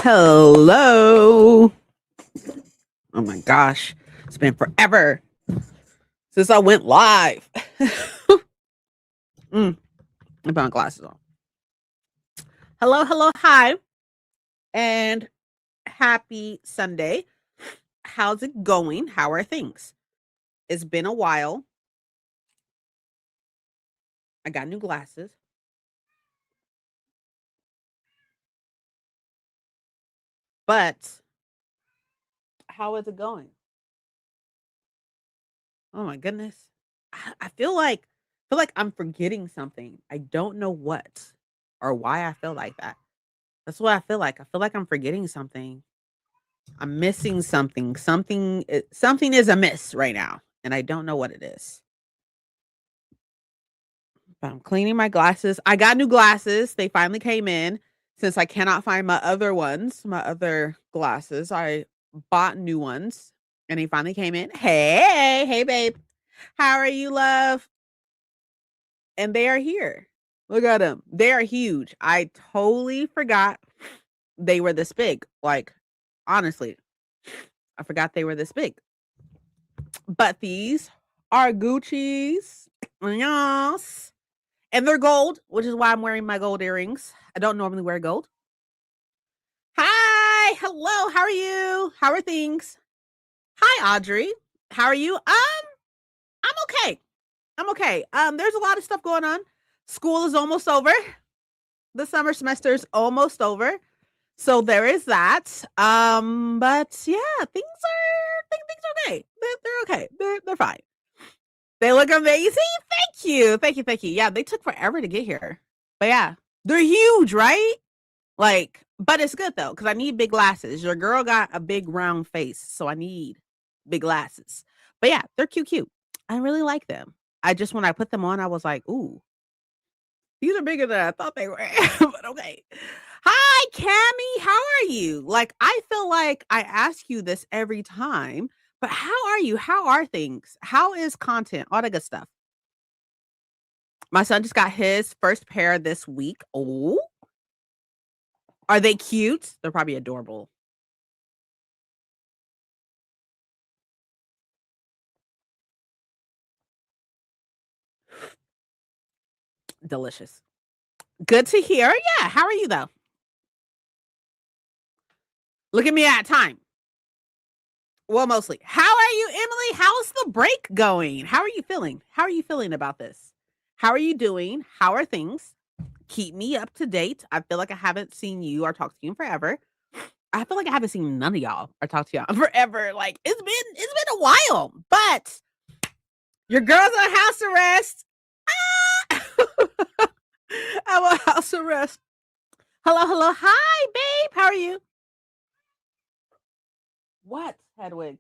Hello. Oh my gosh. It's been forever since I went live. I put my glasses on. Hello, hi, and happy Sunday. How's it going? How are things? It's been a while. I got new glasses, but how is it going? Oh my goodness. I feel like I'm forgetting something. I don't know what or why I feel like that. That's what I feel like. I feel like I'm forgetting something. I'm missing something. Something is amiss right now, and I don't know what it is. But I'm cleaning my glasses. I got new glasses. They finally came in since I cannot find my other ones, my other glasses. I bought new ones and they finally came in. Hey, babe. How are you, love? And they are here. Look at them. They are huge. I totally forgot they were this big. Like, honestly, I forgot they were this big. But these are Gucci's. Yes. And they're gold, which is why I'm wearing my gold earrings. I don't normally wear gold. Hi. Hello. How are you? How are things? Hi, Audrey. How are you? I'm okay. I'm okay. There's a lot of stuff going on. School is almost over. The summer semester is almost over. So there is that. But yeah, things are okay. They're okay. They're fine. They look amazing. Thank you. Thank you. Thank you. Yeah, they took forever to get here. But yeah, they're huge, right? Like, but it's good though, because I need big glasses. Your girl got a big round face, so I need big glasses. But yeah, they're cute. I really like them. I just when I put them on, I was like, ooh, these are bigger than I thought they were. But okay. Hi, Cammy. How are you? Like, I feel like I ask you this every time, but how are you? How are things? How is content? All that good stuff. My son just got his first pair this week. Oh, are they cute? They're probably adorable. Delicious. Good to hear. Yeah. How are you though? Look at me at time. Well, mostly. How are you, Emily? How's the break going? How are you feeling? How are you feeling about this? How are you doing? How are things? Keep me up to date. I feel like I haven't seen you or talked to you in forever. I feel like I haven't seen none of y'all or talked to y'all in forever. Like it's been a while, but your girl's on house arrest. Ah! I'm on house arrest. Hello. Hi, babe. How are you? What, Hedwig?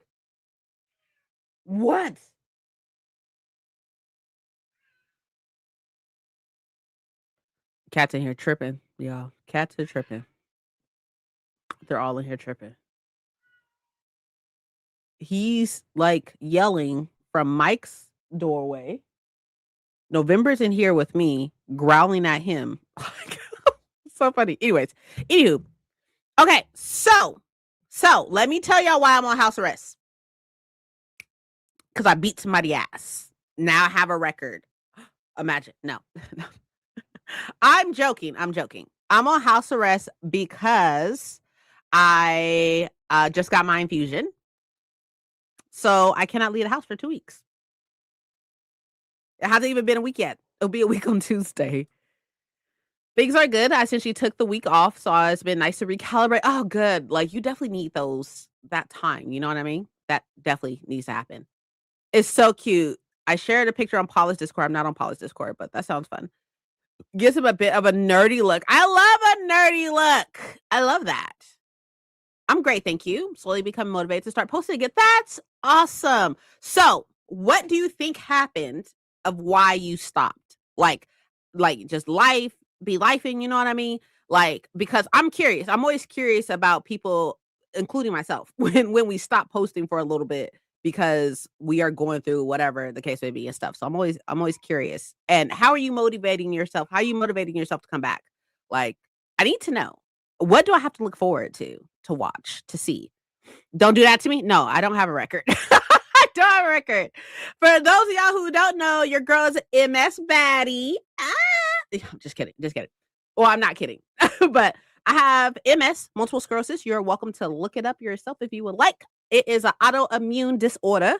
What? Cats in here tripping, y'all. Cats are tripping. They're all in here tripping. He's like yelling from Mike's doorway. November's in here with me, growling at him. So funny. Anyways, anywho, okay, so let me tell y'all why I'm on house arrest. Because I beat somebody ass. Now I have a record. Imagine. No. I'm joking. I'm on house arrest because I just got my infusion. So I cannot leave the house for 2 weeks. It hasn't even been a week yet. It'll be a week on Tuesday. Things are good. I essentially took the week off, so it's been nice to recalibrate. Oh, good. Like you definitely need that time. You know what I mean? That definitely needs to happen. It's so cute. I shared a picture on Paula's Discord. I'm not on Paula's Discord, but that sounds fun. Gives him a bit of a nerdy look. I love a nerdy look. I love that. I'm great, thank you. Slowly becoming motivated to start posting again. That's awesome. So, what do you think happened of why you stopped? Like just life, be lifing, you know what I mean? Like, because I'm curious. I'm always curious about people, including myself, when we stop posting for a little bit because we are going through whatever the case may be and stuff. So I'm always curious. And how are you motivating yourself? How are you motivating yourself to come back? Like, I need to know. What do I have to look forward to watch, to see? Don't do that to me? No, I don't have a record. I don't have a record. For those of y'all who don't know, your girl is an MS baddie. I'm just kidding. Just kidding. Well, I'm not kidding. But I have MS, multiple sclerosis. You're welcome to look it up yourself if you would like. It is an autoimmune disorder.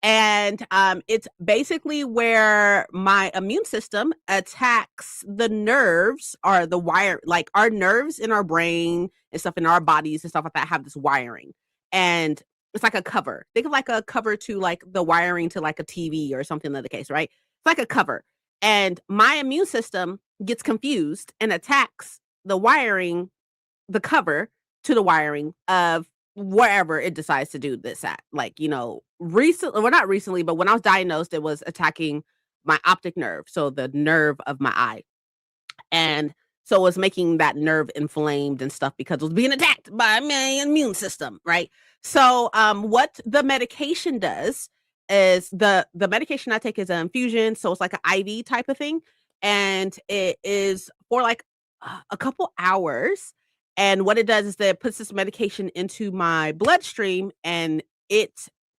And it's basically where my immune system attacks the nerves or the wire, like our nerves in our brain and stuff in our bodies and stuff like that have this wiring. And it's like a cover. Think of like a cover to like the wiring to like a TV or something like the case, right? It's like a cover. And my immune system gets confused and attacks the wiring, the cover to the wiring of wherever it decides to do this at. Like, recently, well, not recently, but when I was diagnosed, it was attacking my optic nerve. So the nerve of my eye. And so it was making that nerve inflamed and stuff because it was being attacked by my immune system, right? So what the medication does is the medication I take is an infusion. So it's like an IV type of thing. And it is for like a couple hours. And what it does is that it puts this medication into my bloodstream and it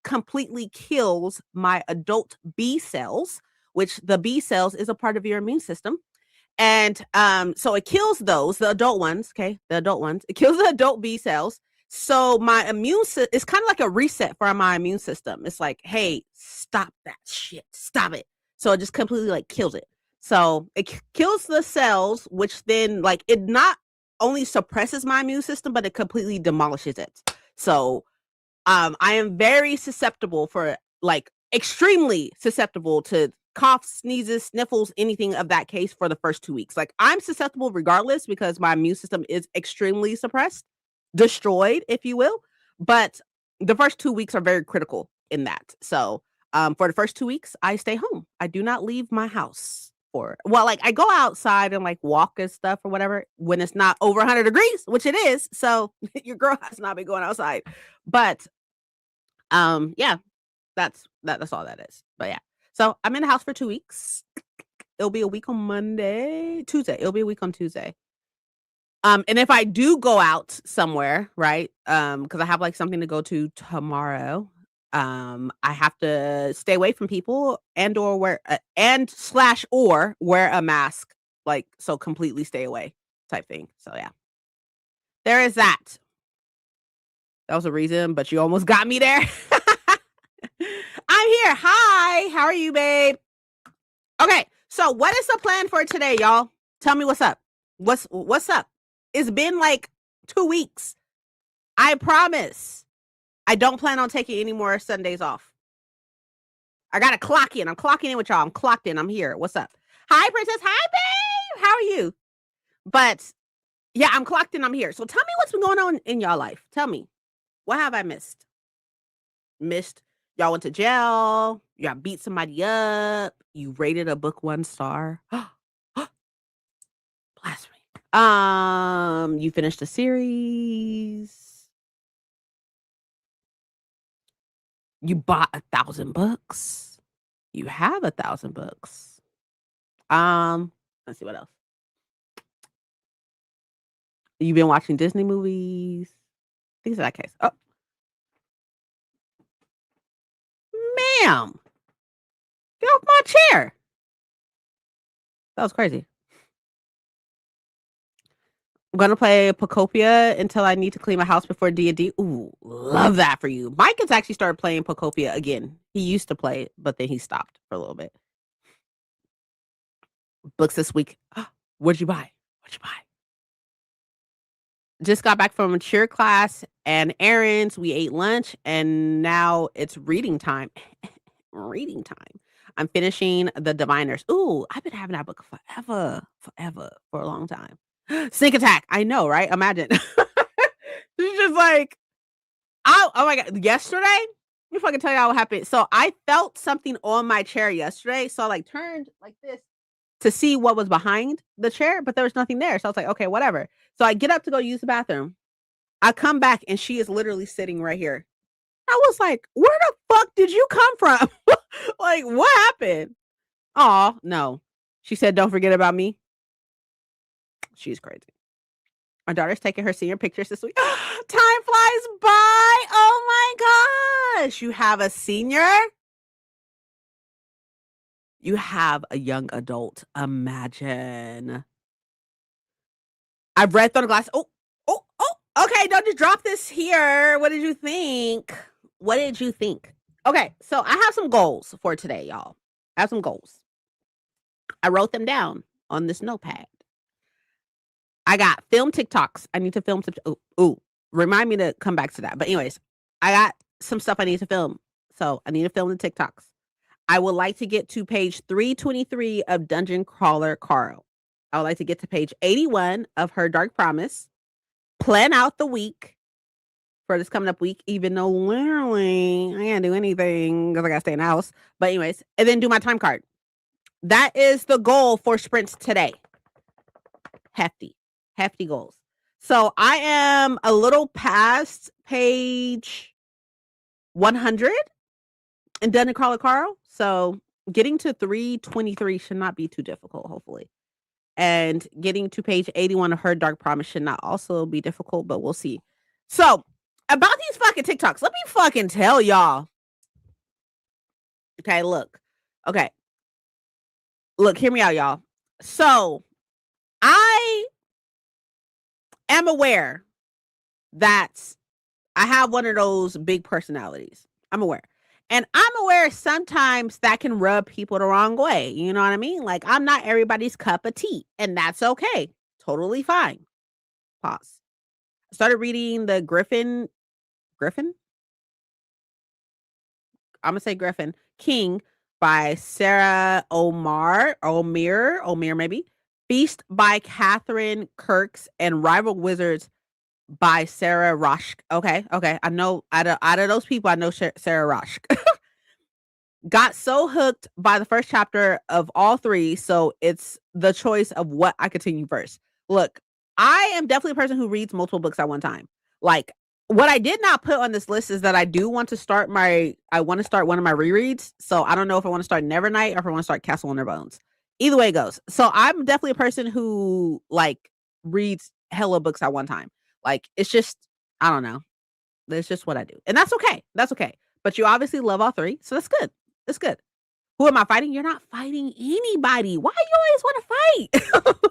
completely kills my adult B cells, which the B cells is a part of your immune system. And so it kills those, the adult ones, okay? The adult ones. It kills the adult B cells. So my immune system, it's kind of like a reset for my immune system. It's like, hey, stop that shit. Stop it. So it just completely like kills it. So it kills the cells, which then like it not only suppresses my immune system, but it completely demolishes it. So I am very susceptible for like extremely susceptible to coughs, sneezes, sniffles, anything of that case for the first 2 weeks. Like I'm susceptible regardless because my immune system is extremely suppressed, destroyed, if you will. But the first 2 weeks are very critical in that. So for the first 2 weeks, I stay home. I do not leave my house like I go outside and like walk and stuff or whatever when it's not over 100 degrees, which it is. So your girl has not been going outside. But yeah, that's all that is. But yeah. So I'm in the house for 2 weeks. It'll be a week on Tuesday. It'll be a week on Tuesday. And if I do go out somewhere, right? Because I have like something to go to tomorrow. I have to stay away from people or wear or wear a mask, like so completely stay away type thing. So yeah. There is that. That was a reason, but you almost got me there. I'm here. Hi. How are you, babe? Okay. So what is the plan for today, y'all? Tell me what's up. What's up? It's been like 2 weeks. I promise. I don't plan on taking any more Sundays off. I got to clock in. I'm clocking in with y'all. I'm clocked in. I'm here. What's up? Hi, princess. Hi, babe. How are you? But yeah, I'm clocked in. I'm here. So tell me what's been going on in y'all life. Tell me. What have I missed? Y'all went to jail. Y'all beat somebody up. You rated a book 1 star. Blasphemy. You finished a series. You bought 1,000 books. You have 1,000 books. Let's see what else. You've been watching Disney movies. Things of that case. Oh. Ma'am. Get off my chair. That was crazy. I'm gonna play Pocopia until I need to clean my house before D&D. Ooh, love that for you. Mike has actually started playing Pocopia again. He used to play it, but then he stopped for a little bit. Books this week. What'd you buy? Just got back from a cheer class and errands. We ate lunch and now it's reading time. Reading time. I'm finishing The Diviners. Ooh, I've been having that book forever, for a long time. Sneak attack. I know, right? Imagine. It's just like, oh my God. Yesterday, let me fucking tell y'all what happened. So I felt something on my chair yesterday. So I like turned like this to see what was behind the chair, but there was nothing there. So I was like, okay, whatever. So I get up to go use the bathroom. I come back and she is literally sitting right here. I was like, where the fuck did you come from? Like, what happened? Oh, no. She said, don't forget about me. She's crazy. My daughter's taking her senior pictures this week. Time flies by. Oh my gosh. You have a senior. You have a young adult. Imagine. I've read Thunder Glass. Oh. Okay, don't just drop this here. What did you think? Okay, so I have some goals for today, y'all. I have some goals. I wrote them down on this notepad. I got film TikToks. I need to film some. Remind me to come back to that. But anyways, I got some stuff I need to film. So I need to film the TikToks. I would like to get to page 323 of Dungeon Crawler Carl. I would like to get to page 81 of Her Dark Promise. Plan out the week for this coming up week, even though literally I can't do anything because I gotta stay in the house. But anyways, and then do my time card. That is the goal for sprints today. Hefty goals. So I am a little past page 100 in Dungeon Crawler Carl. So getting to 323 should not be too difficult, hopefully. And getting to page 81 of Her Dark Promise should not also be difficult, but we'll see. So, about these fucking TikToks, let me fucking tell y'all. Okay, look. Okay. Look, hear me out, y'all. So, I am aware that I have one of those big personalities. I'm aware. And I'm aware sometimes that can rub people the wrong way. You know what I mean? Like, I'm not everybody's cup of tea, and that's okay. Totally fine. Pause. I started reading the Griffin? I'm going to say Griffin King by Sarah Omir maybe. Feast by Catherine Kirks and Rival Wizards by Sarah Roshk. Okay. I know out of those people, I know Sarah Roshk. Got so hooked by the first chapter of all three, so it's the choice of what I continue first. Look, I am definitely a person who reads multiple books at one time. Like, what I did not put on this list is that I want to start one of my rereads. So I don't know if I want to start Nevernight or if I want to start Castle on Their Bones. Either way it goes. So I'm definitely a person who like reads hella books at one time. Like, it's just, I don't know. That's just what I do. And that's okay. But you obviously love all three. So that's good. Who am I fighting? You're not fighting anybody. Why do you always want to fight?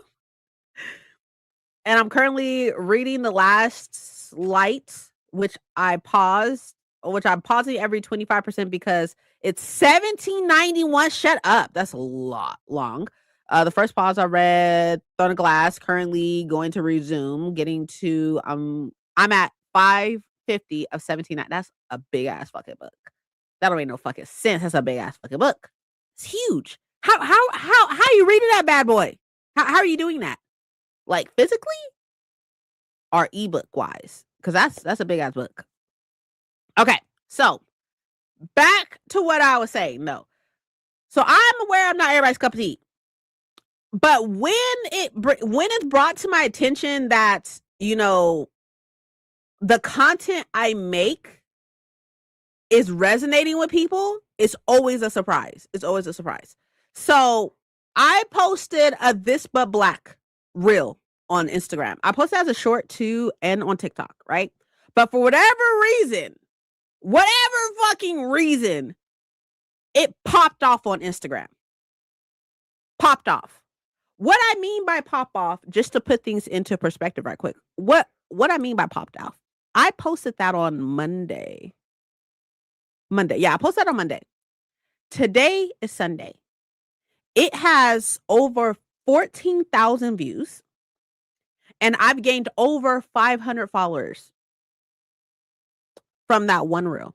And I'm currently reading The Last Light, which I'm pausing every 25% because it's 1791. Shut up. That's a lot long. The first pause I read Thunder Glass, currently going to resume, getting to I'm at 550 of 17. That's a big ass fucking book. That don't make no fucking sense. That's a big ass fucking book. It's huge. How are you reading that bad boy? How are you doing that? Like, physically or ebook wise? Because that's a big ass book. Okay, so back to what I was saying. No, so I'm aware I'm not everybody's cup of tea, but when it's brought to my attention that, you know, the content I make is resonating with people, it's always a surprise. So I posted a This But Black reel on Instagram. I posted as a short too and on TikTok, right? But for whatever fucking reason, it popped off on Instagram. Popped off. What I mean by pop off, just to put things into perspective right quick, what I mean by popped off, I posted that on Monday. Yeah, I posted that on Monday. Today is Sunday. It has over 14,000 views, and I've gained over 500 followers from that one reel.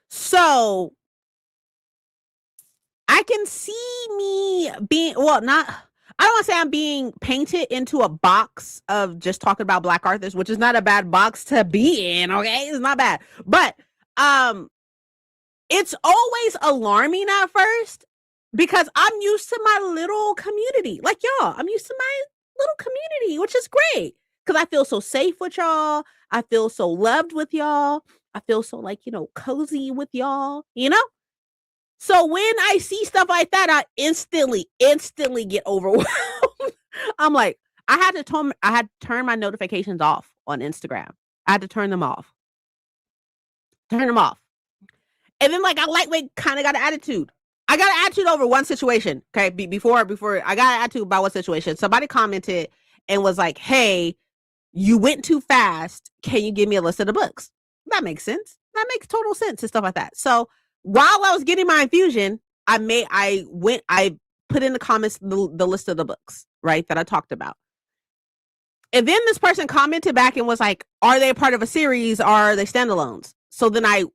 So I can see me being, I don't want to say I'm being painted into a box of just talking about Black authors, which is not a bad box to be in, okay? It's not bad. But it's always alarming at first because I'm used to my little community. Like, y'all, I'm used to my little community, which is great because I feel so safe with y'all. I feel so loved with y'all. I feel so, like, you know, cozy with y'all, you know? So when I see stuff like that, I instantly get overwhelmed. I'm like, I had to turn my notifications off on Instagram. I had to turn them off. Turn them off. And then like I lightweight kind of got an attitude. I got an attitude over one situation. Okay, before I got an attitude about one situation. Somebody commented and was like, "Hey, you went too fast. Can you give me a list of the books?" That makes sense. That makes total sense and stuff like that. So while I was getting my infusion, I put in the comments the list of the books, right, that I talked about. And then this person commented back and was like, "Are they part of a series or are they standalones?" So then I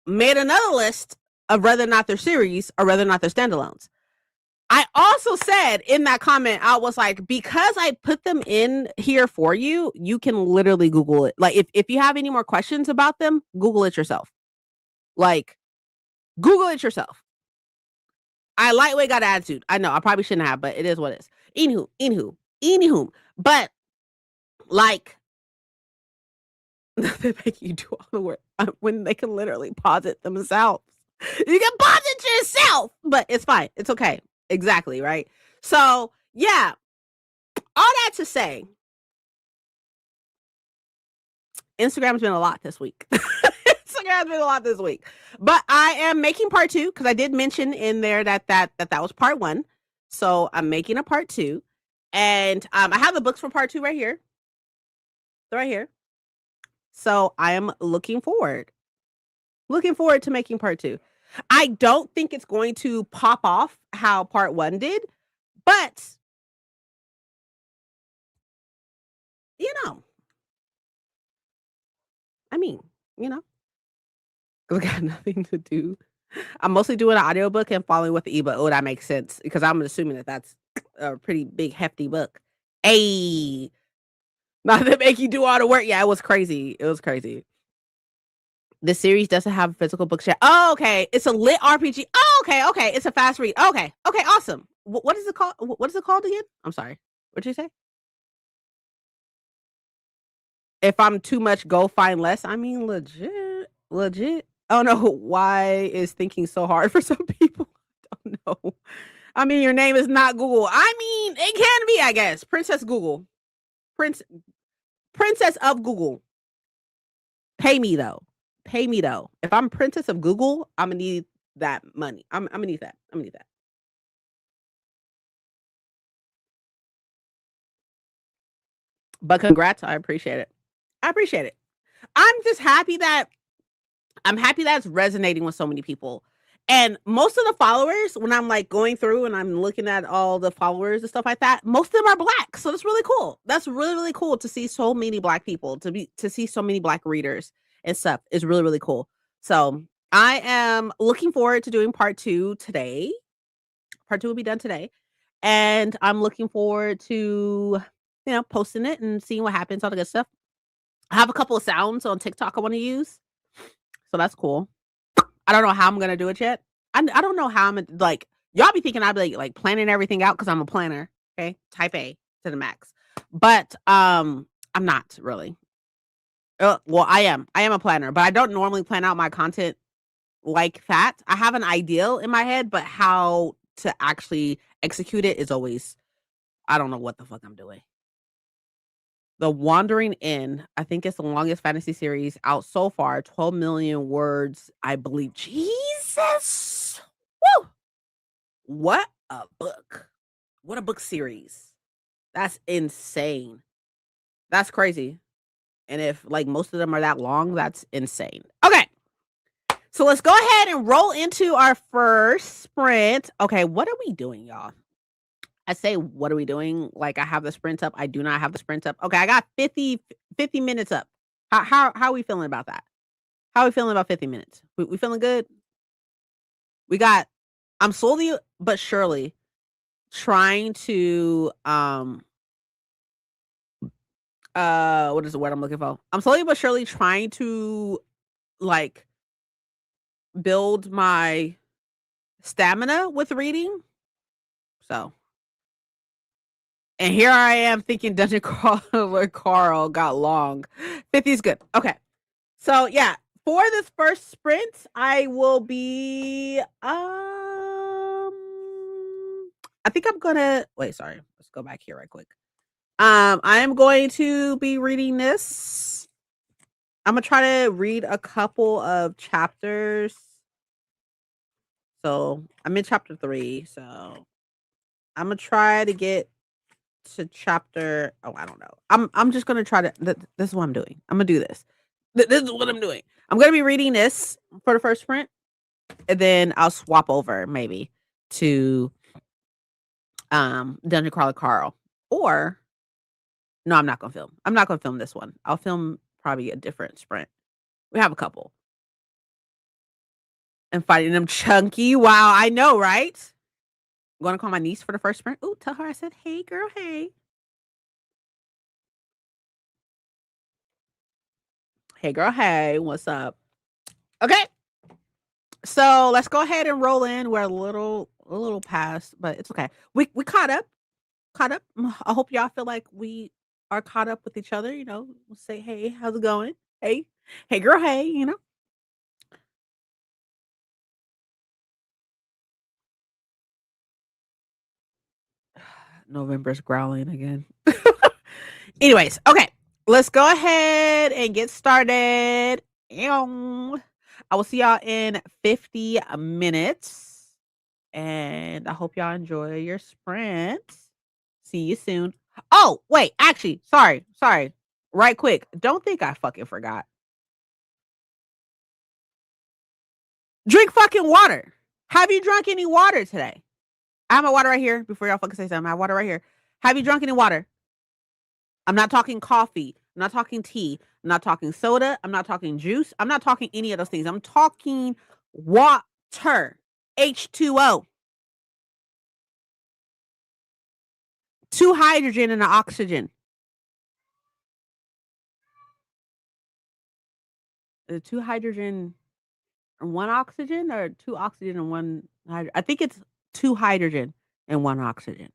made another list of whether or not they're series or whether or not they're standalones. I also said in that comment, I was like, because I put them in here for you, you can literally Google it. Like, if you have any more questions about them, Google it yourself. Like, Google it yourself. I lightweight got attitude. I know I probably shouldn't have, but it is what it is. Anywho. But like, they make you do all the work when they can literally pause it themselves. You can pause it yourself, but it's fine. It's okay. Exactly, right? So, yeah, all that to say, Instagram's been a lot this week. Instagram's been a lot this week. But I am making part 2 because I did mention in there that was part 1. So I'm making a part 2. And I have the books for part 2 right here. They're right here. So I am looking forward to making part 2. I don't think it's going to pop off how part 1 did, but you know, I mean, you know, we got nothing to do. I'm mostly doing an audiobook and following with the ebook. Oh, that makes sense because I'm assuming that that's a pretty big hefty book. Hey, not to make you do all the work. Yeah, it was crazy. It was crazy. The series doesn't have a physical book yet. Oh, okay. It's a lit RPG. Oh, okay. It's a fast read. Okay, awesome. What is it called? What is it called again? I'm sorry. What did you say? If I'm too much, go find less. I mean, legit. Oh no, why is thinking so hard for some people? I don't know. I mean, your name is not Google. I mean, it can be, I guess. Princess Google. Princess of Google. Pay me though. If I'm princess of Google, I'm gonna need that money. I'm gonna need that. But congrats, I appreciate it. I'm just happy that it's resonating with so many people. And most of the followers, when I'm like going through and I'm looking at all the followers and stuff like that, most of them are black. So that's really cool. That's really, really cool to see so many black people, to see so many black readers and stuff is really, really cool. So I am looking forward to doing part 2 today. Part 2 will be done today. And I'm looking forward to, posting it and seeing what happens, all the good stuff. I have a couple of sounds on TikTok I want to use. So that's cool. I don't know how I'm gonna do it yet. I don't know how I'm like, y'all be thinking I'd be like planning everything out because I'm a planner. Okay. Type A to the max. But I'm not really. Well, I am. I am a planner, but I don't normally plan out my content like that. I have an ideal in my head, but how to actually execute it is always, I don't know what the fuck I'm doing. The Wandering Inn, I think it's the longest fantasy series out so far, 12 million words, I believe. Jesus! Woo! What a book. What a book series. That's insane. That's crazy. And if like most of them are that long, that's insane. Okay. So let's go ahead and roll into our first sprint. Okay, what are we doing, y'all? I say, what are we doing? Like, I have the sprint up. I do not have the sprint up. Okay, I got 50 minutes up. How are we feeling about that? How are we feeling about 50 minutes? We feeling good? I'm slowly but surely trying to, what is the word I'm looking for? I'm slowly but surely trying to, like, build my stamina with reading. So. And here I am thinking Dungeon Crawler Carl got long. 50 is good. Okay. So yeah, for this first sprint, I will be I think I'm gonna sorry, let's go back here right quick. I am going to be reading this. I'm gonna try to read a couple of chapters. So I'm in chapter 3. So I'm gonna try to get to chapter. Oh, I don't know. I'm just gonna try to. This is what I'm doing. I'm gonna do this. This is what I'm doing. I'm gonna be reading this for the first sprint, and then I'll swap over maybe to Dungeon Crawler Carl. Or no, I'm not gonna film. I'm not gonna film this one. I'll film probably a different sprint. We have a couple. And fighting them chunky. Wow, I know, right? I'm gonna call my niece for the first sprint. Ooh, tell her I said, hey girl, hey. Hey girl, hey, what's up? Okay. So let's go ahead and roll in. We're a little past, but it's okay. We caught up. Caught up. I hope y'all feel like we are caught up with each other. We'll say, hey, how's it going? Hey, hey girl, hey. November's growling again. Anyways, okay. Let's go ahead and get started. Ew. I will see y'all in 50 minutes. And I hope y'all enjoy your sprint. See you soon. Oh, wait, actually, sorry. Right quick. Don't think I fucking forgot. Drink fucking water. Have you drunk any water today? I have my water right here before y'all fucking say something. I have water right here. Have you drunk any water? I'm not talking coffee. I'm not talking tea. I'm not talking soda. I'm not talking juice. I'm not talking any of those things. I'm talking water. H2O. Two hydrogen and an oxygen. Two hydrogen and one oxygen, or two oxygen and one hydrogen? I think it's two hydrogen and one oxygen.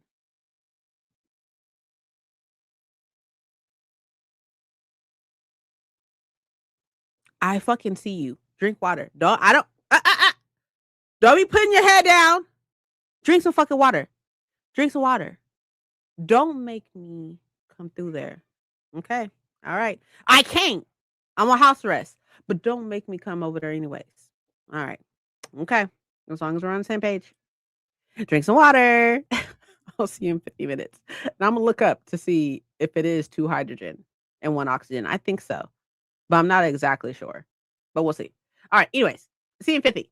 I fucking see you. Drink water. Don't be putting your head down. Drink some fucking water. Drink some water. Don't make me come through there. Okay. All right. I can't. I'm on house arrest. But don't make me come over there anyways. All right. Okay. As long as we're on the same page. Drink some water. I'll see you in 50 minutes. And I'm gonna look up to see if it is two hydrogen and one oxygen. I think so. But I'm not exactly sure. But we'll see. All right. Anyways, see you in 50.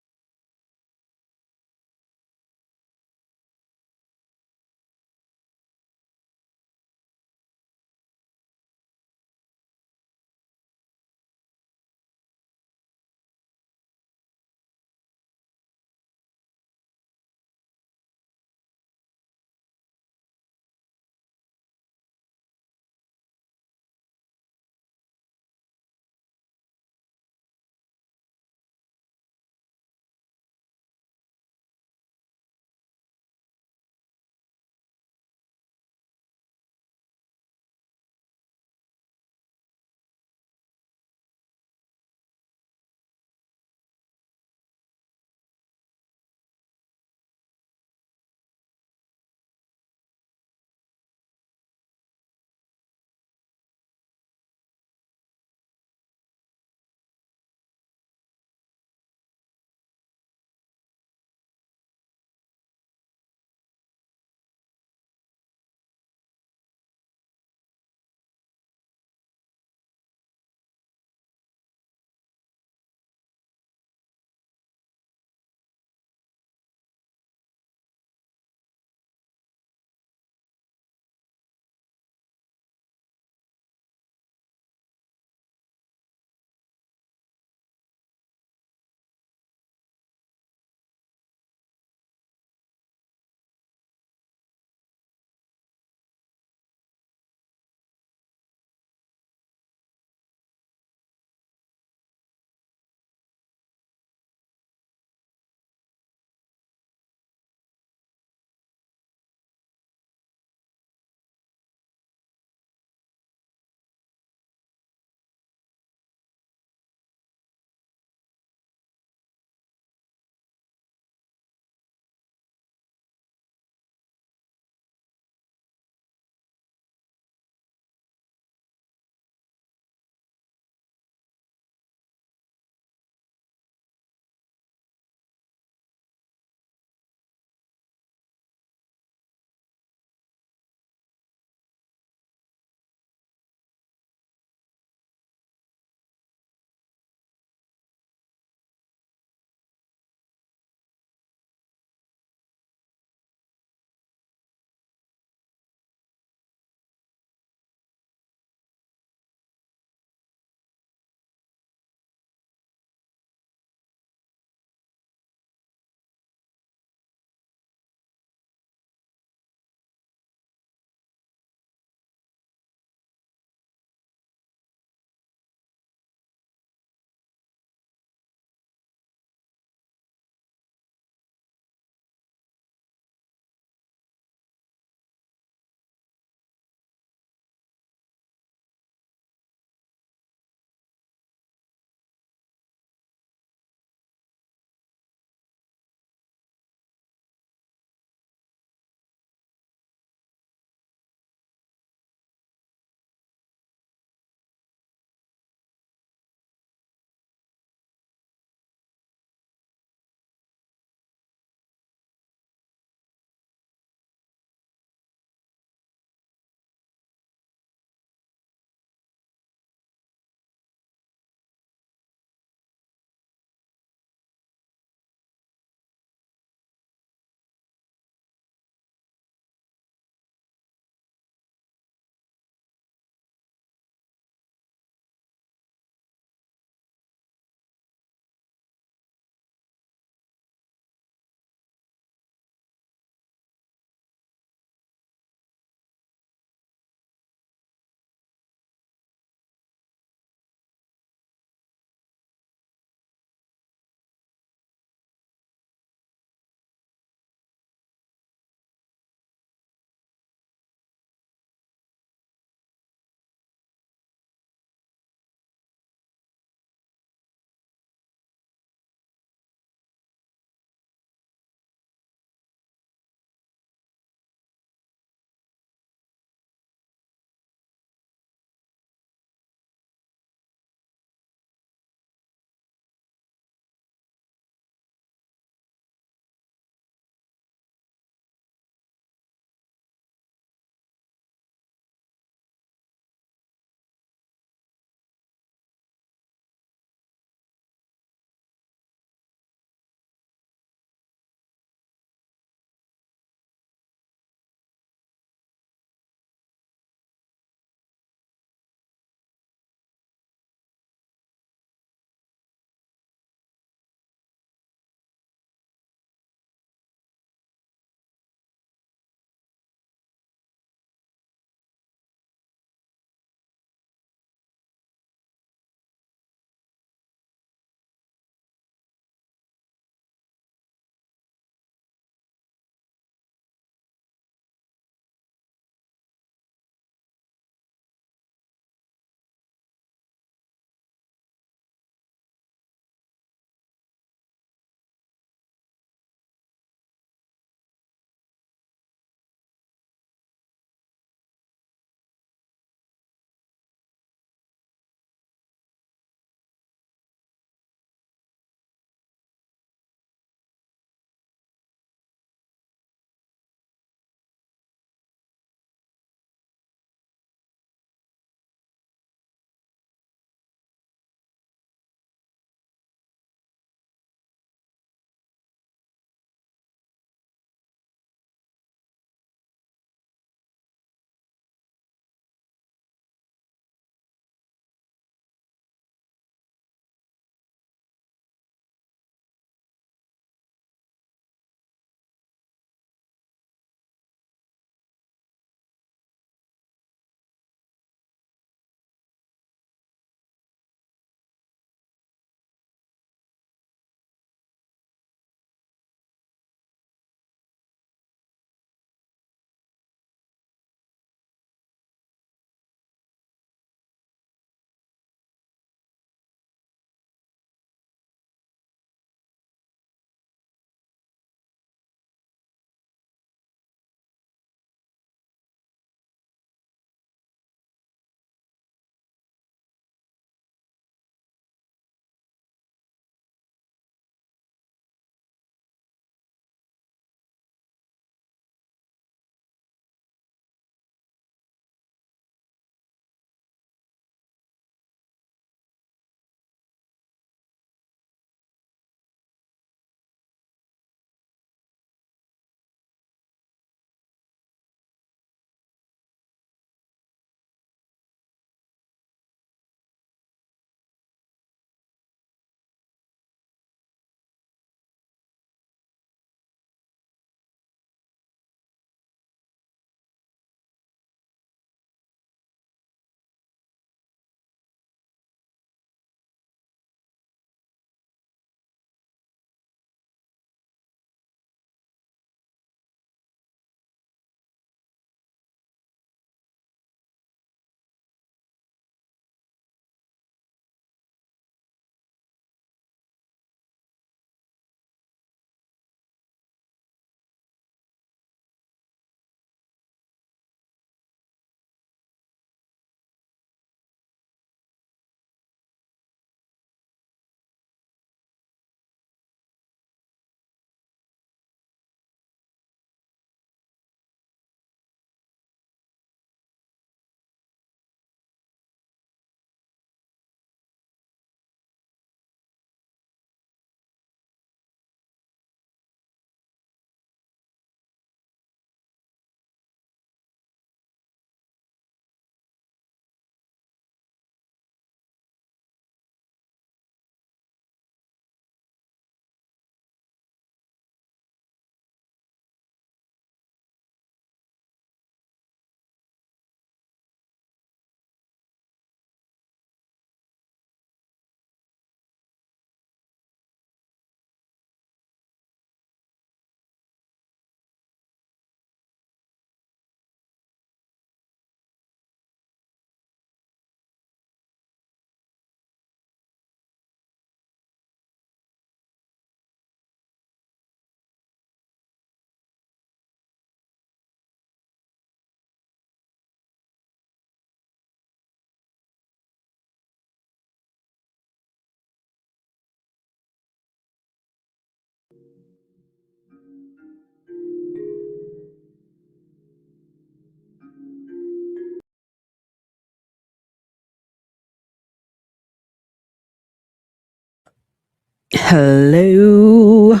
Hello.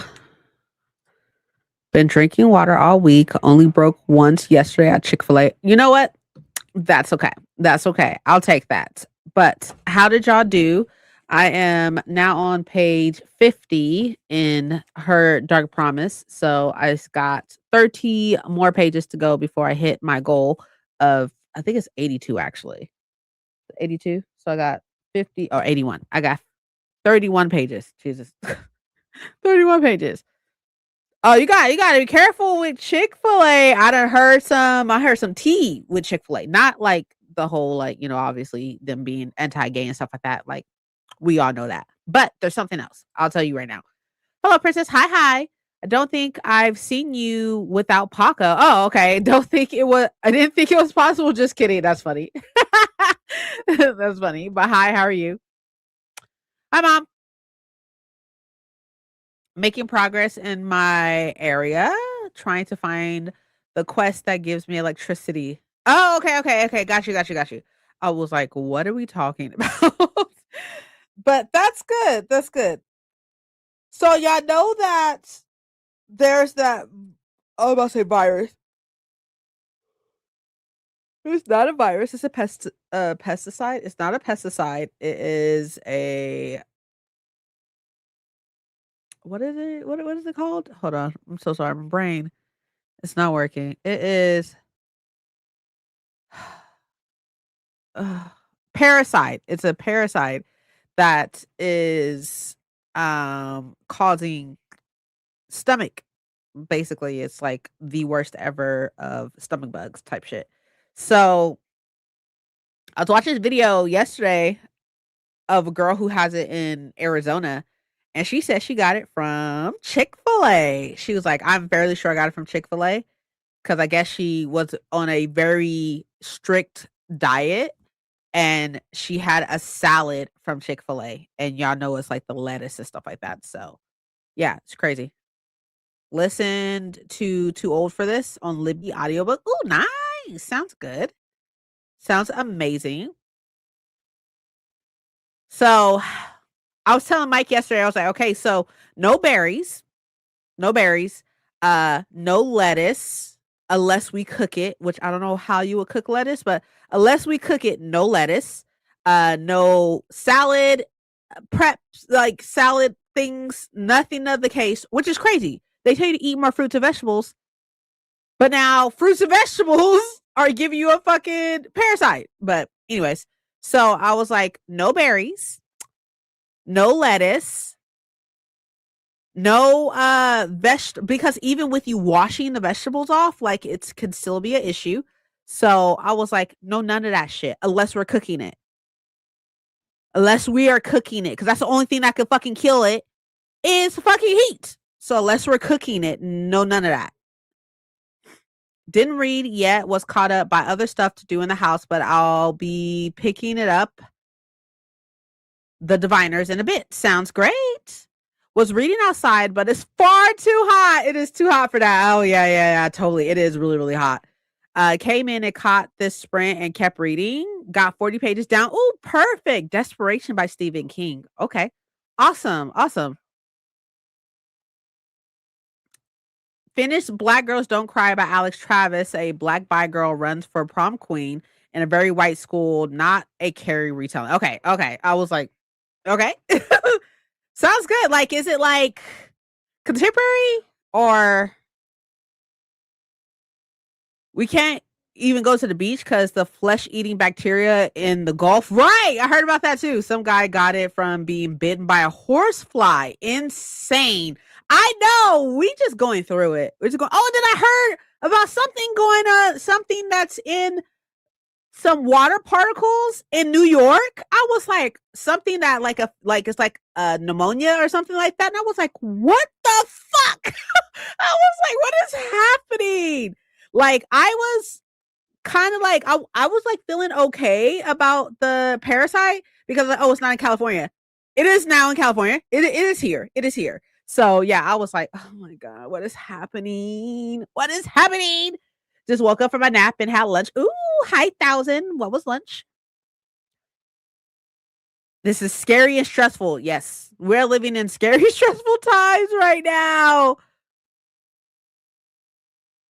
Been drinking water all week. Only broke once yesterday at Chick-fil-A. You know what? That's okay. That's okay. I'll take that. But how did y'all do? I am now on page 50 in her Dark Promise. So got 30 more pages to go before I hit my goal of, I think it's 82 actually. 82. So I got 50 or 81. I got 31 pages. Jesus. 31 pages. Oh, you gotta be careful with Chick-fil-A. I heard some tea with Chick-fil-A. Not like the whole like, obviously them being anti-gay and stuff like that. Like we all know that. But there's something else. I'll tell you right now. Hello, Princess. Hi, hi. I don't think I've seen you without Paco. Oh, okay. I didn't think it was possible. Just kidding. That's funny. That's funny. But hi, how are you? Hi, mom. Making progress in my area, trying to find the quest that gives me electricity. Oh, okay, okay, okay. Got you, got you, got you. I was like, what are we talking about? But that's good. That's good. So y'all know that there's that I was about to say virus. It's not a virus, it's a pesticide. It's not a pesticide. It is a what is it? What is it called? Hold on. I'm so sorry. My brain. It's not working. It is Ugh, parasite. It's a parasite that is causing stomach. Basically, it's like the worst ever of stomach bugs type shit. So I was watching this video yesterday of a girl who has it in Arizona, and she said she got it from Chick-fil-A. She was like, I'm fairly sure I got it from Chick-fil-A because I guess she was on a very strict diet and she had a salad from Chick-fil-A, and y'all know it's like the lettuce and stuff like that. So yeah, it's crazy. Listened to Too Old for This on Libby audiobook. Oh, nice. Sounds good. Sounds amazing. So I was telling Mike yesterday, I was like, okay, so no berries, no berries, no lettuce unless we cook it, which I don't know how you would cook lettuce, but unless we cook it, no lettuce, no salad, preps like salad things, nothing of the case, which is crazy. They tell you to eat more fruits and vegetables, but now fruits and vegetables are giving you a fucking parasite. But anyways, so I was like, no berries, no lettuce, no because even with you washing the vegetables off, like it can still be an issue. So I was like, no, none of that shit unless we're cooking it. Unless we are cooking it, because that's the only thing that could fucking kill it is fucking heat. So unless we're cooking it, no, none of that. Didn't read yet, was caught up by other stuff to do in the house, but I'll be picking it up. The Diviners in a bit. Sounds great. Was reading outside, but it's far too hot. It is too hot for that. Oh, yeah, yeah, yeah, totally. It is really, really hot. Came in and caught this sprint and kept reading. Got 40 pages down. Oh, perfect. Desperation by Stephen King. Okay. Awesome. Awesome. Finished Black Girls Don't Cry by Alex Travis. A black bi girl runs for prom queen in a very white school, not a Carrie retelling. Okay. Okay. I was like, okay. Sounds good. Like, is it like contemporary or we can't even go to the beach because the flesh eating bacteria in the Gulf? Right. I heard about that too. Some guy got it from being bitten by a horsefly. Insane. I know. We just going through it. We're just going, oh, then I heard about something going on, something that's in some water particles in New York. I was like, something that it's like a pneumonia or something like that. And I was like, what the fuck? I was like, what is happening? Like, I was kind of like, I was like feeling okay about the parasite because like, oh, it's not in California. It is now in California. It is here. It is here. So yeah, I was like, oh my God, what is happening? What is happening? Just woke up from my nap and had lunch. Ooh, hi, 1,000. What was lunch? This is scary and stressful. Yes, we're living in scary, stressful times right now.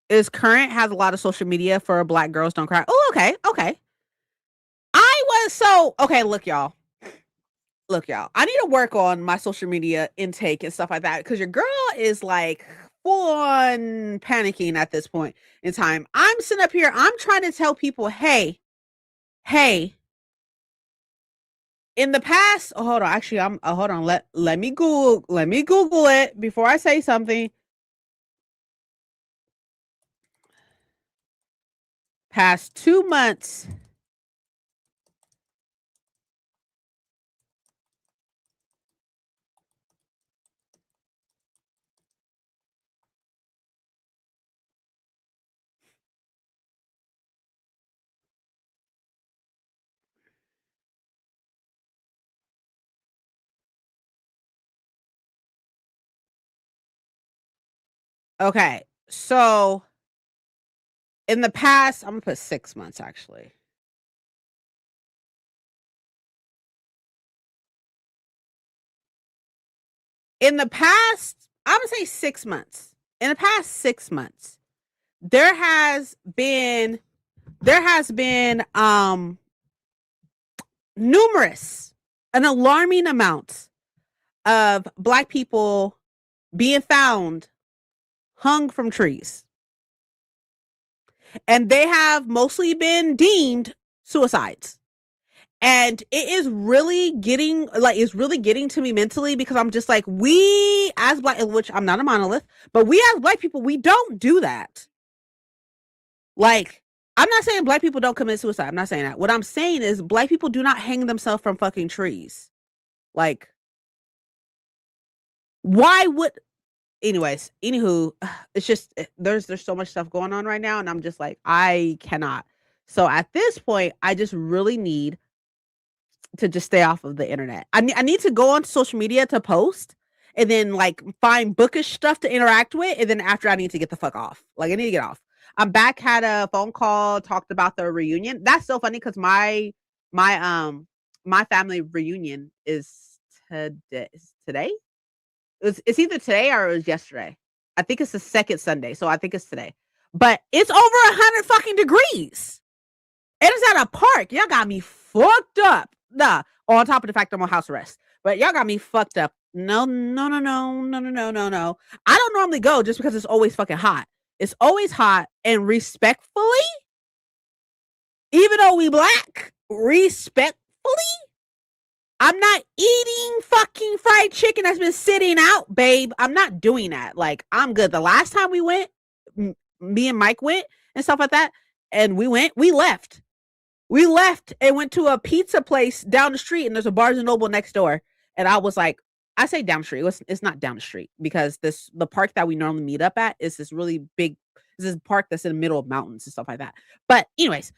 Is current, has a lot of social media for Black Girls Don't Cry. Oh, okay, okay. I was so okay. Look, y'all. I need to work on my social media intake and stuff like that because your girl is like full on panicking at this point in time. I'm sitting up here. I'm trying to tell people, hey. In the past, oh, hold on. Actually, I'm hold on. Let me Google it before I say something. Past 2 months. Okay. So in the past, I'm gonna put 6 months actually. In the past, I'm gonna say 6 months. In the past 6 months, there has been numerous, an alarming amount of Black people being found hung from trees. And they have mostly been deemed suicides. And it is really getting to me mentally because I'm just like, we as Black, which I'm not a monolith, but we as Black people, we don't do that. Like, I'm not saying Black people don't commit suicide. I'm not saying that. What I'm saying is Black people do not hang themselves from fucking trees. Like, why would anyways, anywho, it's just there's so much stuff going on right now, and I'm just like, I cannot. So at this point, I just really need to just stay off of the internet. I need to go on social media to post and then like find bookish stuff to interact with, and then after I need to get the fuck off. Like I need to get off. I'm back, had a phone call, talked about the reunion. That's so funny because my family reunion is today. It's either today or it was yesterday. I think it's the second Sunday, so I think it's today. But it's over 100 fucking degrees. And it's at a park. Y'all got me fucked up. Nah, on top of the fact I'm on house arrest. But y'all got me fucked up. No. I don't normally go just because it's always fucking hot. It's always hot, and respectfully, even though we Black, respectfully, I'm not eating fucking fried chicken that's been sitting out, babe. I'm not doing that. Like, I'm good. The last time we went, me and Mike went and stuff like that, and we left. We left and went to a pizza place down the street, and there's a Barnes and Noble next door. And I was like, I say down the street. It's not down the street because the park that we normally meet up at is this really big, this park that's in the middle of mountains and stuff like that. But anyways,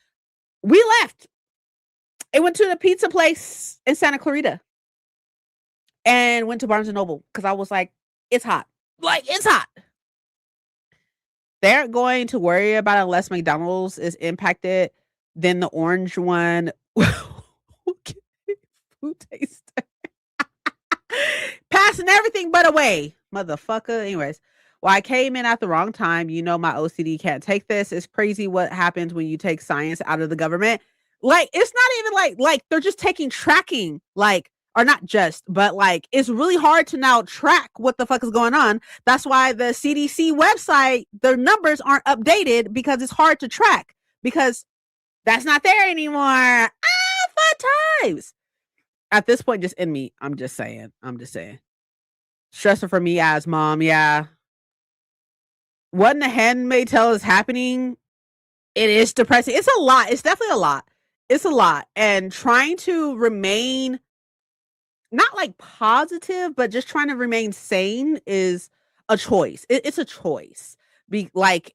we left. It went to the pizza place in Santa Clarita and went to Barnes and Noble because I was like, it's hot. Like, it's hot. They're going to worry about it unless McDonald's is impacted. Then the orange one. Okay. Food taster. Passing everything but away. Motherfucker. Anyways. Well, I came in at the wrong time. You know my OCD can't take this. It's crazy what happens when you take science out of the government. Like, it's not even like they're just taking tracking, like, or not just, but like, it's really hard to now track what the fuck is going on. That's why the CDC website, their numbers aren't updated because it's hard to track because that's not there anymore. Ah, fun times. At this point, just in me, I'm just saying. Stressful for me as mom, yeah. What in the Handmaid's Tale is happening? It is depressing. It's a lot. It's definitely a lot. It's a lot. And trying to remain not like positive, but just trying to remain sane is a choice. It's a choice. Like,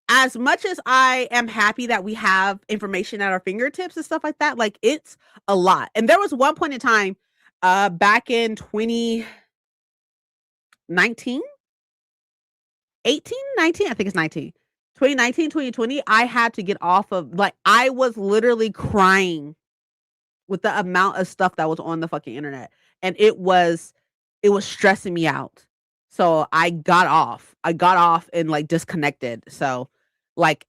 as much as I am happy that we have information at our fingertips and stuff like that, like, it's a lot. And there was one point in time back in 2019, 18, 19, I think it's 19. 2019, 2020, I had to get off of, like, I was literally crying with the amount of stuff that was on the fucking internet. And it was stressing me out. So I got off. I got off and like disconnected. So like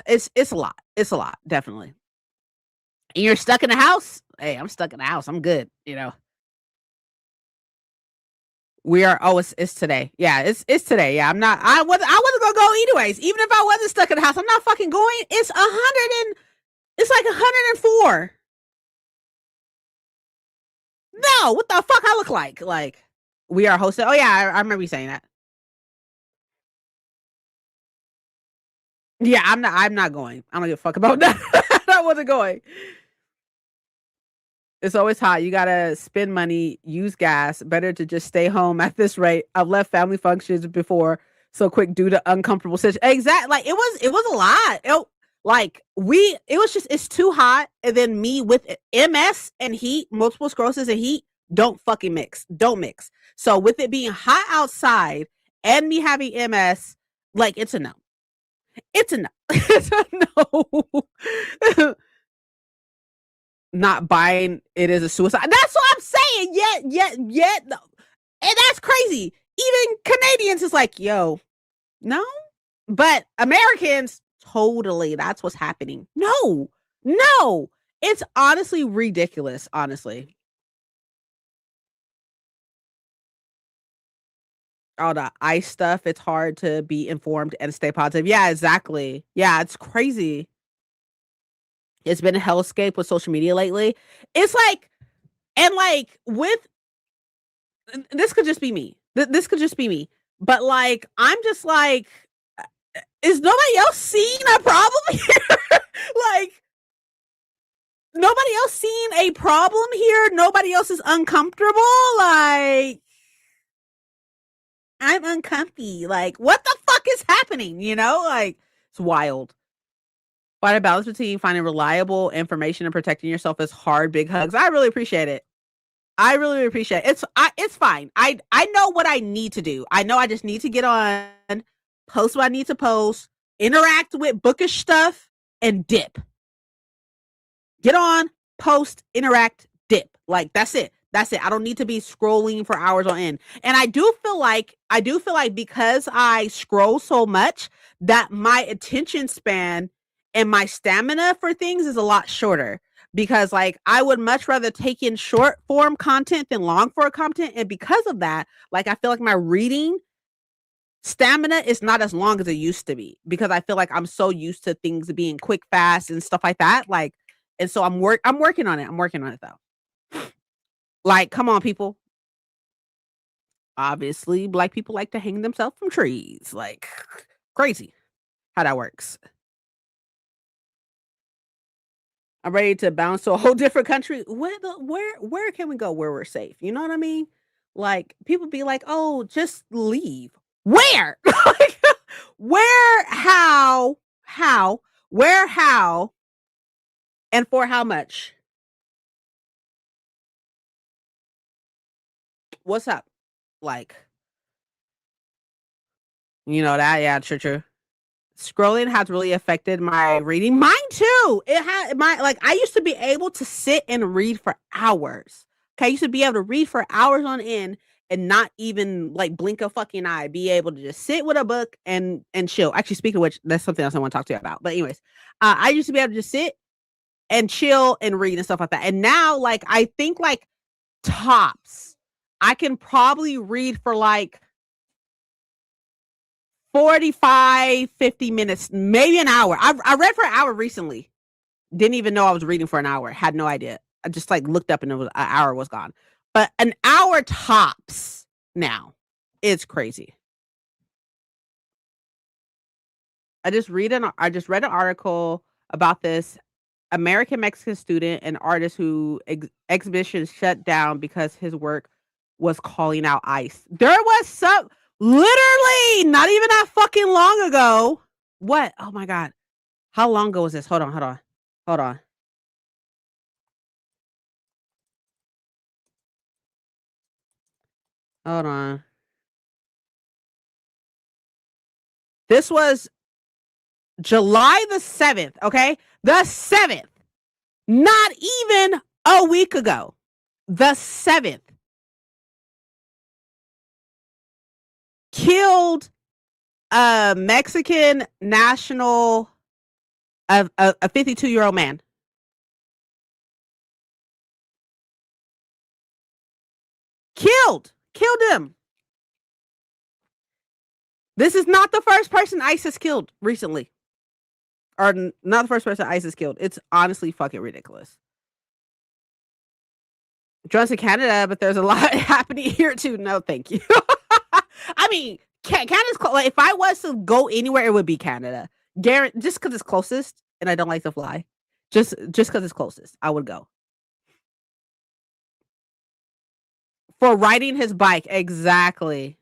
it's a lot. It's a lot, definitely. And you're stuck in the house? Hey, I'm stuck in the house. I'm good. We are it's today. Yeah, it's today. Yeah, I wasn't gonna go anyways. Even if I wasn't stuck in the house, I'm not fucking going. It's like 104. No, what the fuck I look like? Like we are hosted. Oh yeah, I remember you saying that. Yeah, I'm not going. I don't give a fuck about that. I wasn't going. It's always hot. You gotta spend money, use gas. Better to just stay home at this rate. I've left family functions before so quick due to uncomfortable situation. Exactly. Like it was a lot. It was just it's too hot. And then me with MS and heat, multiple sclerosis and heat, don't fucking mix. Don't mix. So with it being hot outside and me having MS, like it's a no. It's a no. It's a no. Not buying it is a suicide. That's what I'm saying. Yet. No. And that's crazy. Even Canadians is like, yo, no. But Americans, totally, that's what's happening. No. It's honestly ridiculous, honestly. All the ice stuff, it's hard to be informed and stay positive. Yeah, exactly. Yeah, it's crazy. It's been a hellscape with social media lately. It's like, and like with this could just be me. This could just be me. But like, I'm just like, is nobody else seeing a problem here? Like, nobody else seeing a problem here? Nobody else is uncomfortable? Like, I'm uncomfy. Like, what the fuck is happening? Like, it's wild. Find a balance between finding reliable information and protecting yourself is hard. Big hugs. I really appreciate it. I really appreciate it. It's fine. I know what I need to do. I know I just need to get on, post what I need to post, interact with bookish stuff, and dip. Get on, post, interact, dip. Like that's it. That's it. I don't need to be scrolling for hours on end. And I do feel like because I scroll so much that my attention span and my stamina for things is a lot shorter. Because like I would much rather take in short form content than long form content. And because of that, like I feel like my reading stamina is not as long as it used to be because I feel like I'm so used to things being quick, fast and stuff like that. Like, and so I'm working on it. I'm working on it though. Like, come on, people. Obviously, black people like to hang themselves from trees. Like crazy how that works. I'm ready to bounce to a whole different country. Where can we go where we're safe? You know what I mean? Like people be like, "Oh, just leave." Where? Like, where? How? Where? How? And for how much? What's up? Like, that? Yeah, true. Scrolling has really affected my reading. Mine too. It had I used to be able to sit and read for hours. Okay, I used to be able to read for hours on end and not even like blink a fucking eye. Be able to just sit with a book and chill. Actually, speaking of which, that's something else I want to talk to you about. But anyways, I used to be able to just sit and chill and read and stuff like that. And now, like I think like tops, I can probably read for like 45, 50 minutes, maybe an hour. I read for an hour recently. Didn't even know I was reading for an hour. Had no idea. I just like looked up and an hour was gone. But an hour tops now. It's crazy. I just read I just read an article about this American Mexican student and artist who exhibition shut down because his work was calling out ICE. There was some literally not even that fucking long ago. What? Oh my god. How long ago was this? Hold on. Hold on. This was July the 7th, okay? The 7th. Not even a week ago, the 7th, killed a Mexican national, a 52-year-old man. Killed him. This is not the first person ISIS killed recently. Or not the first person ISIS killed. It's honestly fucking ridiculous. Drugs in Canada, but there's a lot happening here too. No, thank you. I mean, Canada's close. Like, if I was to go anywhere, it would be Canada. Just because it's closest, and I don't like to fly. Just because it's closest, I would go. For riding his bike, exactly.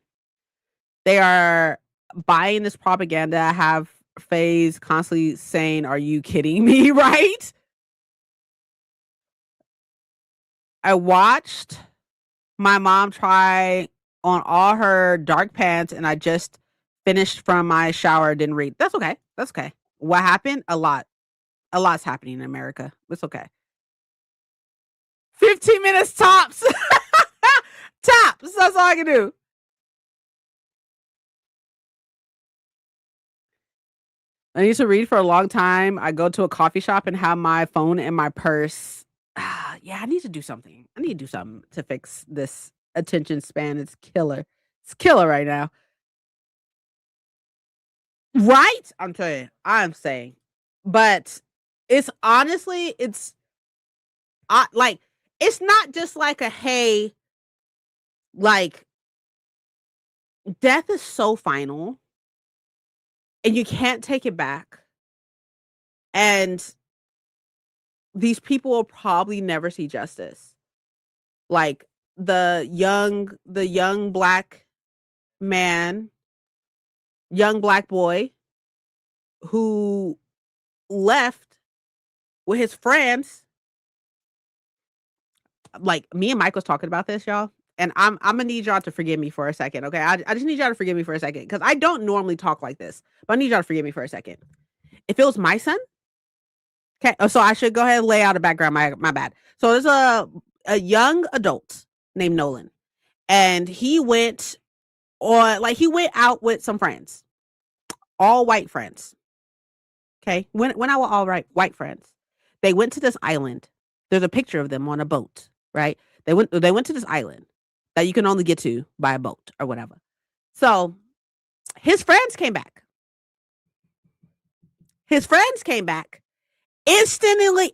They are buying this propaganda. Have Faye's constantly saying, "Are you kidding me?" Right? I watched my mom try on all her dark pants, and I just finished from my shower. Didn't read. That's okay. That's okay. What happened? A lot. A lot's happening in America. It's okay. 15 minutes tops. Tops. That's all I can do. I need to read for a long time. I go to a coffee shop and have my phone in my purse. Yeah, I need to do something. I need to do something to fix this attention span. It's killer. It's killer right now. Right? I'm telling you. I'm saying. But it's honestly, like, it's not just like a hey, like, death is so final and you can't take it back. And these people will probably never see justice. Like the young black man, young black boy who left with his friends. Like, me and Mike was talking about this, y'all. And I'm gonna need y'all to forgive me for a second, okay? I just need y'all to forgive me for a second because I don't normally talk like this, but I need y'all to forgive me for a second. If it was my son, okay. Oh, so I should go ahead and lay out a background. My bad. So there's a young adult named Nolan, and he went out with some friends, all white friends. Okay, when I were all right white friends, they went to this island. There's a picture of them on a boat, right? They went to this island that you can only get to by a boat or whatever. So his friends came back. His friends came back instantly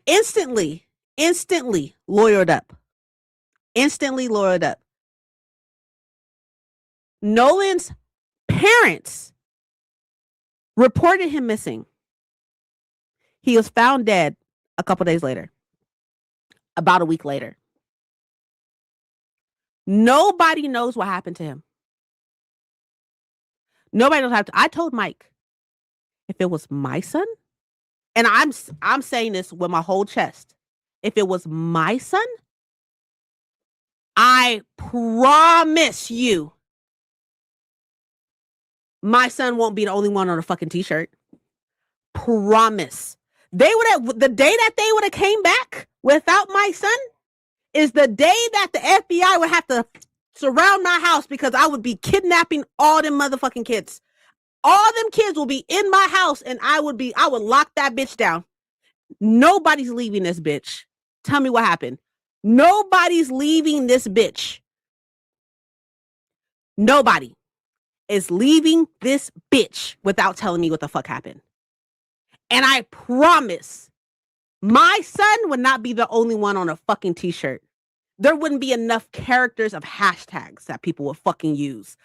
lawyered up. Instantly lawyered up. Nolan's parents reported him missing. He was found dead a couple days later. About a week later. Nobody knows what happened to him. Nobody knows what happened. I told Mike, if it was my son, and I'm saying this with my whole chest, if it was my son, I promise you, my son won't be the only one on a fucking t-shirt. Promise. The day that they would have came back without my son is the day that the FBI would have to surround my house because I would be kidnapping all them motherfucking kids. All them kids will be in my house and I would lock that bitch down. Nobody's leaving this bitch. Tell me what happened. Nobody's leaving this bitch. Nobody is leaving this bitch without telling me what the fuck happened. And I promise my son would not be the only one on a fucking t-shirt. There wouldn't be enough characters of hashtags that people would fucking use.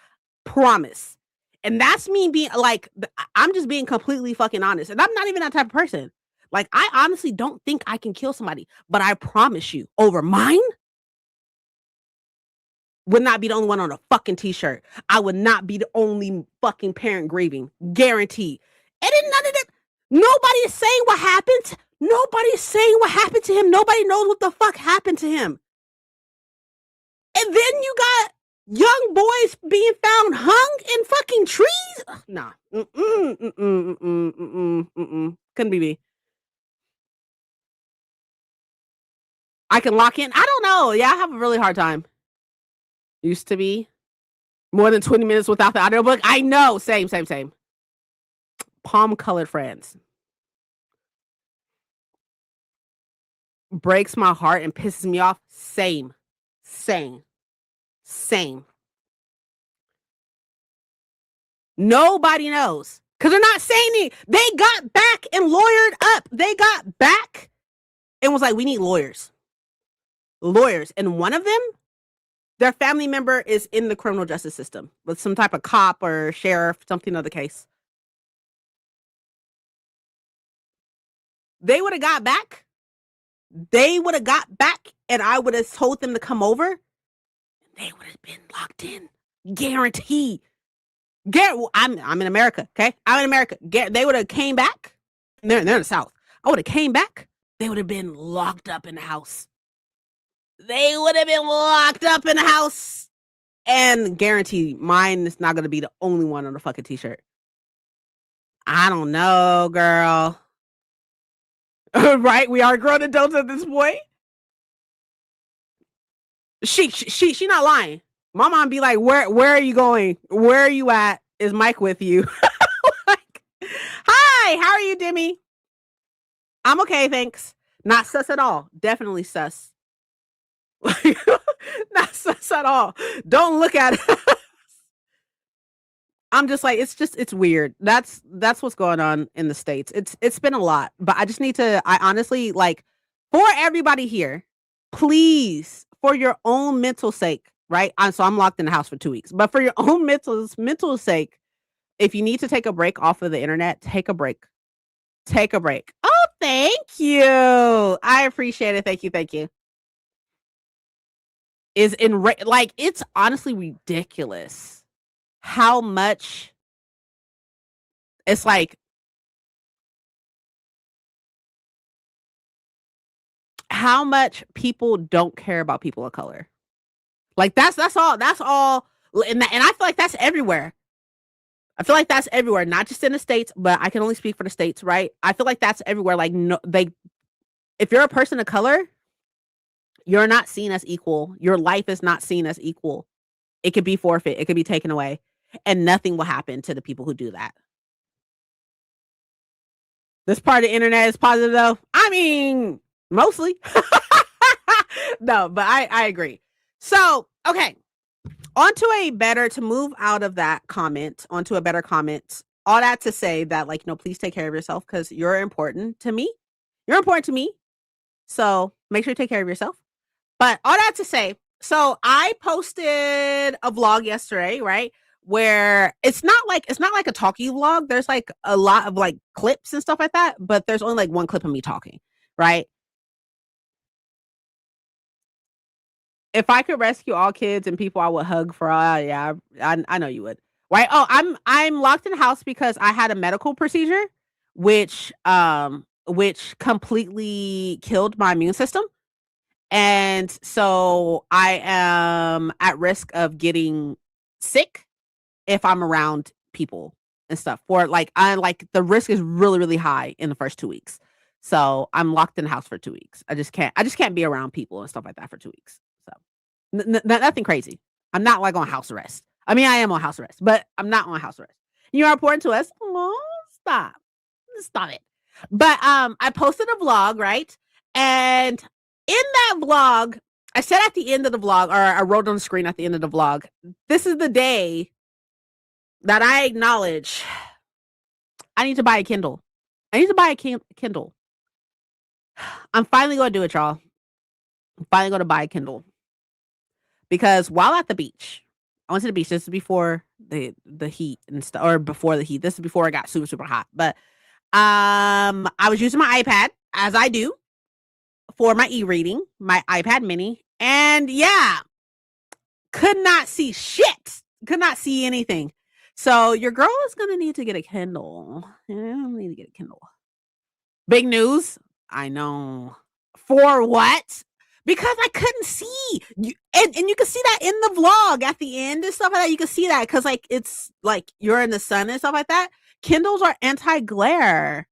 Promise. And that's me being like, I'm just being completely fucking honest. And I'm not even that type of person. Like, I honestly don't think I can kill somebody, but I promise you, over mine would not be the only one on a fucking t-shirt. I would not be the only fucking parent grieving. Guaranteed. And then none of that. Nobody is saying what happened. Nobody is saying what happened to him. Nobody knows what the fuck happened to him. And then you got young boys being found hung in fucking trees. Nah. Couldn't be me. I can lock in. I don't know. Yeah, I have a really hard time. Used to be more than 20 minutes without the audiobook. I know. Same, same, same. Palm colored friends. Breaks my heart and pisses me off. Same. Same. Same. Nobody knows. Because they're not saying it. They got back and lawyered up. They got back and was like, we need lawyers. Lawyers. And one of them, their family member is in the criminal justice system with some type of cop or sheriff, something of the case. They would have got back. They would have got back and I would have told them to come over. They would have been locked in. Guarantee. I'm in America, okay? I'm in America. They would have came back. They're in the South. I would have came back. They would have been locked up in the house. They would have been locked up in the house. And guarantee mine is not going to be the only one on the fucking t-shirt. I don't know, girl. Right? We are grown adults at this point. She not lying. My mom be like, where are you going? Where are you at? Is Mike with you? Like, hi, how are you, Demi? I'm okay, thanks. Not sus at all. Definitely sus. Not sus at all. Don't look at it. I'm just like, it's weird. That's what's going on in the States. It's been a lot, but I just need to, I honestly, like, for everybody here, please, for your own mental sake, right? I'm locked in the house for 2 weeks, but for your own mental sake, if you need to take a break off of the internet, take a break. Take a break. Oh, thank you. I appreciate it. Thank you. Thank you. Like, it's honestly ridiculous how much it's like how much people don't care about people of color. Like that's all and I feel like that's everywhere. I feel like that's everywhere, not just in the States, but I can only speak for the States, right? I feel like that's everywhere. Like, no, if you're a person of color, you're not seen as equal. Your life is not seen as equal. It could be forfeit. It could be taken away. And nothing will happen to the people who do that. This part of the internet is positive, though. I mean, mostly. No, but I agree. So, okay. To move out of that comment, onto a better comment. All that to say that, like, please take care of yourself because you're important to me. You're important to me. So make sure you take care of yourself. But all that to say, so I posted a vlog yesterday, right? Where it's not like a talkie vlog. There's like a lot of like clips and stuff like that, but there's only like one clip of me talking, right? If I could rescue all kids and people I would hug for yeah, I know you would. Right? Oh, I'm locked in the house because I had a medical procedure which completely killed my immune system. And so I am at risk of getting sick if I'm around people and stuff. The risk is really, really high in the first 2 weeks. So I'm locked in the house for 2 weeks. I just can't be around people and stuff like that for 2 weeks. So nothing crazy. I'm not like on house arrest. I mean, I am on house arrest, but I'm not on house arrest. You are important to us. Oh, stop it. But I posted a vlog, right? And in that vlog, I said at the end of the vlog, or I wrote on the screen at the end of the vlog, this is the day that I acknowledge I need to buy a Kindle. I need to buy a Kindle. I'm finally going to do it, y'all. I'm finally going to buy a Kindle. Because while at the beach, I went to the beach. This is before the heat and stuff, or before the heat. This is before it got super, super hot. But I was using my iPad, as I do, for my e-reading, my iPad mini. And yeah, could not see shit. Could not see anything. So your girl is going to need to get a Kindle. I need to get a Kindle. Big news. I know. For what? Because I couldn't see. And you can see that in the vlog at the end and stuff like that. You can see that because like it's like you're in the sun and stuff like that. Kindles are anti-glare.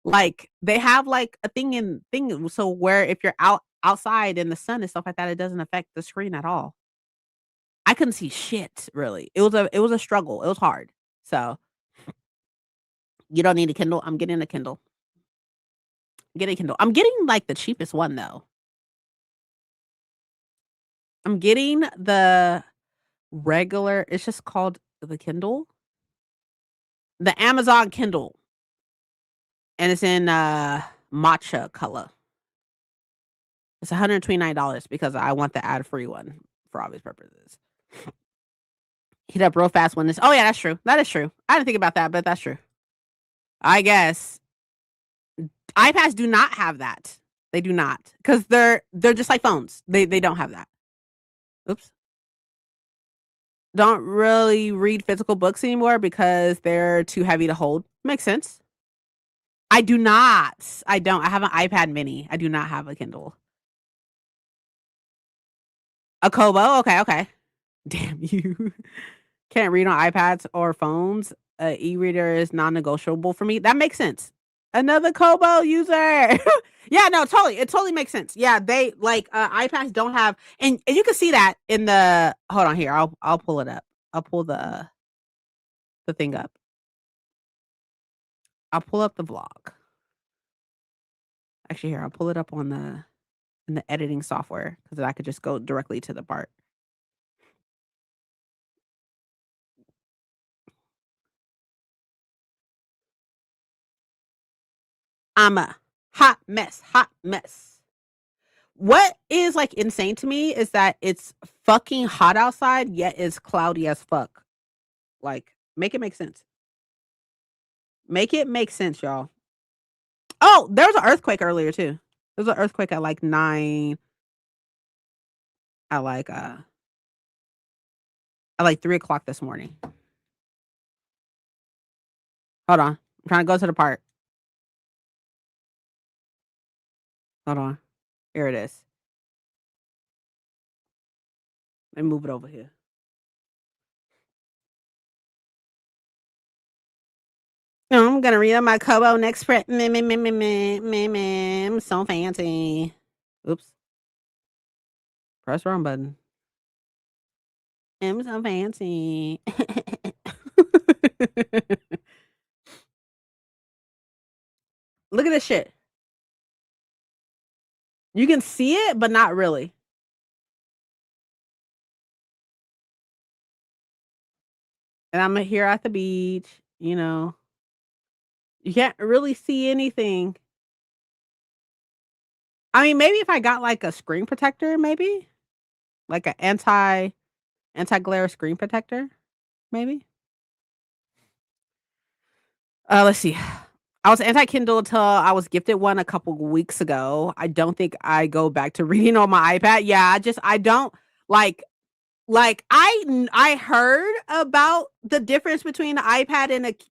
Like they have like a thing so where if you're out outside in the sun and stuff like that, it doesn't affect the screen at all. I couldn't see shit really. It was a struggle. It was hard. So, you don't need a Kindle. I'm getting a Kindle. Getting a Kindle. I'm getting, like, the cheapest one, though. I'm getting the regular it's just called the Kindle? The Amazon Kindle, and it's in, matcha color. It's $129 because I want the ad-free one for obvious purposes. Heat up real fast when it's oh, yeah, that's true. That is true. I didn't think about that, but that's true. I guess. iPads do not have that. They do not because 'cause they're just like phones. They don't have that. Oops. Don't really read physical books anymore because they're too heavy to hold. Makes sense. I do not. I don't. I have an iPad mini. I do not have a Kindle. A Kobo? Okay, okay. Damn you. Can't read on iPads or phones. A e-reader is non-negotiable for me. That makes sense. Another Kobo user. Yeah, no, totally. It totally makes sense. Yeah, they like iPads don't have and you can see that in the hold on here. I'll pull it up. I'll pull the thing up. I'll pull up the vlog. Actually, here, I'll pull it up on the in the editing software because I could just go directly to the part. I'm a hot mess, hot mess. What is, like, insane to me is that it's fucking hot outside, yet it's cloudy as fuck. Like, make it make sense. Make it make sense, y'all. Oh, there was an earthquake earlier too. There was an earthquake at, like, 9 at, at, like, 3 o'clock this morning. Hold on. I'm trying to go to the part. Hold on. Here it is. Let me move it over here. I'm gonna read on my Kobo next I'm so fancy. Oops. Press wrong button. I'm so fancy. Look at this shit. You can see it, but not really. And I'm here at the beach, you know. You can't really see anything. I mean, maybe if I got like a screen protector, maybe like an anti-glare screen protector, maybe. Let's see. I was anti Kindle until I was gifted one a couple weeks ago. I don't think I go back to reading on my iPad. Yeah, I don't like I heard about the difference between the iPad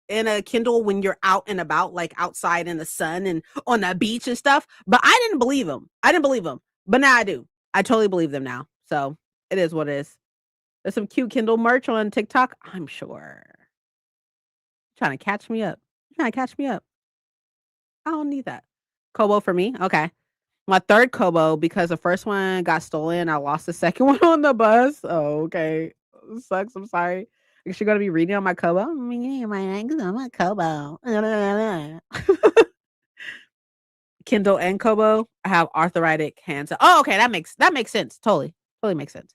and a Kindle when you're out and about, like outside in the sun and on the beach and stuff, but I didn't believe them. I didn't believe them, but now I do. I totally believe them now. So it is what it is. There's some cute Kindle merch on TikTok, I'm sure. Trying to catch me up. Trying to catch me up. I don't need that. Kobo for me? Okay. My 3rd Kobo because the first one got stolen, I lost the second one on the bus. Oh, okay. Sucks, I'm sorry. I guess you're gonna be reading on my Kobo? My eggs on my Kobo. Kindle and Kobo. I have arthritic hands. Oh, okay, that makes sense. Totally makes sense.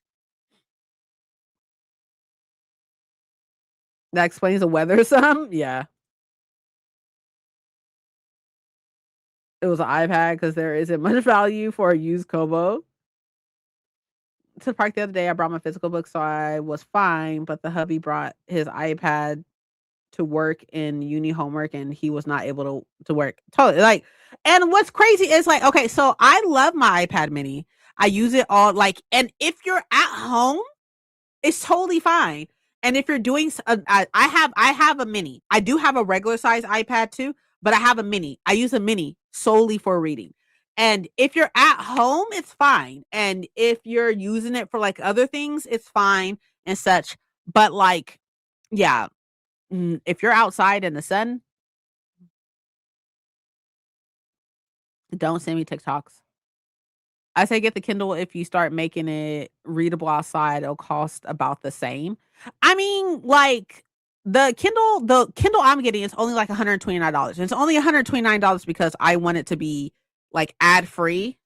That explains the weather some. Yeah. It was an iPad because there isn't much value for a used Kobo. To the park the other day, I brought my physical book, so I was fine, but the hubby brought his iPad to work in uni homework, and he was not able to work. Totally, like and what's crazy is, like, okay, so I love my iPad mini. I use it all, like and if you're at home, it's totally fine, and if you're doing I have a mini. I do have a regular size iPad too, but I have a mini. I use a mini solely for reading. And if you're at home, it's fine. And if you're using it for like other things, it's fine and such. But like, yeah, if you're outside in the sun, don't send me TikToks. I say get the Kindle if you start making it readable outside, it'll cost about the same. I mean, like, the Kindle I'm getting is only like $129. It's only $129 because I want it to be, like, ad-free.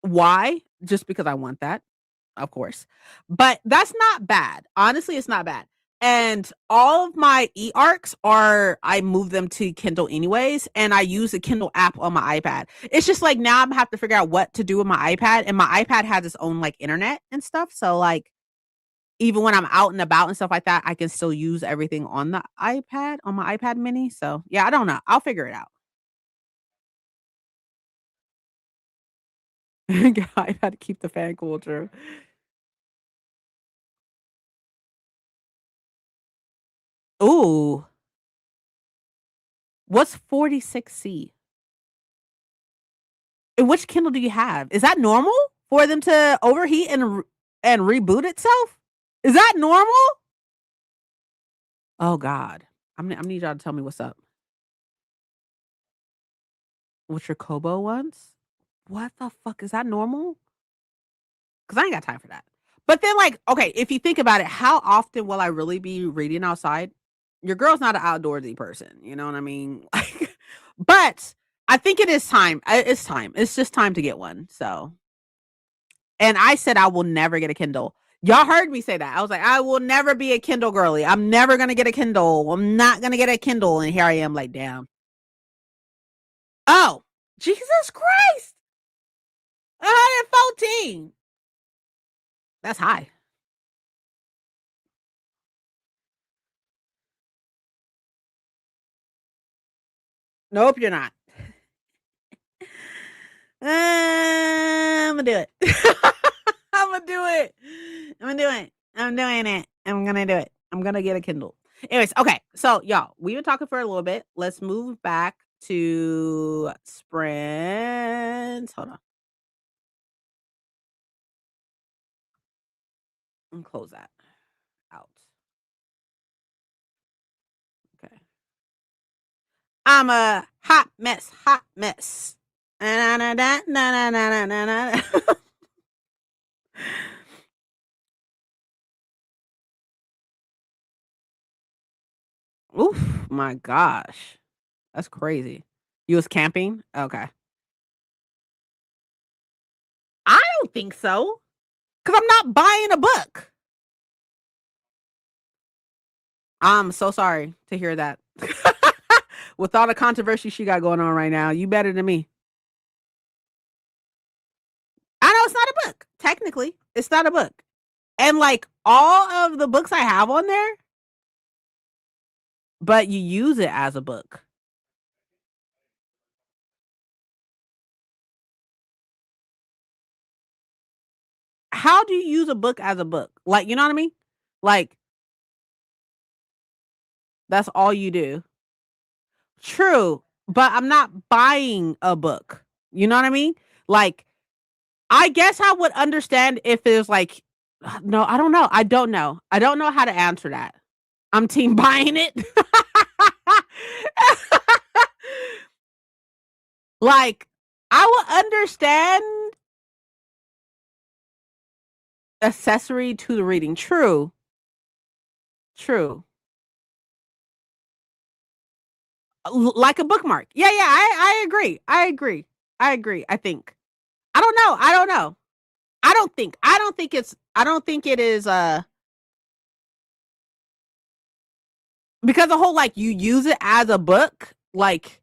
Why? Just because I want that, of course. But that's not bad. Honestly, it's not bad. And all of my e-arcs are I move them to Kindle anyways, and I use the Kindle app on my iPad. It's just like now I'm gonna have to figure out what to do with my iPad, and my iPad has its own like internet and stuff. So like even when I'm out and about and stuff like that, I can still use everything on the iPad, on my iPad mini. So yeah, I don't know. I'll figure it out. I had to keep the fan cool, true. Ooh, what's 46C? And which Kindle do you have? Is that normal for them to overheat and reboot itself? Is that normal? Oh god. I'm need y'all to tell me what's up. What's your Kobo ones? What the fuck is that normal? Cuz I ain't got time for that. But then like, okay, if you think about it, how often will I really be reading outside? Your girl's not an outdoorsy person, you know what I mean? Like but I think it is time. It's time. It's just time to get one. So, and I said I will never get a Kindle. Y'all heard me say that. I was like, I will never be a Kindle girly. I'm never gonna get a Kindle. I'm not gonna get a Kindle. And here I am, like, damn. Oh, Jesus Christ. 114. That's high. Nope, you're not. I'm gonna do it. I'm gonna do it. I'm gonna do it. I'm doing it. I'm gonna do it. I'm gonna get a Kindle. Anyways, okay. So y'all, we've been talking for a little bit. Let's move back to Sprint. Hold on. And close that out. Okay. I'm a hot mess, hot mess. Na, na, na, na, na, na, na, na. Oof, my gosh. That's crazy. You was camping? Okay. I don't think so. Because I'm not buying a book. I'm so sorry to hear that. With all the controversy she got going on right now, you better than me. I know it's not a book. Technically, it's not a book. And like all of the books I have on there, but you use it as a book. How do you use a book as a book? Like, you know what I mean? Like, that's all you do. True, but I'm not buying a book. You know what I mean? Like, I guess I would understand if there's like, no, I don't know. I don't know. I don't know how to answer that. I'm team buying it. Like, I would understand accessory to the reading. True. True. Like a bookmark. Yeah, yeah, I agree. I agree. I agree. I think. I don't know. I don't know. I don't think it is because the whole like you use it as a book, like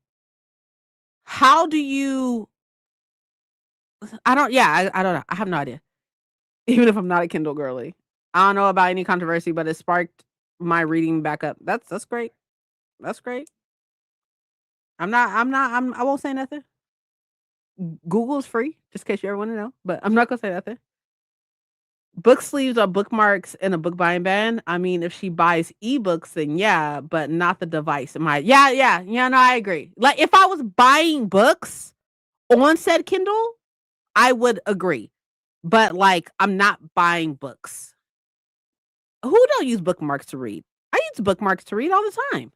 how do you I don't yeah, I don't know. I have no idea. Even if I'm not a Kindle girly. I don't know about any controversy, but it sparked my reading back up. That's great. That's great. I won't say nothing. Google is free, just in case you ever want to know. But I'm not gonna say nothing. Book sleeves are bookmarks in a book buying ban. I mean, if she buys ebooks, then yeah, but not the device. Am I? Yeah, yeah, yeah. No, I agree. Like if I was buying books on said Kindle, I would agree. But like, I'm not buying books. Who don't use bookmarks to read? I use bookmarks to read all the time.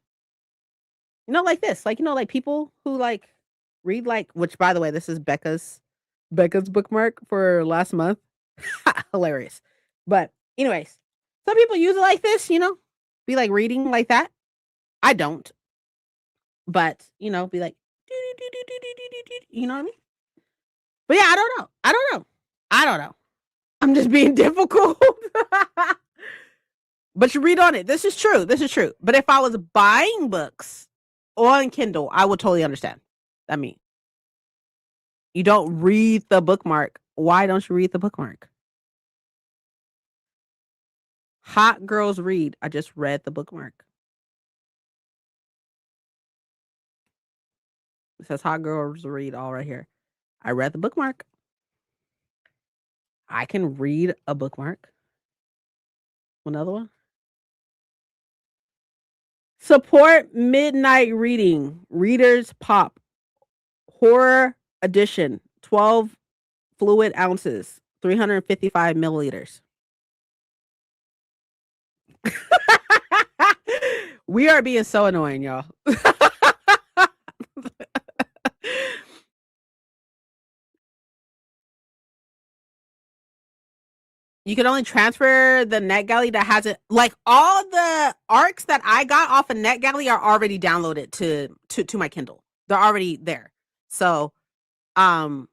You know, like this, like like people who like read like. Which, by the way, this is Becca's. Becca's bookmark for last month. Hilarious. But anyways, some people use it like this, be like reading like that. I don't, but be like, you know what I mean? But yeah, I don't know. I don't know. I'm just being difficult. But you read on it. This is true. But if I was buying books on Kindle, I would totally understand. I mean, you don't read the bookmark. Why don't you read the bookmark? Hot girls read. I just read the bookmark. It says hot girls read all right here. I read the bookmark. I can read a bookmark. Another one. Support midnight reading. Readers Pop. Horror edition. 12 fluid ounces. 355 milliliters. We are being so annoying, y'all. You can only transfer the NetGalley that has it. Like all the arcs that I got off of NetGalley are already downloaded to my Kindle. They're already there. So I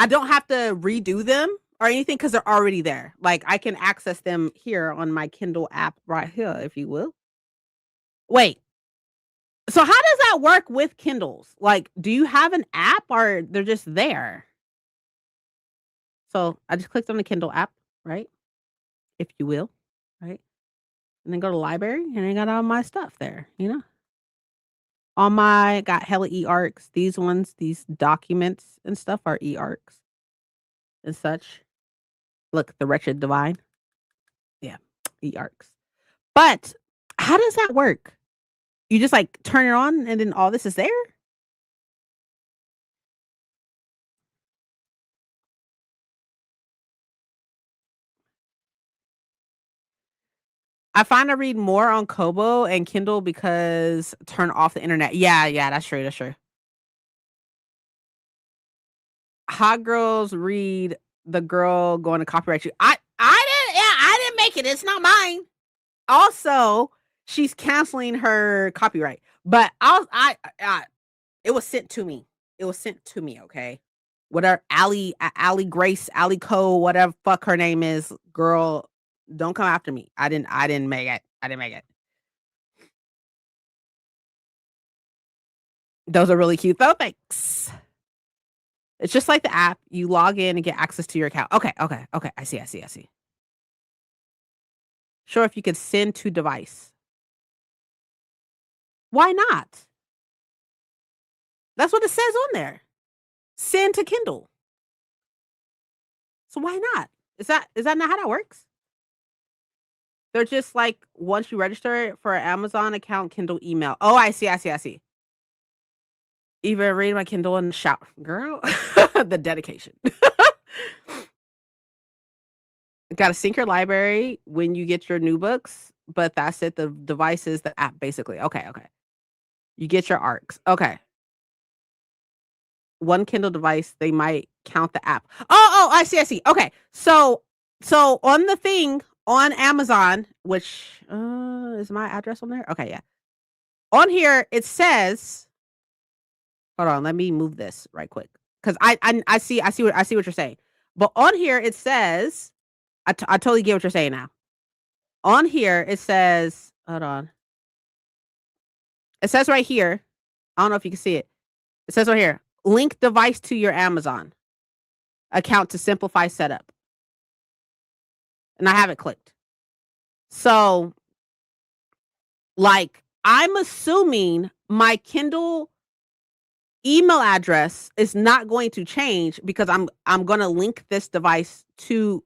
don't have to redo them or anything because they're already there. Like I can access them here on my Kindle app right here, if you will. Wait. So how does that work with Kindles? Like, do you have an app or they're just there? So I just clicked on the Kindle app, right? If you will, right? And then go to library and I got all my stuff there, All my got hella e-arcs. These ones, these documents and stuff are e-arcs and such. Look, the Wretched Divine. Yeah, e-arcs. But how does that work? You just like turn it on and then all this is there? I find I read more on Kobo and Kindle because turn off the internet. Yeah, that's true. Hot girls read the girl going to copyright you. I didn't make it. It's not mine. Also, she's canceling her copyright. But it was sent to me. Okay. Whatever Allie Grace, Allie Cole, whatever fuck her name is, girl, don't come after me. I didn't make it. Those are really cute though. Thanks. It's just like the app. You log in and get access to your account. Okay. I see. Sure, if you could send to device. Why not? That's what it says on there. Send to Kindle. So why not? Is that not how that works? They're just like once you register for an Amazon account, Kindle email. Oh, I see. Even read my Kindle in the shower. Girl, the dedication. Gotta sync your library when you get your new books, but that's it. The device is the app, basically. Okay. You get your arcs. Okay. One Kindle device, they might count the app. Oh, I see. Okay. So on the thing on Amazon, which is my address on there? Okay, yeah. On here it says, hold on, let me move this right quick. Because I see what you're saying. But on here it says, I totally get what you're saying now. On here it says, hold on. It says right here, I don't know if you can see it. It says right here, link device to your Amazon account to simplify setup. And I have it clicked. So, like, I'm assuming my Kindle email address is not going to change because I'm going to link the device to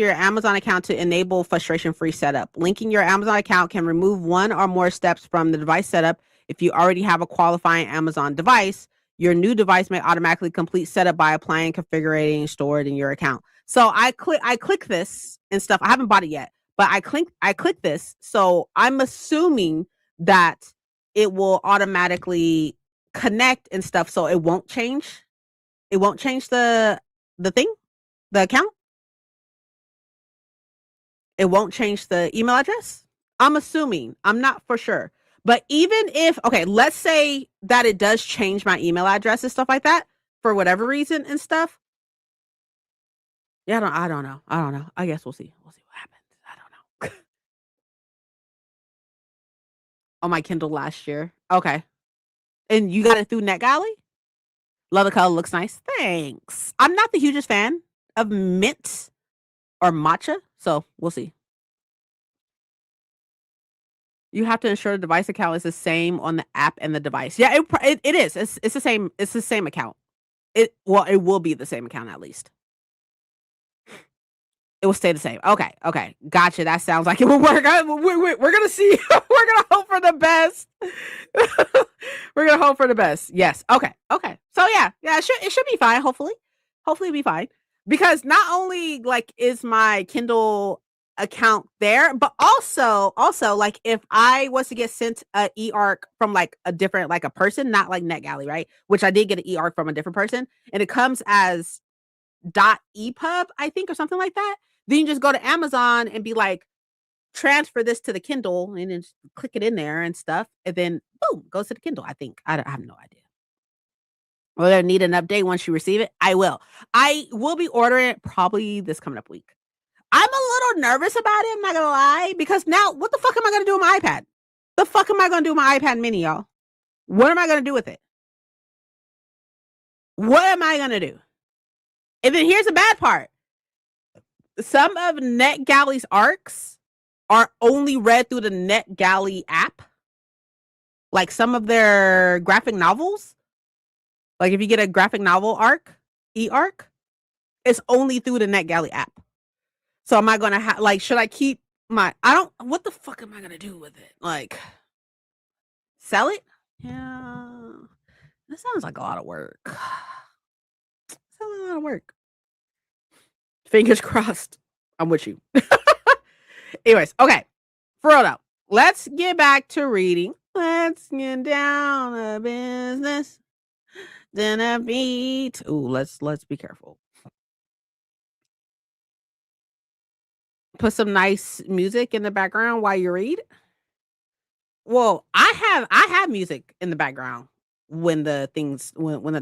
your Amazon account to enable frustration-free setup. Linking your Amazon account can remove one or more steps from the device setup. If you already have a qualifying Amazon device, your new device may automatically complete setup by applying, configuring, stored in your account. So I click this and stuff. I haven't bought it yet, but I click this. So I'm assuming that it will automatically connect and stuff, so it won't change It won't change the thing, the account. It won't change the email address. I'm assuming. I'm not for sure. But even if, okay, let's say that it does change my email address and stuff like that for whatever reason and stuff. Yeah, I don't know. I don't know. I guess we'll see. We'll see what happens. I don't know. On my Kindle last year. Okay. And you got it through NetGalley? Love the color. Looks nice. Thanks. I'm not the hugest fan of mint or matcha, so we'll see. You have to ensure the device account is the same on the app and the device. Yeah, it is. It's the same. It's the same account. It will be the same account at least. It will stay the same. Okay, gotcha. That sounds like it will work. We're gonna see. We're gonna hope for the best. We're gonna hope for the best. Yes. Okay. So yeah. It should be fine. Hopefully it'll be fine because not only like is my Kindle account there, but also like if I was to get sent a e-arc from like a different like a person, not like NetGalley, right? Which I did get an e-arc from a different person, and it comes as .epub, I think, or something like that. Then you just go to Amazon and be like, transfer this to the Kindle and then just click it in there and stuff. And then boom, goes to the Kindle. I think. I have no idea. Will I need an update once you receive it? I will. I will be ordering it probably this coming up week. I'm a little nervous about it, I'm not gonna lie, because now what the fuck am I gonna do with my iPad? The fuck am I gonna do with my iPad mini, y'all? What am I gonna do with it? What am I gonna do? And then here's the bad part. Some of NetGalley's arcs are only read through the NetGalley app. Like some of their graphic novels. Like if you get a graphic novel e-arc, it's only through the NetGalley app. So am I gonna have like should I keep what the fuck am I gonna do with it? Like sell it? Yeah. That sounds like a lot of work. Sounds like a lot of work. Fingers crossed. I'm with you. Anyways, okay. For real though, let's get back to reading. Let's get down to business. Then a beat. Ooh, let's be careful. Put some nice music in the background while you read. Well, I have music in the background when the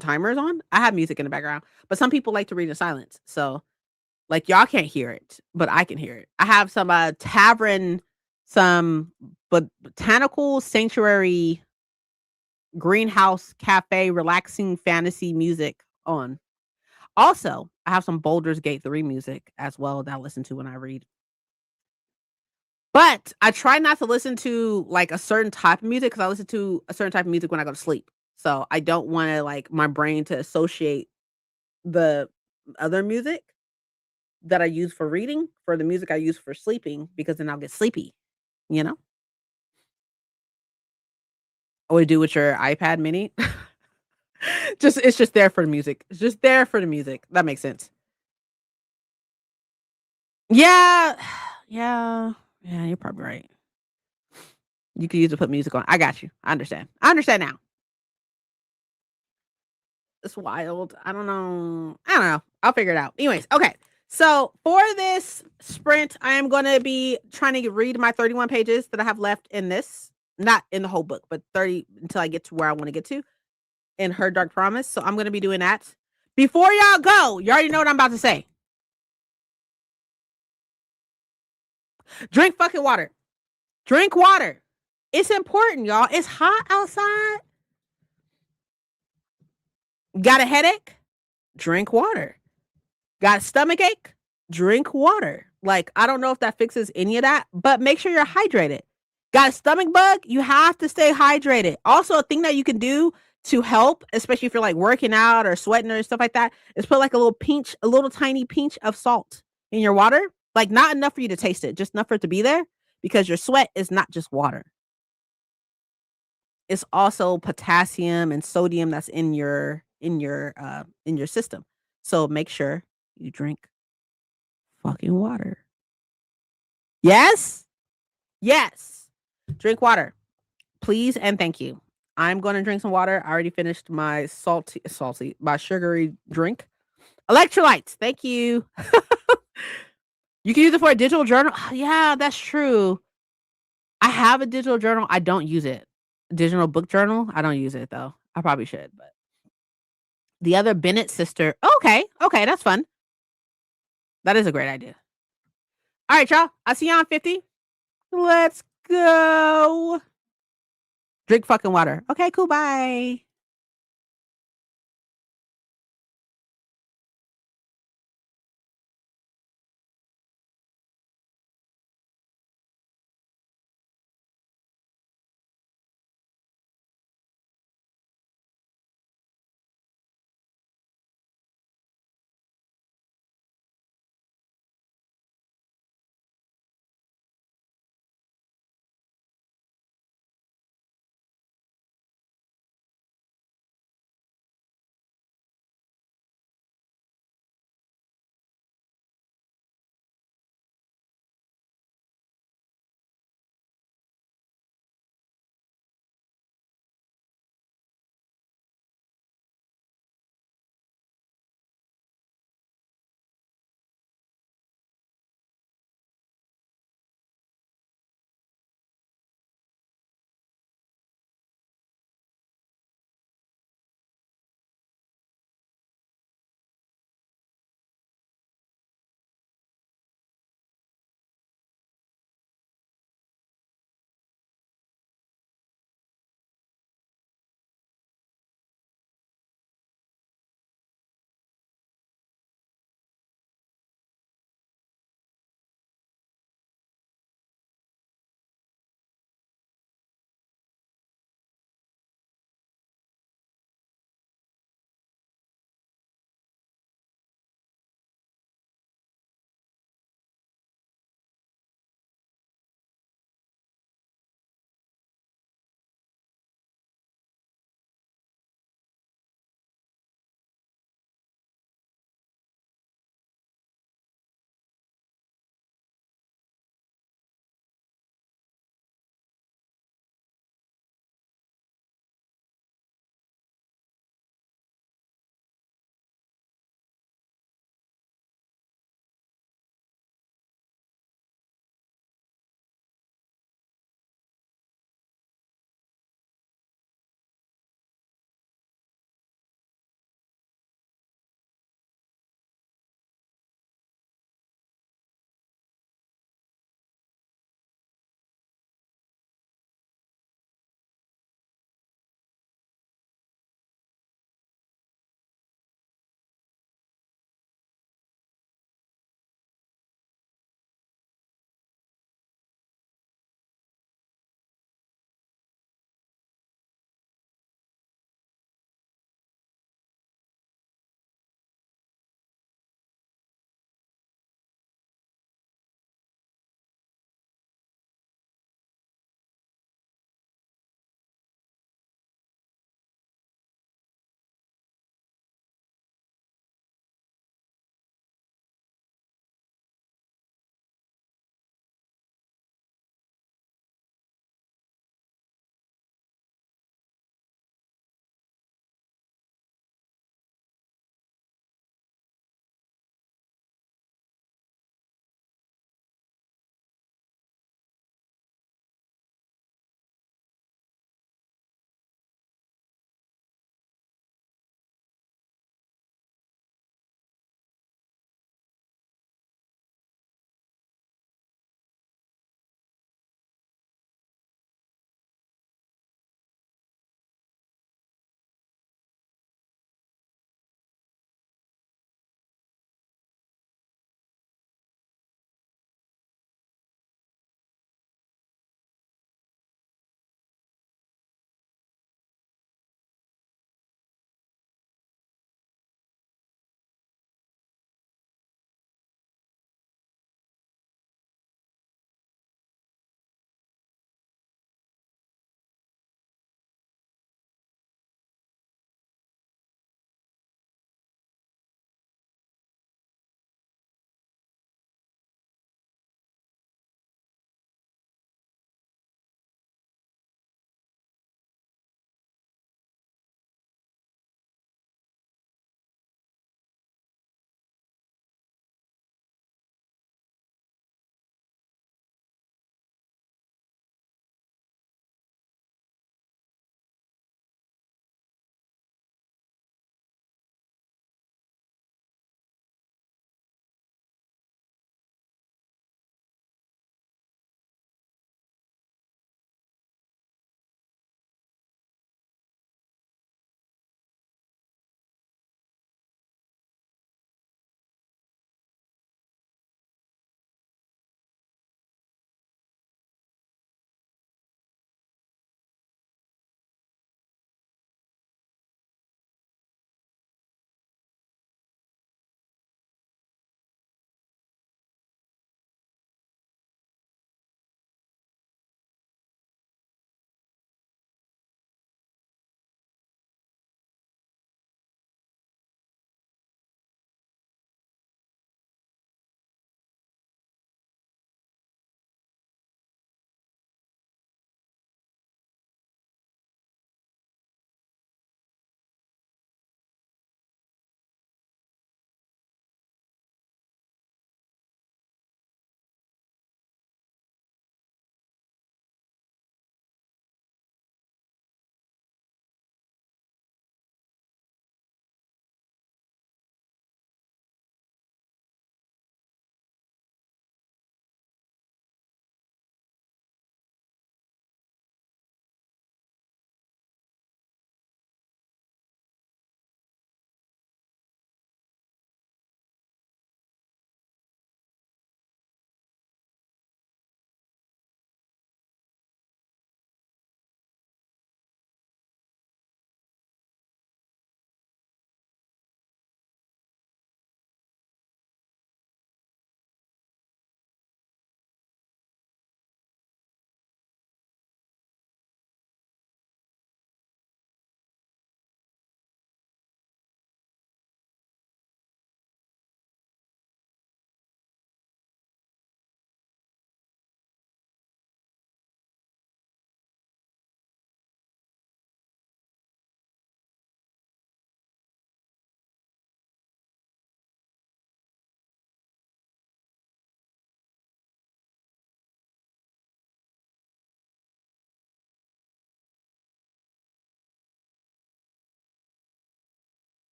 timer is on. I have music in the background, but some people like to read in silence. So like y'all can't hear it, but I can hear it. I have some tavern, some botanical sanctuary, greenhouse cafe, relaxing fantasy music on. Also, I have some Baldur's Gate 3 music as well that I listen to when I read. But I try not to listen to like a certain type of music because I listen to a certain type of music when I go to sleep. So I don't want to like my brain to associate the other music that I use for reading for the music I use for sleeping because then I'll get sleepy, you know? Or do with your iPad mini. It's just there for the music. It's just there for the music. That makes sense. Yeah. Yeah, you're probably right. You could use to put music on. I got you. I understand. I understand now. It's wild. I don't know. I'll figure it out. Anyways, okay. So for this sprint, I am going to be trying to read my 31 pages that I have left in this. Not in the whole book, but 30 until I get to where I want to get to in Her Dark Promise. So I'm going to be doing that. Before y'all go, you already know what I'm about to say. Drink fucking water. Drink water. It's important, y'all. It's hot outside. Got a headache? Drink water. Got a stomach ache? Drink water. Like, I don't know if that fixes any of that, but make sure you're hydrated. Got a stomach bug? You have to stay hydrated. Also, a thing that you can do to help, especially if you're like working out or sweating or stuff like that, is put like a little tiny pinch of salt in your water. Like, not enough for you to taste it, just enough for it to be there because your sweat is not just water. It's also potassium and sodium that's in your system. So make sure you drink fucking water. Yes. Drink water. Please and thank you. I'm gonna drink some water. I already finished my my sugary drink. Electrolytes, thank you. You can use it for a digital journal. Yeah, that's true. I have a digital journal. I don't use it. Digital book journal. I don't use it though. I probably should, but the other Bennett sister. Okay, okay, that's fun. That is a great idea. All right, y'all. I'll see you on 50. Let's go. Drink fucking water. Okay, cool. Bye.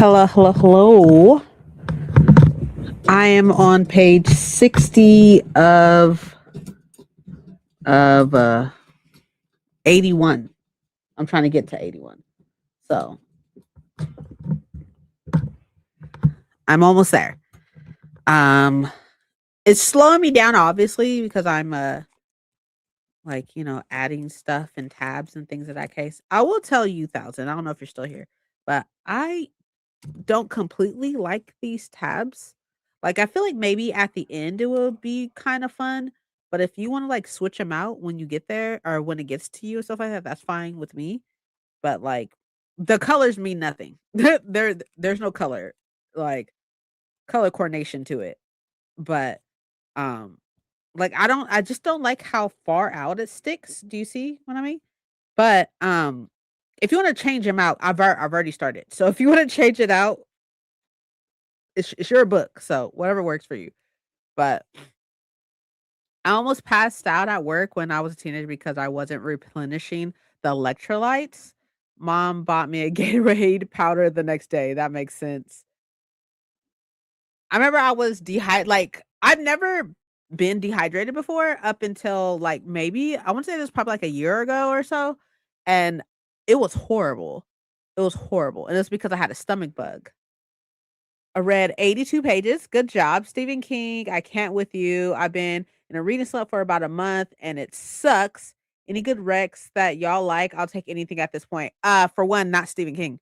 Hello, hello, hello. I am on page 60 of 81. I'm trying to get to 81. So I'm almost there. Um it's slowing me down obviously because I'm like, adding stuff and tabs and things of that case. I will tell you, Thousand, I don't know if you're still here, but I don't completely like these tabs. Like, I feel like maybe at the end it will be kind of fun, but if you want to like switch them out when you get there or when it gets to you and stuff like that, that's fine with me. But like, the colors mean nothing. There's no color, like color coordination to it. But um, like I just don't like how far out it sticks. Do you see what I mean? But if you want to change them out, I've already started. So if you want to change it out, it's your book, so whatever works for you. But I almost passed out at work when I was a teenager because I wasn't replenishing the electrolytes. Mom bought me a Gatorade powder the next day. That makes sense. I remember I was like I've never been dehydrated before up until like maybe I want to say this was probably like a year ago or so, and it was horrible. It was horrible, and it's because I had a stomach bug. I read 82 pages. Good job, Stephen King. I can't with you. I've been in a reading slump for about a month and it sucks. Any good recs that y'all like? I'll take anything at this point. For one, not Stephen King.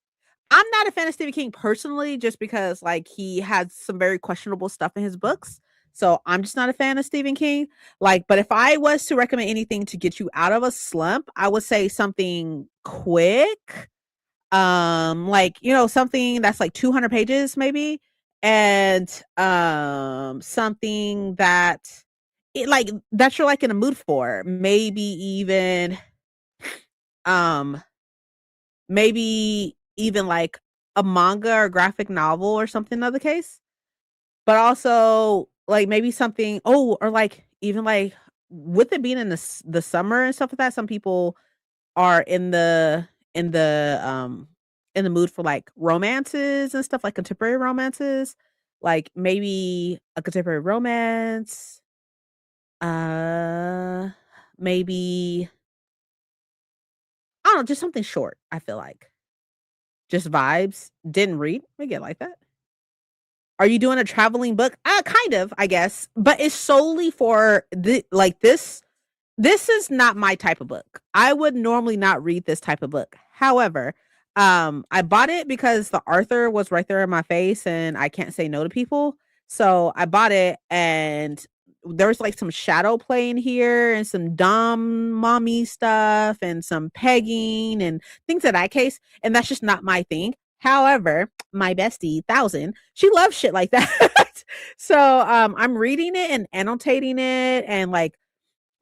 I'm not a fan of Stephen King personally, just because like he has some very questionable stuff in his books. So I'm just not a fan of Stephen King. Like, but if I was to recommend anything to get you out of a slump, I would say something quick, like something that's like 200 pages maybe, and something that like that you're like in a mood for, maybe even um maybe even like a manga or graphic novel or something of the case, but also like maybe something, or like even like with it being in the summer and stuff like that, some people are in the in the mood for like romances and stuff, like contemporary romances, like maybe a contemporary romance, uh maybe I don't know, just something short. I feel like just vibes. Didn't read, we get like that. Are you doing a traveling book? Kind of, I guess, but it's solely for the like this is not my type of book. I would normally not read this type of book. However, I bought it because the author was right there in my face and I can't say no to people. So I bought it, and there's like some shadow play in here and some dumb mommy stuff and some pegging and things of that case. And that's just not my thing. However, my bestie, Thousand, she loves shit like that. So I'm reading it and annotating it and like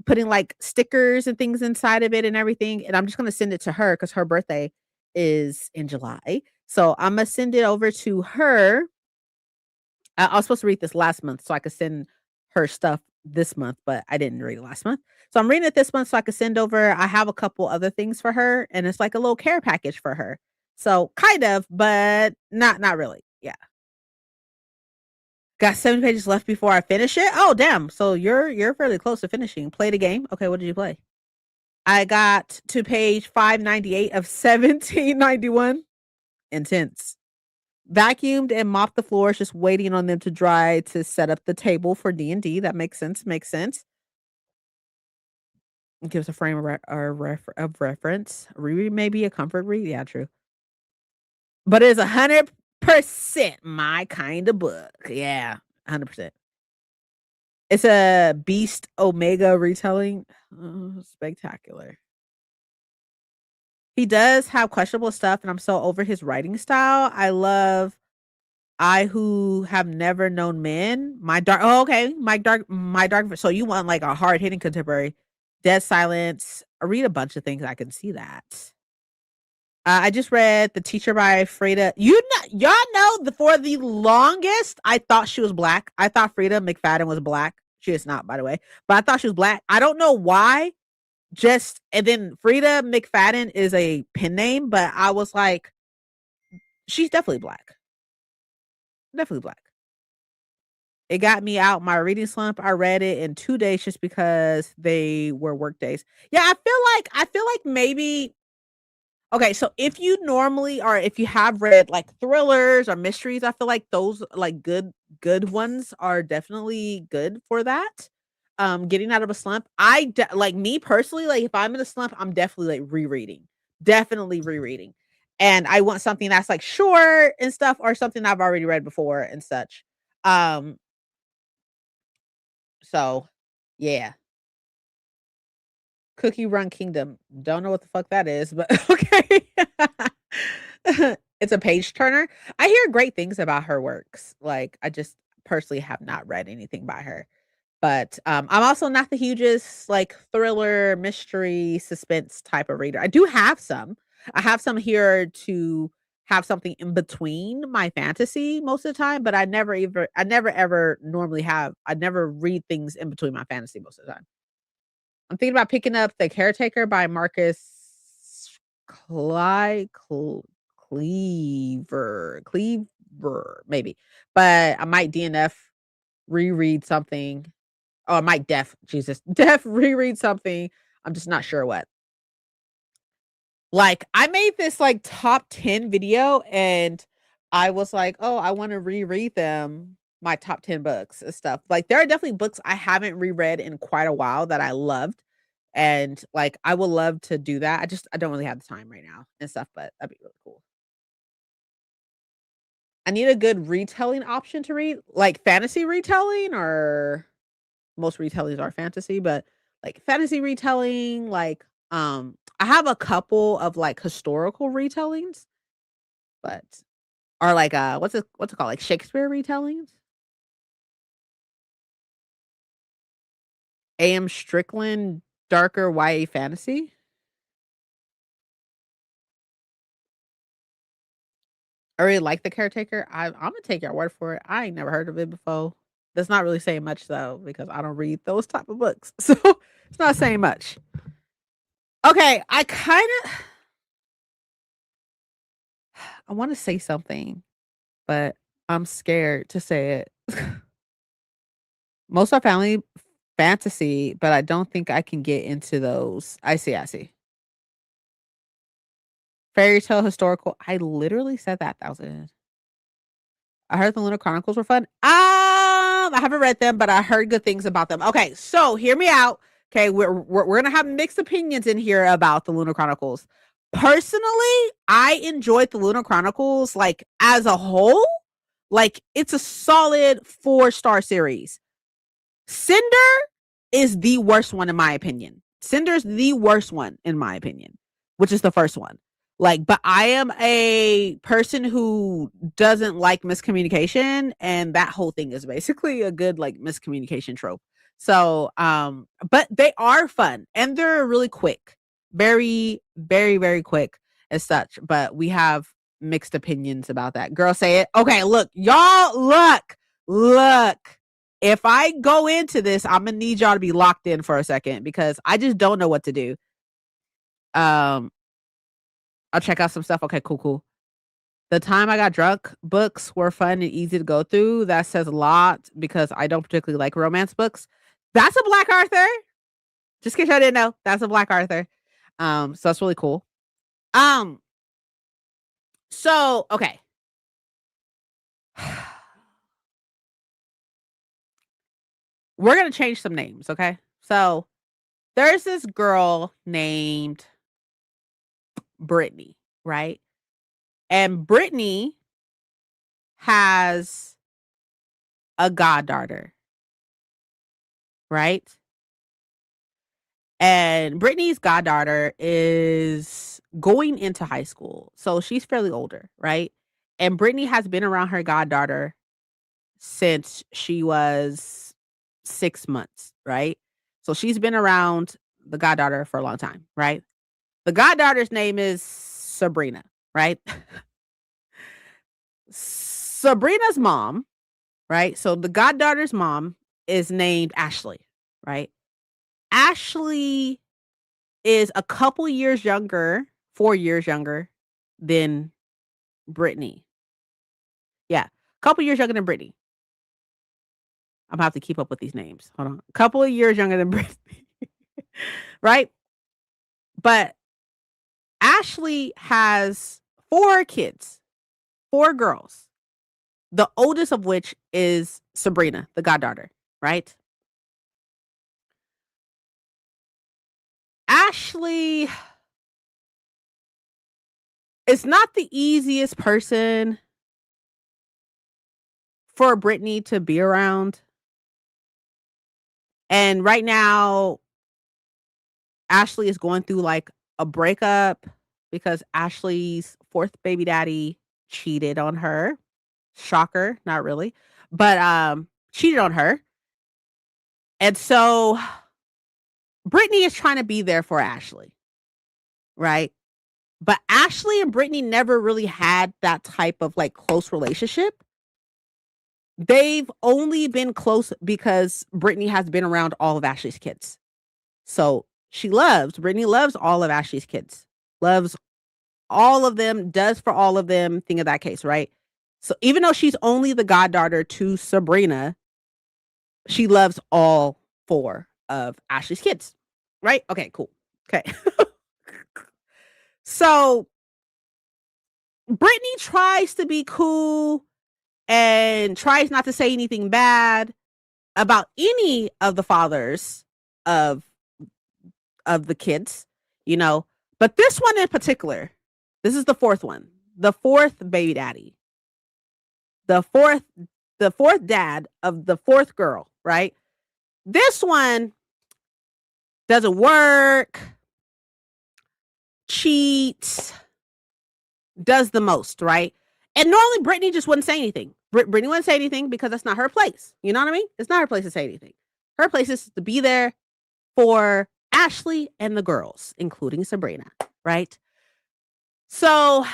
putting like stickers and things inside of it and everything. And I'm just gonna send it to her because her birthday is in July. So I'm gonna send it over to her. I was supposed to read this last month so I could send her stuff this month, but I didn't read it last month. So I'm reading it this month so I could send over. I have a couple other things for her, and it's like a little care package for her. So kind of, but not really. Yeah. Got 70 pages left before I finish it. Oh damn. So you're fairly close to finishing. Play the game. Okay, what did you play? I got to page 598 of 1791. Intense. Vacuumed and mopped the floors, just waiting on them to dry to set up the table for D&D. That makes sense. Makes sense. It gives a frame of reference. Reread maybe a comfort read. Yeah, true. But it's 100% my kind of book. Yeah, 100%. It's a Beast Omega retelling. Spectacular. He does have questionable stuff, and I'm so over his writing style. I love I Who Have Never Known Men. My dark. Oh, okay. My dark. So you want like a hard hitting contemporary? Dead Silence. I read a bunch of things. I can see that. I just read The Teacher by Frida. Y'all know for the longest, I thought she was black. I thought Frida McFadden was black. She is not, by the way, but I thought she was black. I don't know why. Just and then Frida McFadden is a pen name, but I was like, she's definitely black. Definitely black. It got me out my reading slump. I read it in 2 days just because they were work days. Yeah, I feel like maybe okay, so if you normally or if you have read like thrillers or mysteries, I feel like those like good ones are definitely good for that. Getting out of a slump. Like me personally, like if I'm in a slump, I'm definitely like rereading. Definitely rereading. And I want something that's like short and stuff or something I've already read before and such. Um so yeah. Cookie Run Kingdom. Don't know what the fuck that is, but okay. It's a page turner. I hear great things about her works. Like, I just personally have not read anything by her. But I'm also not the hugest like thriller, mystery, suspense type of reader. I do have some. I have some here to have something in between my fantasy most of the time, but I never ever normally have I never read things in between my fantasy most of the time. I'm thinking about picking up The Caretaker by Marcus Cleaver, maybe. But I might DNF reread something. Oh, I might def reread something. I'm just not sure what. Like, I made this, like, top 10 video, and I was like, "Oh, I wanna reread them, my top 10 books and stuff." Like, there are definitely books I haven't reread in quite a while that I loved, and, like, I would love to do that. I don't really have the time right now and stuff, but that'd be really cool. I need a good retelling option to read, like fantasy retelling or most retellings are fantasy, but like fantasy retelling, like I have a couple of like historical retellings, but are like what's it called? Like Shakespeare retellings? AM Strickland darker YA fantasy. I really like The Caretaker. I'm gonna take your word for it. I ain't never heard of it before. That's not really saying much though, because I don't read those type of books. So it's not saying much. Okay, I want to say something, but I'm scared to say it. Most are family fantasy, but I don't think I can get into those. I see. Fairy tale historical. I literally said that 1,000. I heard the Lunar Chronicles were fun. I haven't read them, but I heard good things about them. Okay, so hear me out. Okay, we're gonna have mixed opinions in here about the Lunar Chronicles. Personally, I enjoyed the Lunar Chronicles like as a whole. Like it's a solid 4-star series. Cinder is the worst one in my opinion. Cinder's the worst one in my opinion, which is the first one. Like, but I am a person who doesn't like miscommunication, and that whole thing is basically a good like miscommunication trope. So, but they are fun and they're really quick, very, very, very quick as such. But we have mixed opinions about that. Girl, say it. Okay, look, y'all, look. If I go into this, I'm gonna need y'all to be locked in for a second because I just don't know what to do. Um, I'll check out some stuff. Okay, cool. The Time I Got Drunk books were fun and easy to go through. That says a lot because I don't particularly like romance books. That's a Black Arthur. Just in case I didn't know, that's a Black Arthur. So that's really cool. Um, so okay. We're gonna change some names, okay? So there's this girl named Brittany, right? And Brittany has a goddaughter, right? And Brittany's goddaughter is going into high school. So she's fairly older, right? And Brittany has been around her goddaughter since she was 6 months, right? So she's been around the goddaughter for a long time, right? The goddaughter's name is Sabrina, right? Sabrina's mom, right? So the goddaughter's mom is named Ashley, right? Ashley is a couple years younger, 4 years younger than Brittany. Yeah. Couple years younger than Brittany. I'm gonna have to keep up with these names. Hold on. Couple of years younger than Brittany, right? But Ashley has 4 kids, 4 girls, the oldest of which is Sabrina, the goddaughter, right? Ashley is not the easiest person for Brittany to be around. And right now, Ashley is going through like a breakup because Ashley's 4th baby daddy cheated on her. Shocker, not really. But cheated on her. And so Brittany is trying to be there for Ashley, right? But Ashley and Brittany never really had that type of like close relationship. They've only been close because Brittany has been around all of Ashley's kids. So Brittany loves all of Ashley's kids, loves all of them, does for all of them, thing of that case, right? So even though she's only the goddaughter to Sabrina, she loves all 4 of Ashley's kids, right? Okay, cool. Okay. So Brittany tries to be cool and tries not to say anything bad about any of the fathers of the kids, you know. But this one in particular, this is the 4th one, the 4th baby daddy, the 4th dad of the 4th girl, right? This one doesn't work, cheats, does the most, right? And normally Brittany just wouldn't say anything. Brittany wouldn't say anything because that's not her place. You know what I mean? It's not her place to say anything. Her place is to be there for Ashley and the girls, including Sabrina, right? So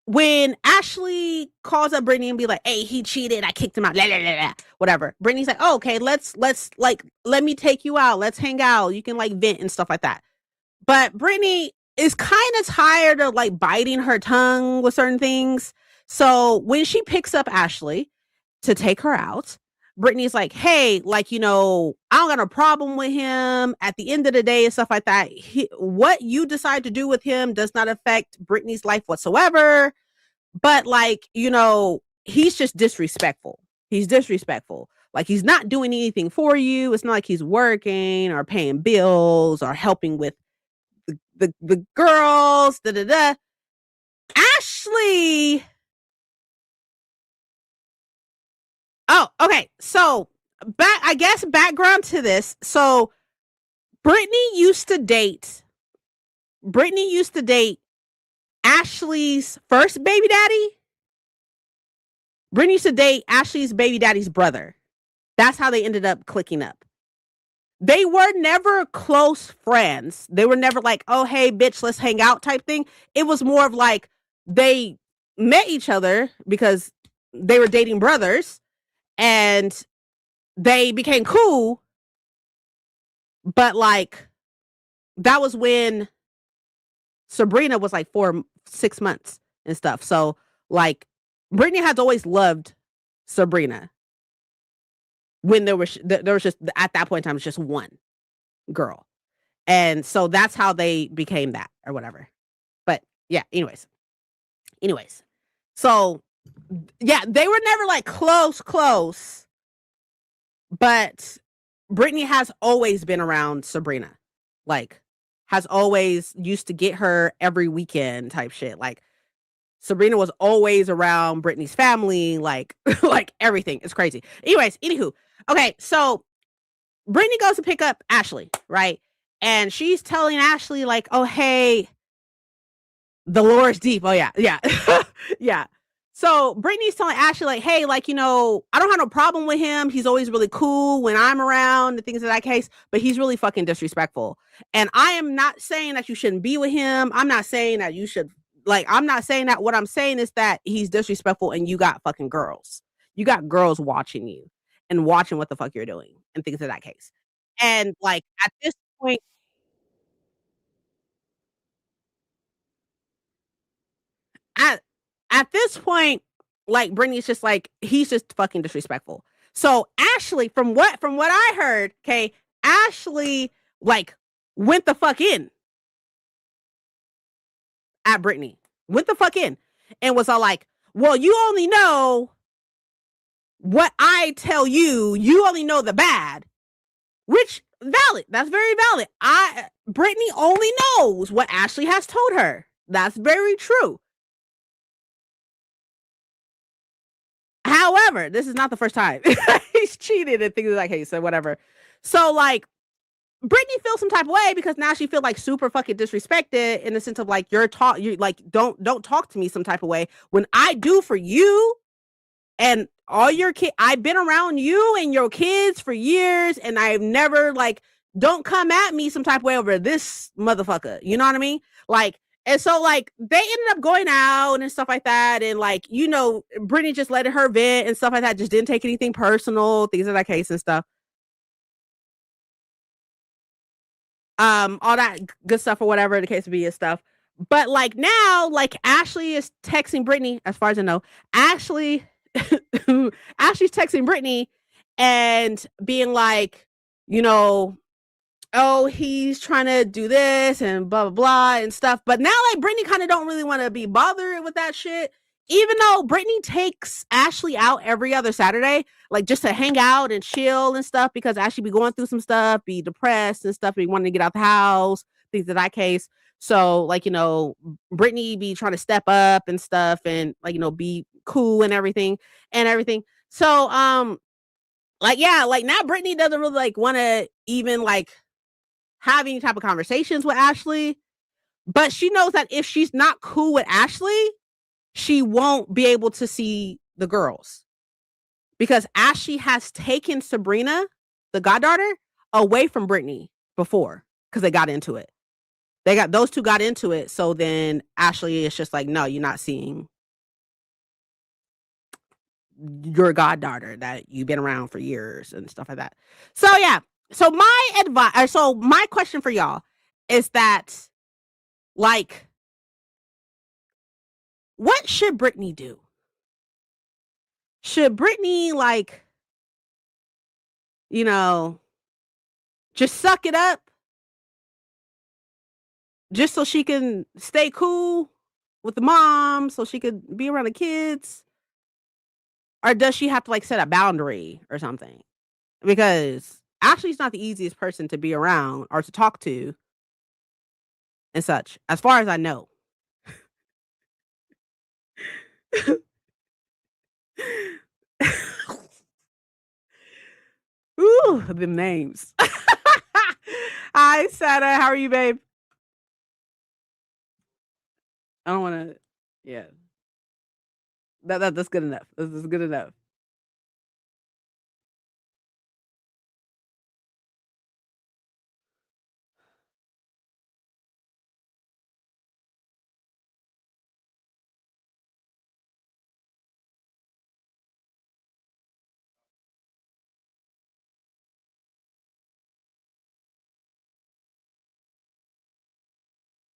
when Ashley calls up Brittany and be like, "Hey, he cheated. I kicked him out." Blah, blah, blah, blah, whatever. Brittany's like, "Oh, okay, let's like let me take you out. Let's hang out. You can like vent and stuff like that." But Brittany is kind of tired of like biting her tongue with certain things. So when she picks up Ashley to take her out, Brittany's like, "Hey, like, you know, I don't got a problem with him at the end of the day and stuff like that. What you decide to do with him does not affect Brittany's life whatsoever. But like, you know, he's just disrespectful. He's disrespectful. Like he's not doing anything for you. It's not like he's working or paying bills or helping with the girls, da da da." Ashley. Oh, okay. So I guess background to this. So Brittany used to date. Brittany used to date Ashley's first baby daddy. Brittany used to date Ashley's baby daddy's brother. That's how they ended up clicking up. They were never close friends. They were never like, "Oh, hey, bitch, let's hang out" type thing. It was more of like they met each other because they were dating brothers and they became cool. But like that was when Sabrina was like 6 months and stuff. So like Brittany has always loved Sabrina when there was just at that point in time, it was just one girl. And so that's how they became that or whatever. But yeah, anyways. So yeah, they were never like close, but Brittany has always been around Sabrina. Like has always used to get her every weekend type shit. Like Sabrina was always around Brittany's family, like like everything. It's crazy. Anyways, anywho. Okay, so Brittany goes to pick up Ashley, right? And she's telling Ashley, like, "Oh, hey, the lore is deep." Oh, yeah, yeah, yeah. So Brittany's telling Ashley, like, "Hey, like, you know, I don't have no problem with him. He's always really cool when I'm around and things of that case, but he's really fucking disrespectful. And I am not saying that you shouldn't be with him. I'm not saying that you should, like, I'm not saying that. What I'm saying is that he's disrespectful and you got fucking girls. You got girls watching you and watching what the fuck you're doing and things of that case." And like at this point, at at this point, like Brittany's just like, he's just fucking disrespectful. So Ashley, from what I heard, okay, Ashley like went the fuck in at Brittany. Went the fuck in and was all like, well, you only know what I tell you. You only know the bad. Which valid. That's very valid. Brittany only knows what Ashley has told her. That's very true. However, this is not the first time he's cheated and things like, hey, so whatever. So like Brittany feels some type of way because now she feel like super fucking disrespected in the sense of like you like don't talk to me some type of way when I do for you and all your kids. I've been around you and your kids for years and I've never like don't come at me some type of way over this motherfucker. You know what I mean? Like, and so like they ended up going out and stuff like that. And like, you know, Brittany just letting her vent and stuff like that, just didn't take anything personal, things of that case and stuff. All that good stuff or whatever the case would be and stuff. But like now, like Ashley is texting Brittany, as far as I know, Ashley's texting Brittany and being like, you know, oh, he's trying to do this and blah, blah, blah and stuff. But now like Brittany kind of don't really want to be bothered with that shit. Even though Brittany takes Ashley out every other Saturday, like just to hang out and chill and stuff, because Ashley be going through some stuff, be depressed and stuff, be wanting to get out the house, things of that case. So like, you know, Brittany be trying to step up and stuff and like, you know, be cool and everything. So, like, yeah, like now Brittany doesn't really like want to even like have any type of conversations with Ashley, but she knows that if she's not cool with Ashley, she won't be able to see the girls because Ashley has taken Sabrina, the goddaughter, away from Brittany before because they got into it. Those two got into it. So then Ashley is just like, no, you're not seeing your goddaughter that you've been around for years and stuff like that. So yeah. So my question for y'all is that like, what should Brittany do? Should Brittany like, you know, just suck it up just so she can stay cool with the mom, so she could be around the kids? Or does she have to like set a boundary or something? Because Ashley's not the easiest person to be around or to talk to and such, as far as I know. Ooh, the names. Hi, Sada. How are you, babe? I don't want to. Yeah, that's good enough. This is good enough.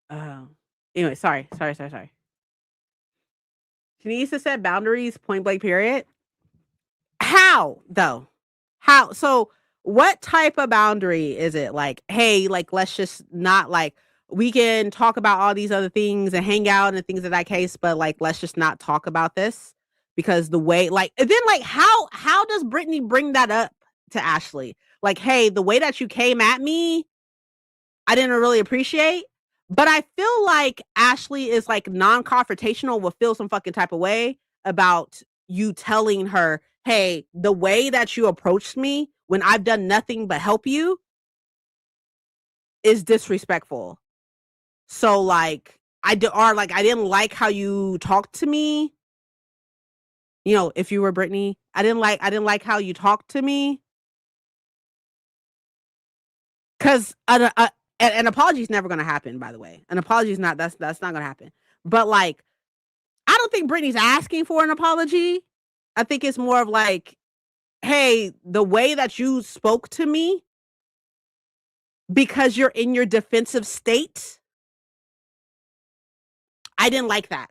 Uh, anyway, sorry. She needs to set boundaries, point blank, period. How though? How? So what type of boundary is it? Like, hey, like let's just not like we can talk about all these other things and hang out and things of that case, but like let's just not talk about this because the way like and then like how does Brittany bring that up to Ashley? Like, hey, the way that you came at me, I didn't really appreciate. But I feel like Ashley is like non-confrontational, will feel some fucking type of way about you telling her, hey, the way that you approached me when I've done nothing but help you is disrespectful. So like I didn't like how you talked to me. You know, if you were Brittany, I didn't like how you talked to me. Cause an apology is never gonna happen, by the way. An apology is not that's not gonna happen. But like I don't think Brittany's asking for an apology. I think it's more of like, hey, the way that you spoke to me because you're in your defensive state, I didn't like that.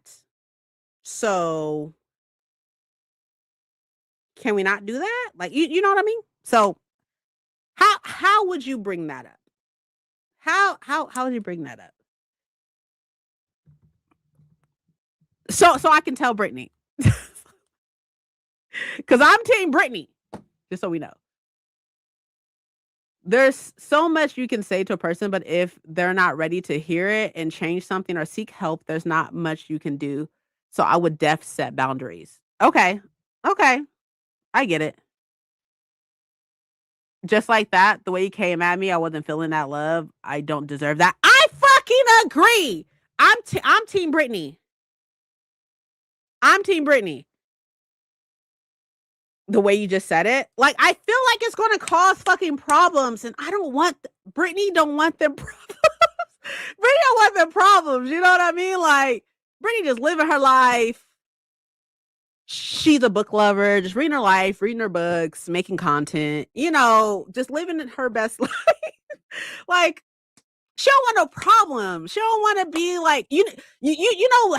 So Can we not do that? Like, you know what I mean? So how would you bring that up? How would you bring that up? So I can tell Brittany. Because I'm team Brittany, just so we know. There's so much you can say to a person, but if they're not ready to hear it and change something or seek help, there's not much you can do. So I would set boundaries. Okay. Okay. I get it. Just like that, the way you came at me, I wasn't feeling that love. I don't deserve that. I fucking agree. I'm team Brittany. I'm team Brittany. The way you just said it, like, I feel like it's gonna cause fucking problems, and I don't want Brittany don't want them problems. Brittany don't want them problems, you know what I mean? Like, Brittany just living her life. She's a book lover, just reading her life, reading her books, making content, just living her best life. Like, she don't want no problems. She don't want to be like,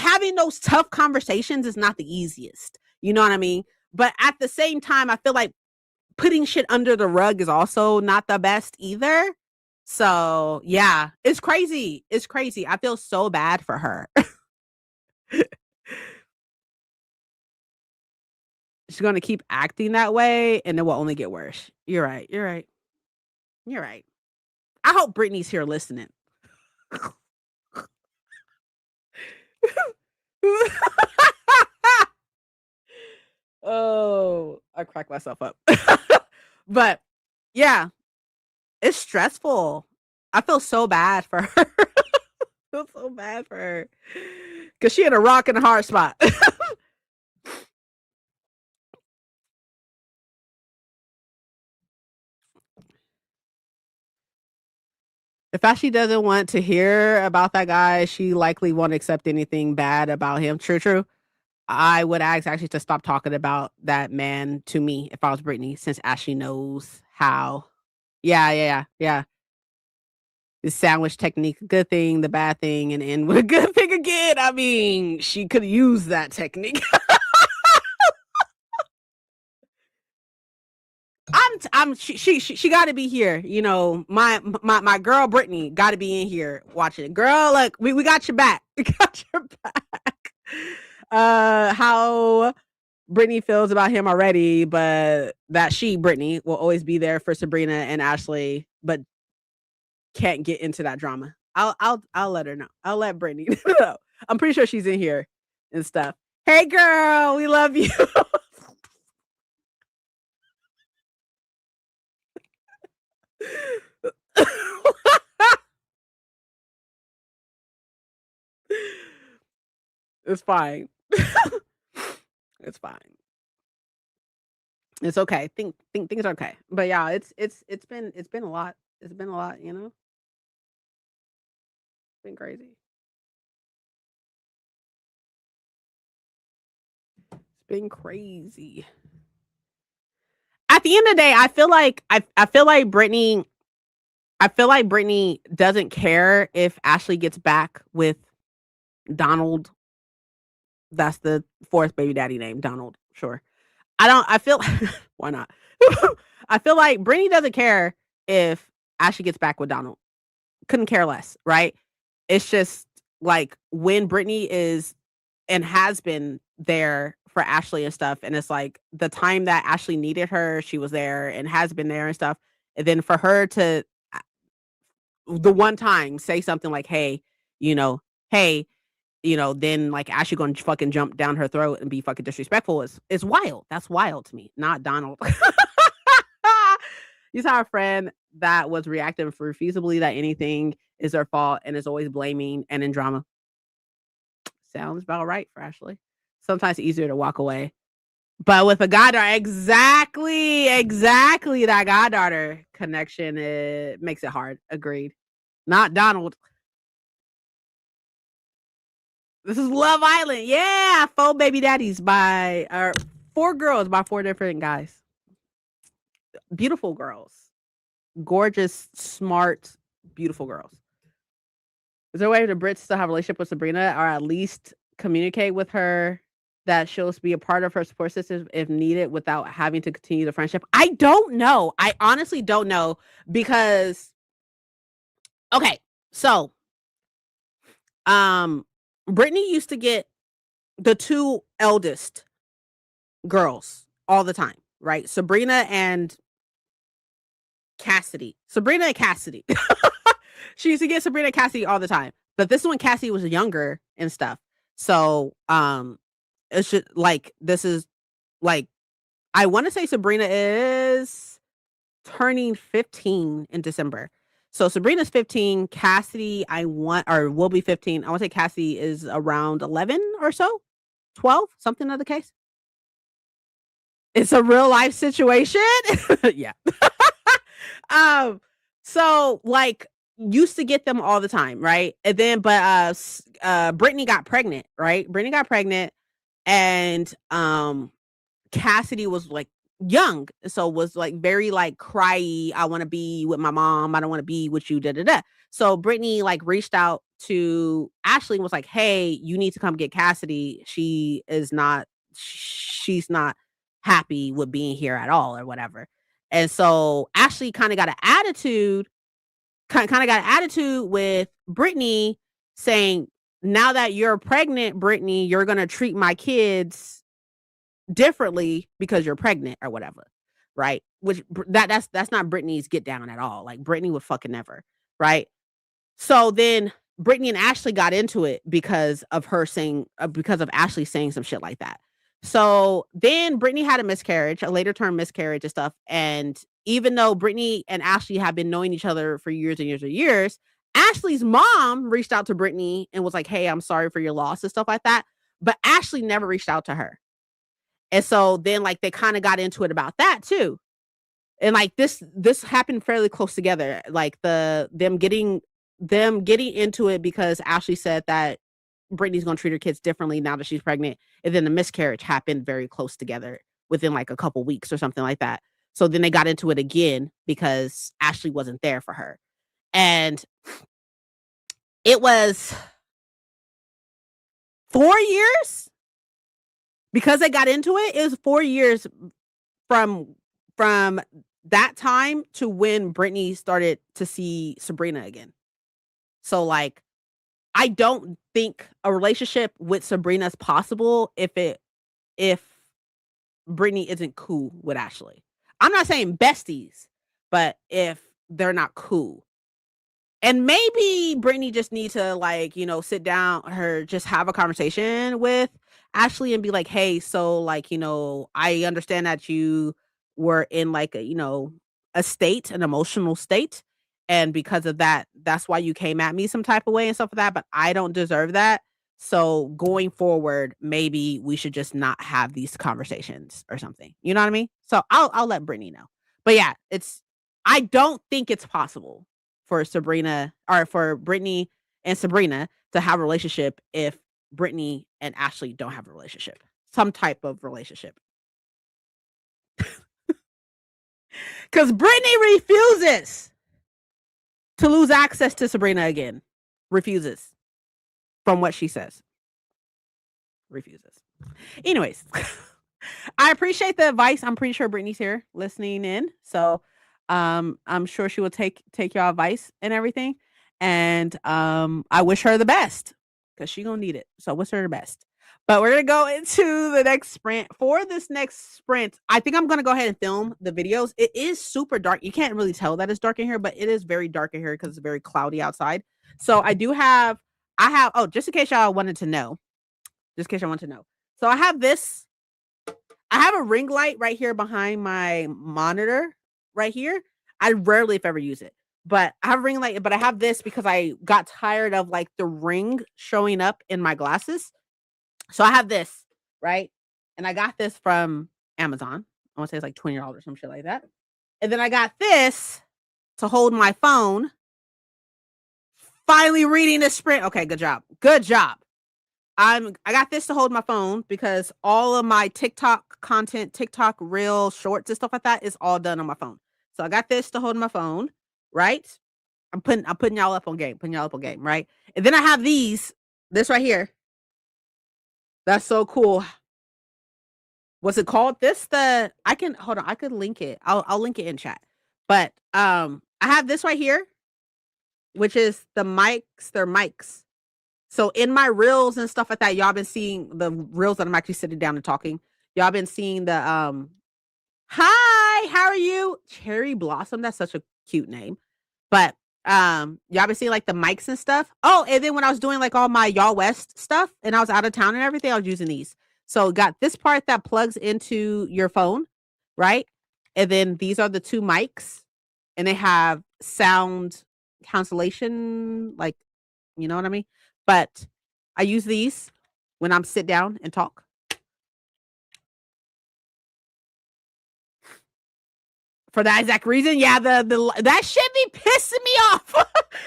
having those tough conversations is not the easiest. You know what I mean? But at the same time, I feel like putting shit under the rug is also not the best either. So yeah, it's crazy. It's crazy. I feel so bad for her. She's going to keep acting that way and it will only get worse. You're right. You're right. You're right. I hope Brittany's here listening. Oh, I cracked myself up. But yeah, it's stressful. I feel so bad for her. I feel so bad for her. Because she in a rock and a hard spot. If Ashley doesn't want to hear about that guy, she likely won't accept anything bad about him. True, true. I would ask Ashley to stop talking about that man to me if I was Brittany, since Ashley knows how. Yeah, yeah, yeah, yeah. The sandwich technique, good thing, the bad thing, and end with a good thing again. I mean, she could use that technique. She got to be here. My girl Brittany got to be in here watching it. Girl, look, we got your back. We got your back. How Brittany feels about him already, but that Brittany, will always be there for Sabrina and Ashley, but can't get into that drama. I'll let her know. I'll let Brittany know. I'm pretty sure she's in here and stuff. Hey girl, we love you. It's fine. It's fine. It's okay. Think things are okay. But yeah, it's been a lot. It's been a lot, It's been crazy. It's been crazy. At the end of the day, I feel like Brittany doesn't care if Ashley gets back with Donald. That's the fourth baby daddy name, Donald. Sure. I feel why not? I feel like Brittany doesn't care if Ashley gets back with Donald. Couldn't care less, right? It's just like when Brittany is and has been there for Ashley and stuff, and it's like the time that Ashley needed her, she was there and has been there and stuff. And then for her to the one time say something like, "Hey, you know, hey, then like Ashley gonna fucking jump down her throat and be fucking disrespectful is wild. That's wild to me, not Donald." You saw a friend that was reacting refusably that anything is their fault and is always blaming and in drama. Sounds about right for Ashley. Sometimes easier to walk away. But with a goddaughter, exactly that goddaughter connection, it makes it hard. Agreed. Not Donald. This is Love Island. Yeah, 4 baby daddies by or 4 girls by 4 different guys. Beautiful girls. Gorgeous, smart, beautiful girls. Is there a way the Brits still have a relationship with Sabrina or at least communicate with her that she'll be a part of her support system if needed without having to continue the friendship. I don't know. I honestly don't know because okay, so um Brittany used to get the two eldest girls all the time, right? Sabrina and Cassidy. Sabrina and Cassidy. She used to get Sabrina and Cassidy all the time. But this one Cassidy was younger and stuff. So it's just like this is like I want to say Sabrina is turning 15 in December. So Sabrina's 15, Cassidy I want or will be 15. I want to say Cassidy is around 11 or so, 12, something of the case. It's a real life situation. Yeah. So like used to get them all the time, right? And then Brittany got pregnant, right? Brittany got pregnant and Cassidy was like young, so was like very like cryy. I want to be with my mom. I don't want to be with you. Da da da. So Brittany like reached out to Ashley and was like, "Hey, you need to come get Cassidy. She's not happy with being here at all, or whatever." And so Ashley kind of got an attitude, with Brittany, saying, "Now that you're pregnant, Brittany, you're gonna treat my kids differently because you're pregnant or whatever," right? Which that's not Brittany's get down at all. Like Brittany would fucking never, right? So then Brittany and Ashley got into it because of Ashley saying some shit like that. So then Brittany had a miscarriage, a later term miscarriage and stuff. And even though Brittany and Ashley have been knowing each other for years and years and years, Ashley's mom reached out to Brittany and was like, "Hey, I'm sorry for your loss," and stuff like that. But Ashley never reached out to her. And so then like they kind of got into it about that too. And like this happened fairly close together. Like them getting into it because Ashley said that Brittany's gonna treat her kids differently now that she's pregnant. And then the miscarriage happened very close together within like a couple weeks or something like that. So then they got into it again because Ashley wasn't there for her. And it was 4 years because they got into it. It was 4 years from that time to when Brittany started to see Sabrina again. So like I don't think a relationship with Sabrina is possible if Brittany isn't cool with Ashley. I'm not saying besties, but if they're not cool. And maybe Brittany just needs to like, sit down just have a conversation with Ashley and be like, "Hey, so like, I understand that you were in like a state, an emotional state. And because of that, that's why you came at me some type of way and stuff like that. But I don't deserve that. So going forward, maybe we should just not have these conversations or something." You know what I mean? So I'll let Brittany know. But yeah, I don't think it's possible for Brittany and Sabrina to have a relationship if Brittany and Ashley don't have a relationship. Some type of relationship. Because Brittany refuses to lose access to Sabrina again. Refuses. From what she says. Refuses. Anyways. I appreciate the advice. I'm pretty sure Brittany's here listening in. So I'm sure she will take y'all advice and everything. And I wish her the best because she gonna need it. So wish her the best. But we're gonna go into the next sprint. For this next sprint, I think I'm gonna go ahead and film the videos. It is super dark. You can't really tell that it's dark in here, but it is very dark in here because it's very cloudy outside. So just in case y'all wanted to know. Just in case I want to know. So I have a ring light right here behind my monitor right here. I rarely, if ever, use it. But I have a ring light, but I have this because I got tired of like the ring showing up in my glasses. So I have this, right? And I got this from Amazon. I want to say it's like $20 or some shit like that. And then I got this to hold my phone. Finally reading this sprint. Okay, good job. Good job. I got this to hold my phone because all of my TikTok content, TikTok reel shorts and stuff like that is all done on my phone. So I got this to hold my phone, right? I'm putting y'all up on game, right? And then I have this right here. That's so cool. What's it called? I can hold on, I could link it. I'll link it in chat. But I have this right here, which is the mics, they're mics. So in my reels and stuff like that, y'all been seeing the reels that I'm actually sitting down and talking. Y'all been seeing the hi, how are you? Cherry Blossom. That's such a cute name. But y'all been seeing like the mics and stuff. Oh, and then when I was doing like all my Y'all West stuff and I was out of town and everything, I was using these. So got this part that plugs into your phone, right? And then these are the two mics, and they have sound cancellation, like, you know what I mean? But I use these when I'm sit down and talk. For that exact reason, yeah, the that shit be pissing me off.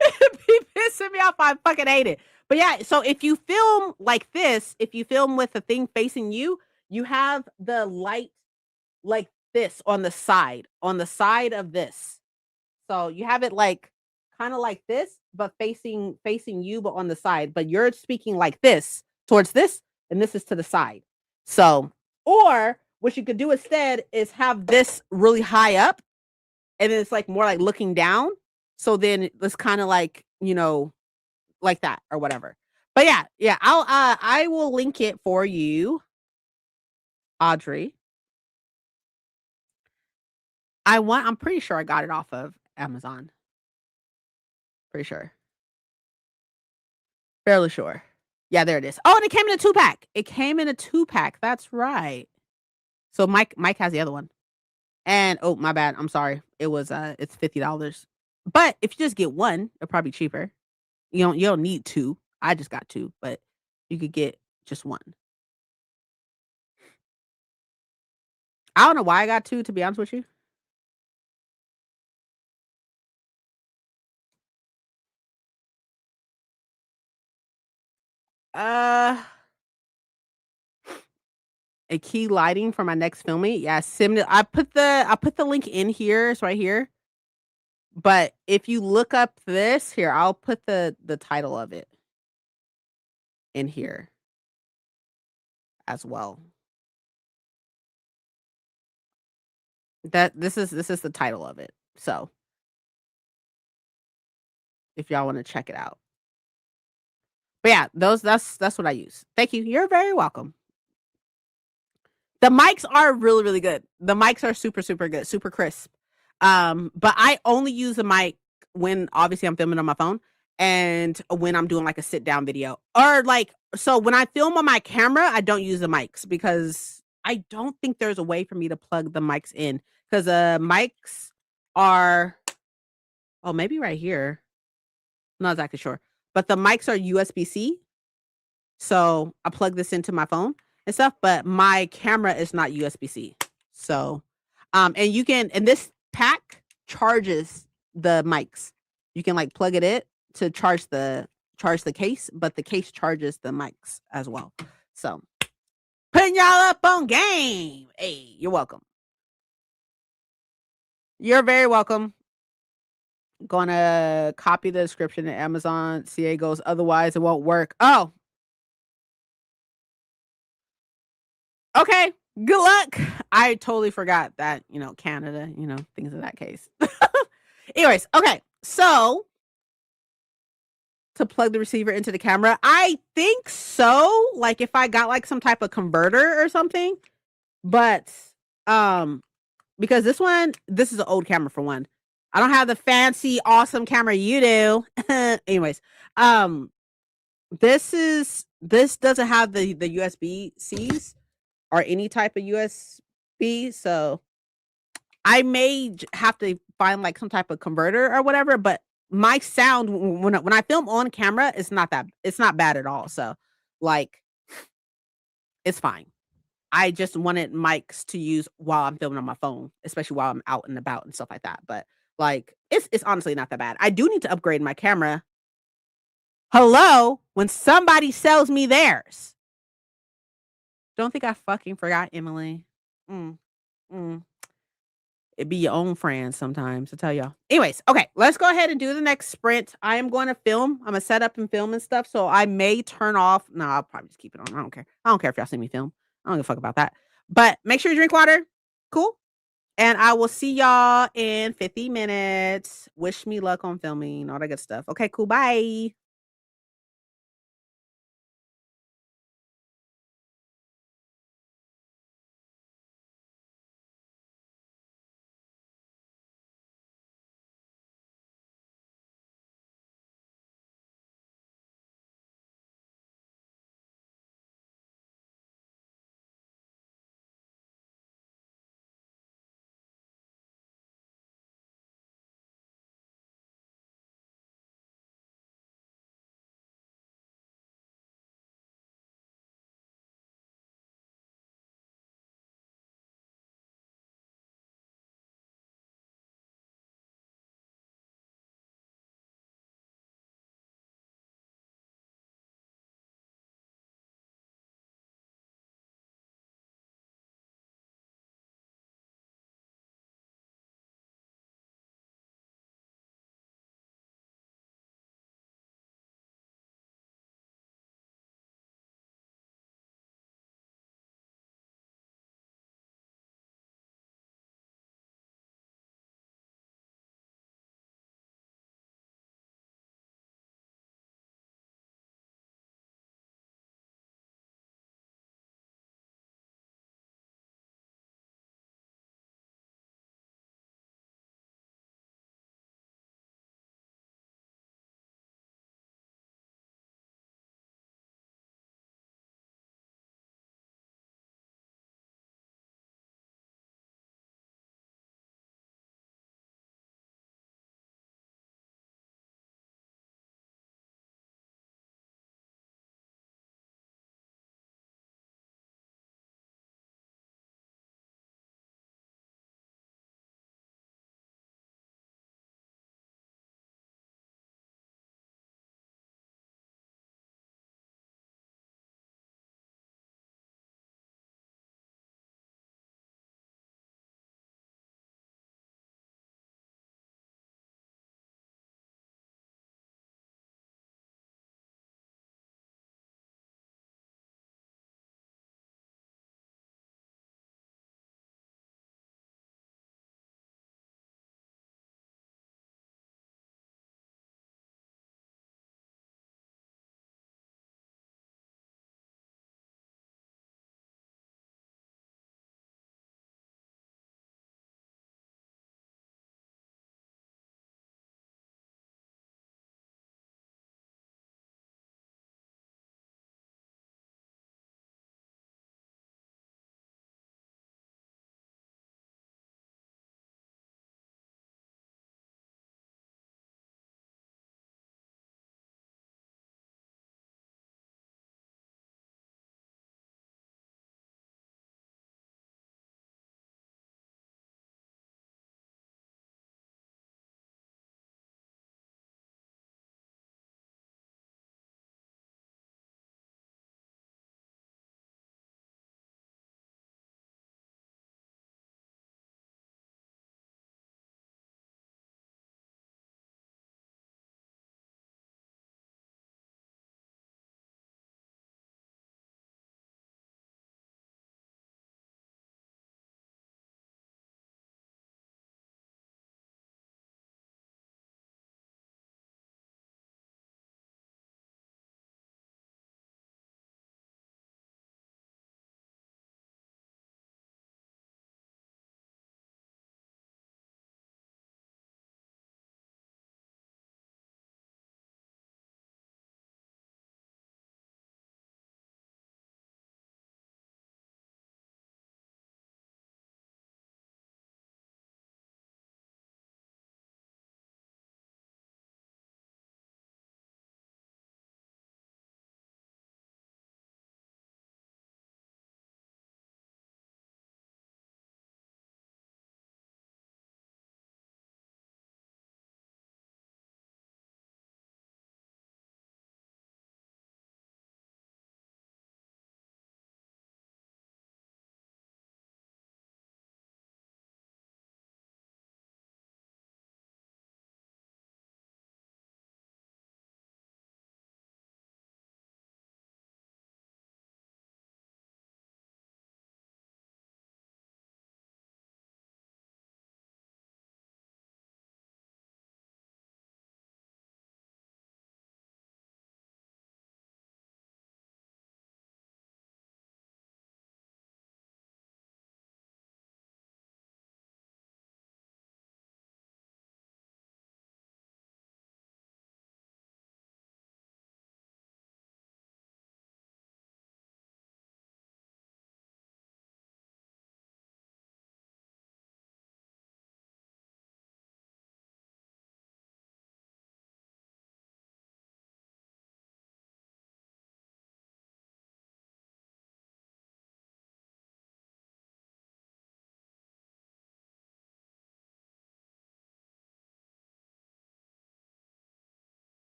It be pissing me off. I fucking hate it. But yeah, so if you film like this, if you film with the thing facing you, you have the light like this on the side of this. So you have it like kind of like this, but facing you, but on the side. But you're speaking like this towards this, and this is to the side. So, or what you could do instead is have this really high up, and then it's like more like looking down. So then it's kind of like, like that or whatever. But yeah, I will link it for you, Audrey. I'm pretty sure I got it off of Amazon. Pretty sure. Fairly sure. Yeah, there it is. Oh, and it came in a 2-pack. It came in a 2-pack. That's right. So Mike has the other one. And oh, my bad. I'm sorry. It's $50. But if you just get one, it'll probably be cheaper. You don't need two. I just got two, but you could get just one. I don't know why I got two, to be honest with you. A key lighting for my next filming. Yeah, I put the link in here. It's right here. But if you look up this here, I'll put the title of it in here as well. This is the title of it. So if y'all want to check it out. But yeah, that's what I use. Thank you. You're very welcome. The mics are really, really good. The mics are super, super good, super crisp. But I only use the mic when obviously I'm filming on my phone and when I'm doing like a sit down video. Or like, so when I film on my camera, I don't use the mics because I don't think there's a way for me to plug the mics in, because the mics are, oh, maybe right here. I'm not exactly sure. But the mics are USB-C. So I plug this into my phone and stuff, but my camera is not USB-C. So, and this pack charges the mics. You can like plug it in to charge the case, but the case charges the mics as well. So, putting y'all up on game. Hey, you're welcome. You're very welcome. Gonna copy the description in Amazon. CA goes, otherwise it won't work. Oh, okay. Good luck. I totally forgot that, Canada, things of that case. Anyways, okay. So to plug the receiver into the camera, I think so. Like if I got like some type of converter or something, but because this is an old camera for one. I don't have the fancy, awesome camera you do. Anyways, this doesn't have the USB-Cs or any type of USB, so I may have to find like some type of converter or whatever. But my sound when I film on camera, it's not bad at all. So like, it's fine. I just wanted mics to use while I'm filming on my phone, especially while I'm out and about and stuff like that. But like, it's honestly not that bad. I do need to upgrade my camera. Hello, when somebody sells me theirs. Don't think I fucking forgot, Emily. It be your own friends sometimes, to tell y'all. Anyways, okay, let's go ahead and do the next sprint. I am going to film. I'm gonna set up and film and stuff. So I may turn off. No, I'll probably just keep it on. I don't care. I don't care if y'all see me film. I don't give a fuck about that. But make sure you drink water. Cool. And I will see y'all in 50 minutes. Wish me luck on filming, all that good stuff. Okay, cool. Bye.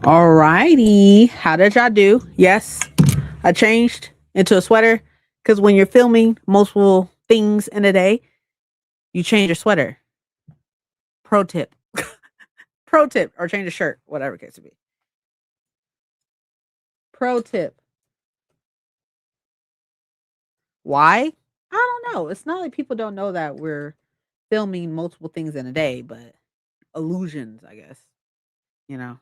Alrighty. How did y'all do? Yes, I changed into a sweater because when you're filming multiple things in a day, you change your sweater. Pro tip. Pro tip. Or change a shirt, whatever it gets to be. Pro tip. Why? I don't know. It's not like people don't know that we're filming multiple things in a day, but illusions, I guess. You know.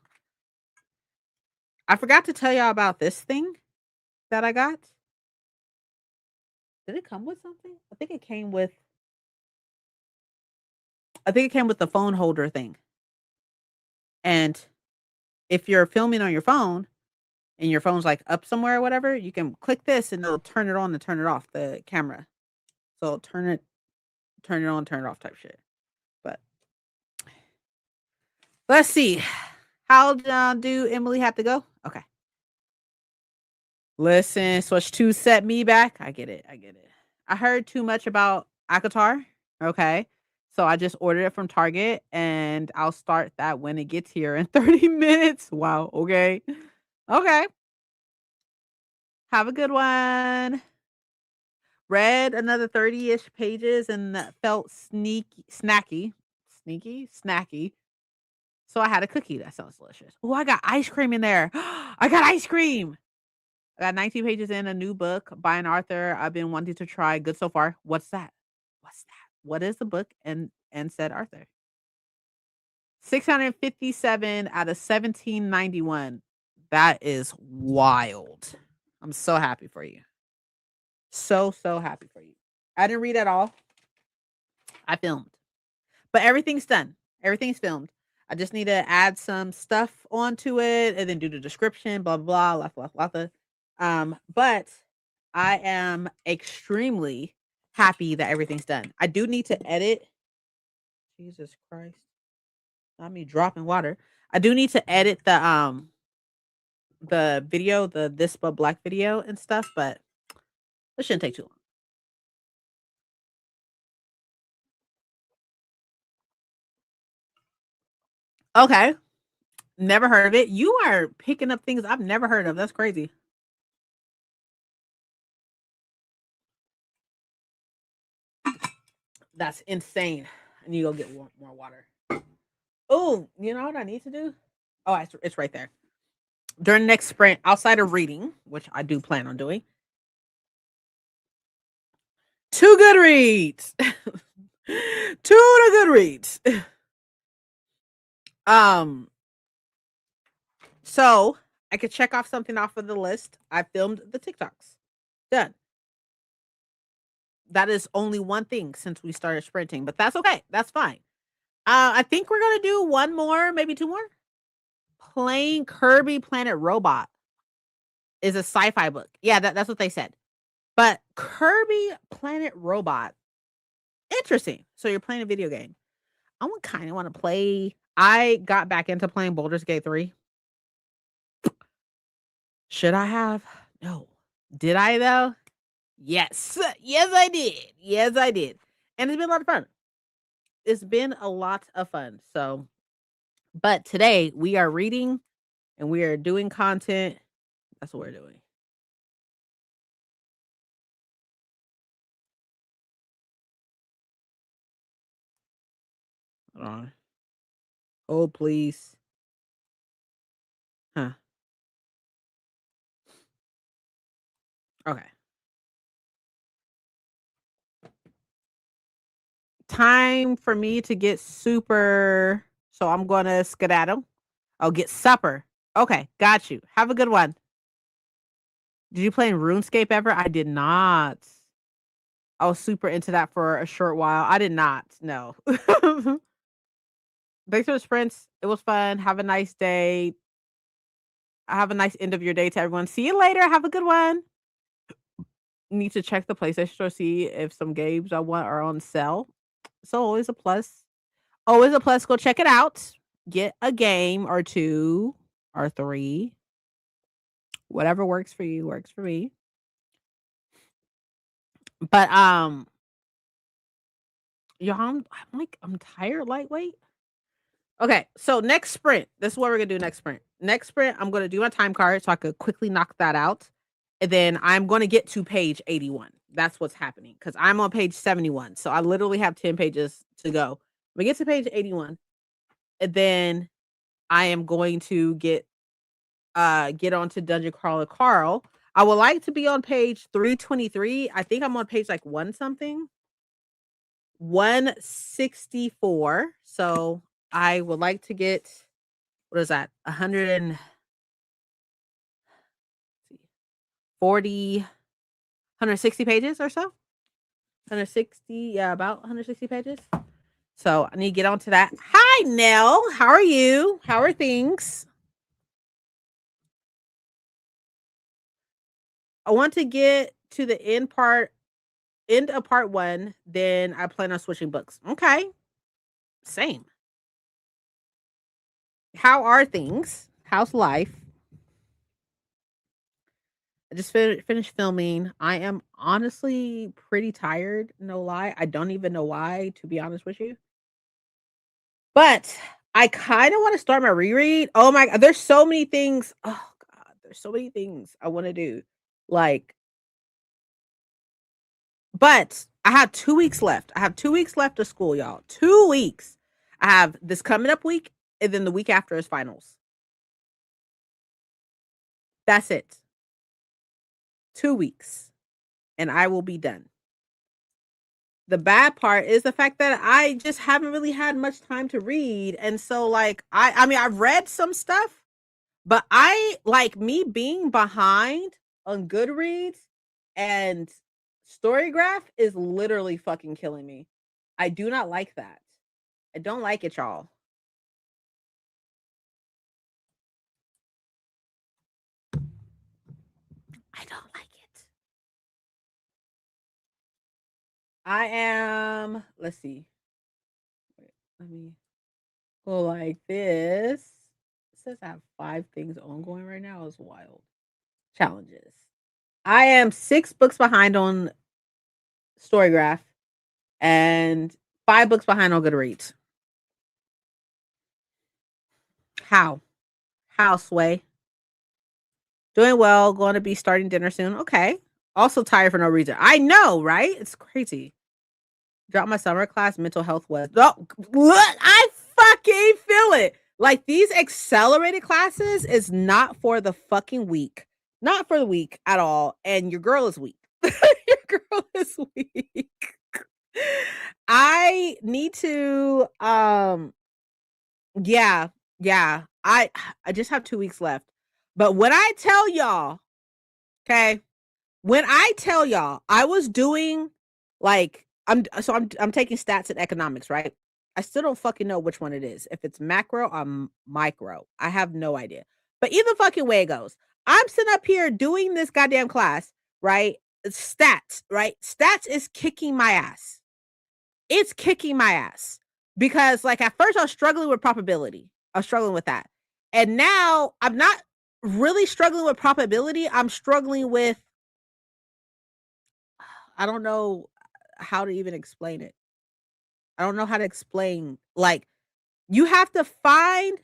I forgot to tell y'all about this thing that I got. Did it come with something? I think it came with the phone holder thing. And if you're filming on your phone and your phone's like up somewhere or whatever, you can click this and it'll turn it on and turn it off the camera. So turn it on, turn it off type shit. But let's see. How do Emily have to go? Okay. Listen, Switch 2 set me back. I get it. I heard too much about Akatar. Okay. So I just ordered it from Target and I'll start that when it gets here in 30 minutes. Wow. Okay. Okay. Have a good one. Read another 30-ish pages and that felt snacky. So I had a cookie. That sounds delicious. Oh, I got ice cream in there. I got ice cream. I got 19 pages in a new book by an author I've been wanting to try. Good so far. What's that? What is the book? And said Arthur. 657 out of 1791. That is wild. I'm so happy for you. So happy for you. I didn't read at all. I filmed. But everything's done. Everything's filmed. I just need to add some stuff onto it and then do the description, blah blah blah. But I am extremely happy that everything's done. I do need to edit. Jesus Christ. Not me dropping water. I do need to edit the video, the This But Black video and stuff, but it shouldn't take too long. Okay. Never heard of it. You are picking up things I've never heard of. That's crazy. That's insane. I need to go get more water. Oh, you know what I need to do? Oh, it's right there. During the next sprint, outside of reading, which I do plan on doing, 2 Goodreads. 2 to Goodreads. So I could check off something off of the list. I filmed the TikToks. Done. That is only one thing since we started sprinting, but that's okay. That's fine. I think we're gonna do one more, maybe 2 more. Playing Kirby Planet Robot is a sci-fi book. Yeah, that's what they said. But Kirby Planet Robot, interesting. So you're playing a video game. I would kind of want to play. I got back into playing Baldur's Gate 3. Should I have? No. Did I though? Yes. Yes, I did. Yes, I did. And it's been a lot of fun. It's been a lot of fun. So, but today we are reading and we are doing content. That's what we're doing. Hold on. Oh, please. Huh. Okay. Time for me to get super. So I'm going to skedaddle. I'll get supper. Okay. Got you. Have a good one. Did you play in RuneScape ever? I did not. I was super into that for a short while. I did not. No. Thanks for the sprints. It was fun. Have a nice day. Have a nice end of your day to everyone. See you later. Have a good one. Need to check the PlayStation store, see if some games I want are on sale. So always a plus. Always a plus. Go check it out. Get a game or 2 or 3. Whatever works for you works for me. But y'all, I'm tired, lightweight. Okay, so next sprint. This is what we're gonna do next sprint. next sprint, I'm going to do my time card so I could quickly knock that out. And then I'm going to get to page 81. That's what's happening because I'm on page 71. So I literally have 10 pages to go. We get to page 81. And then I am going to get on to Dungeon Crawler Carl. I would like to be on page 323. I think I'm on page like one something. 164. So I would like to get, what is that? 160 pages or so. 160, yeah, about 160 pages. So I need to get on to that. Hi, Nell. How are you? How are things? I want to get to the end of part 1, then I plan on switching books. Okay. Same. How are things? How's life? I just finished filming. I am honestly pretty tired, no lie. I don't even know why, to be honest with you. But I kind of want to start my reread. Oh my god, there's so many things. Oh god, there's so many things I want to do. Like, but I have 2 weeks left. I have 2 weeks left of school, y'all. 2 weeks. I have this coming up week, and then the week after is finals. That's it. 2 weeks, and I will be done. The bad part is the fact that I just haven't really had much time to read, and so, like, I mean, I've read some stuff, but I like me being behind on Goodreads and Storygraph is literally fucking killing me. I do not like that. I don't like it, y'all. I don't like it. I am, let's see. Wait, let me go like this. It says I have 5 things ongoing right now. It's wild. Challenges. I am 6 books behind on Storygraph and 5 books behind on Goodreads. How? How, Sway? Doing well. Going to be starting dinner soon. Okay. Also tired for no reason. I know, right? It's crazy. Drop my summer class. Mental health was. Oh, look, I fucking feel it. Like these accelerated classes is not for the fucking weak. Not for the weak at all. And your girl is weak. Your girl is weak. I need to yeah, yeah. I just have 2 weeks left. But when I tell y'all, okay, when I tell y'all I was doing like I'm taking stats and economics, right? I still don't fucking know which one it is. If it's macro or micro, I have no idea. But either fucking way it goes, I'm sitting up here doing this goddamn class, right? Stats, right? Stats is kicking my ass. It's kicking my ass because like at first I was struggling with probability. I was struggling with that. And now I'm not really struggling with probability. I'm struggling with I don't know how to even explain it. I don't know how to explain like you have to find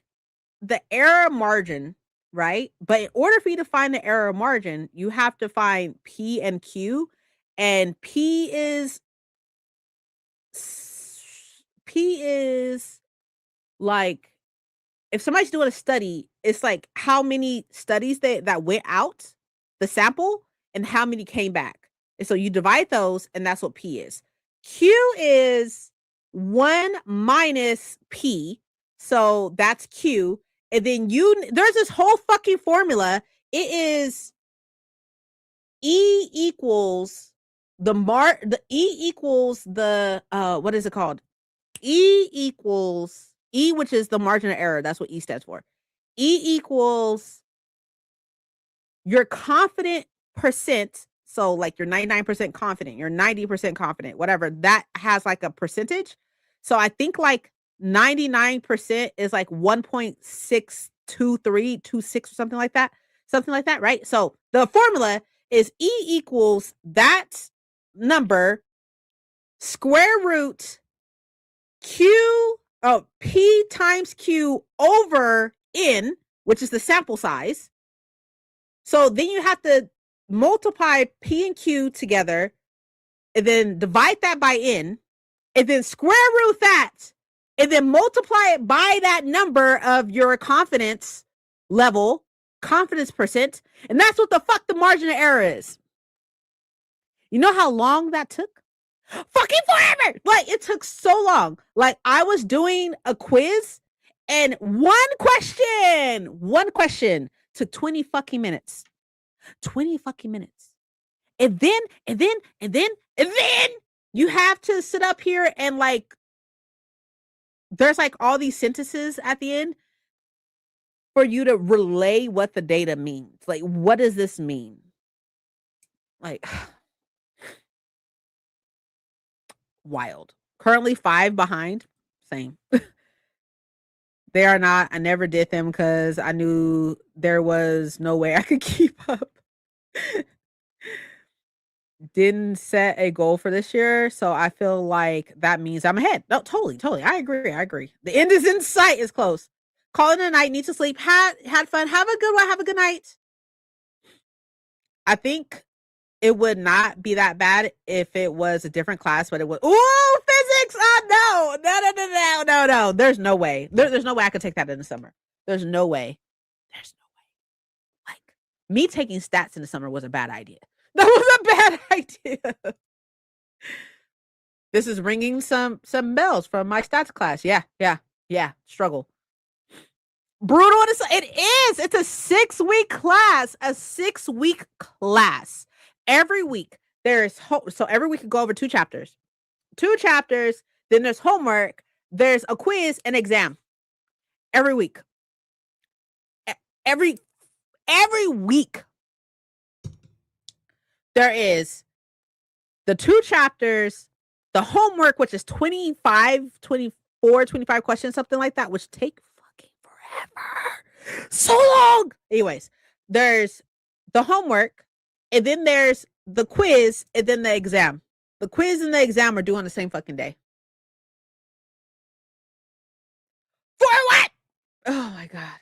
the error margin, right? But in order for you to find the error margin, you have to find P and Q and P is like if somebody's doing a study, it's like how many studies that went out the sample and how many came back. And so you divide those, and that's what P is. Q is 1 minus P. So that's Q. And then there's this whole fucking formula. It is E equals the E equals the what is it called? E equals E, which is the margin of error. That's what E stands for. E equals your confident percent. So like you're 99% confident, you're 90% confident, whatever. That has like a percentage. So I think like 99% is like 1.62326 or something like that. Something like that, right? So the formula is E equals that number square root P times Q over N, which is the sample size. So then you have to multiply P and Q together and then divide that by N and then square root that and then multiply it by that number of your confidence level, confidence percent. And that's what the fuck the margin of error is. You know how long that took? Fucking forever. Like, it took so long. Like, I was doing a quiz and one question took 20 fucking minutes. 20 fucking minutes. And then you have to sit up here and like, there's like all these sentences at the end for you to relay what the data means. Like, what does this mean? Like, wild. Currently 5 behind. Same. They are not. I never did them because I knew there was no way I could keep up. Didn't set a goal for this year, so I feel like that means I'm ahead. No, totally. I agree. The end is in sight. Is close. Call it a night. Need to sleep. Had fun. Have a good one. Have a good night. I think it would not be that bad if it was a different class, but it was. Ooh, physics! Oh no! There's no way. There's no way I could take that in the summer. There's no way. Like, me taking stats in the summer was a bad idea. That was a bad idea. This is ringing some bells from my stats class. Yeah. Struggle. Brutal. It is. It's a 6-week class. A 6-week class. Every week there's so every week you go over 2 chapters. Then there's homework. There's a quiz and exam. Every week. Every week. There is the 2 chapters, the homework, which is 25 questions, something like that, which take fucking forever. So long. Anyways, there's the homework, and then there's the quiz, and then the exam. The quiz and the exam are due on the same fucking day. For what? Oh my God.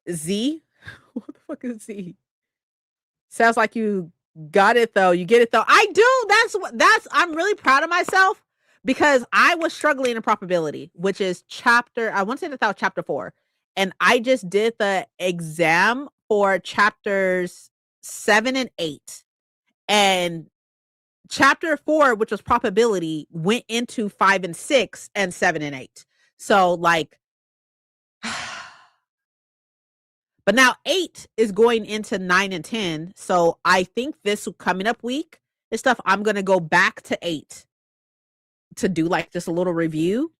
Z? What the fuck is Z? Sounds like you got it though. You get it though. I do. I'm really proud of myself because I was struggling in probability, which is I want to say that was chapter 4. And I just did the exam for chapters 7 and 8. And chapter 4, which was probability, went into 5 and 6 and 7 and 8. So like, but now 8 is going into 9 and 10. So I think this coming up week and stuff, I'm going to go back to 8 to do like just a little review.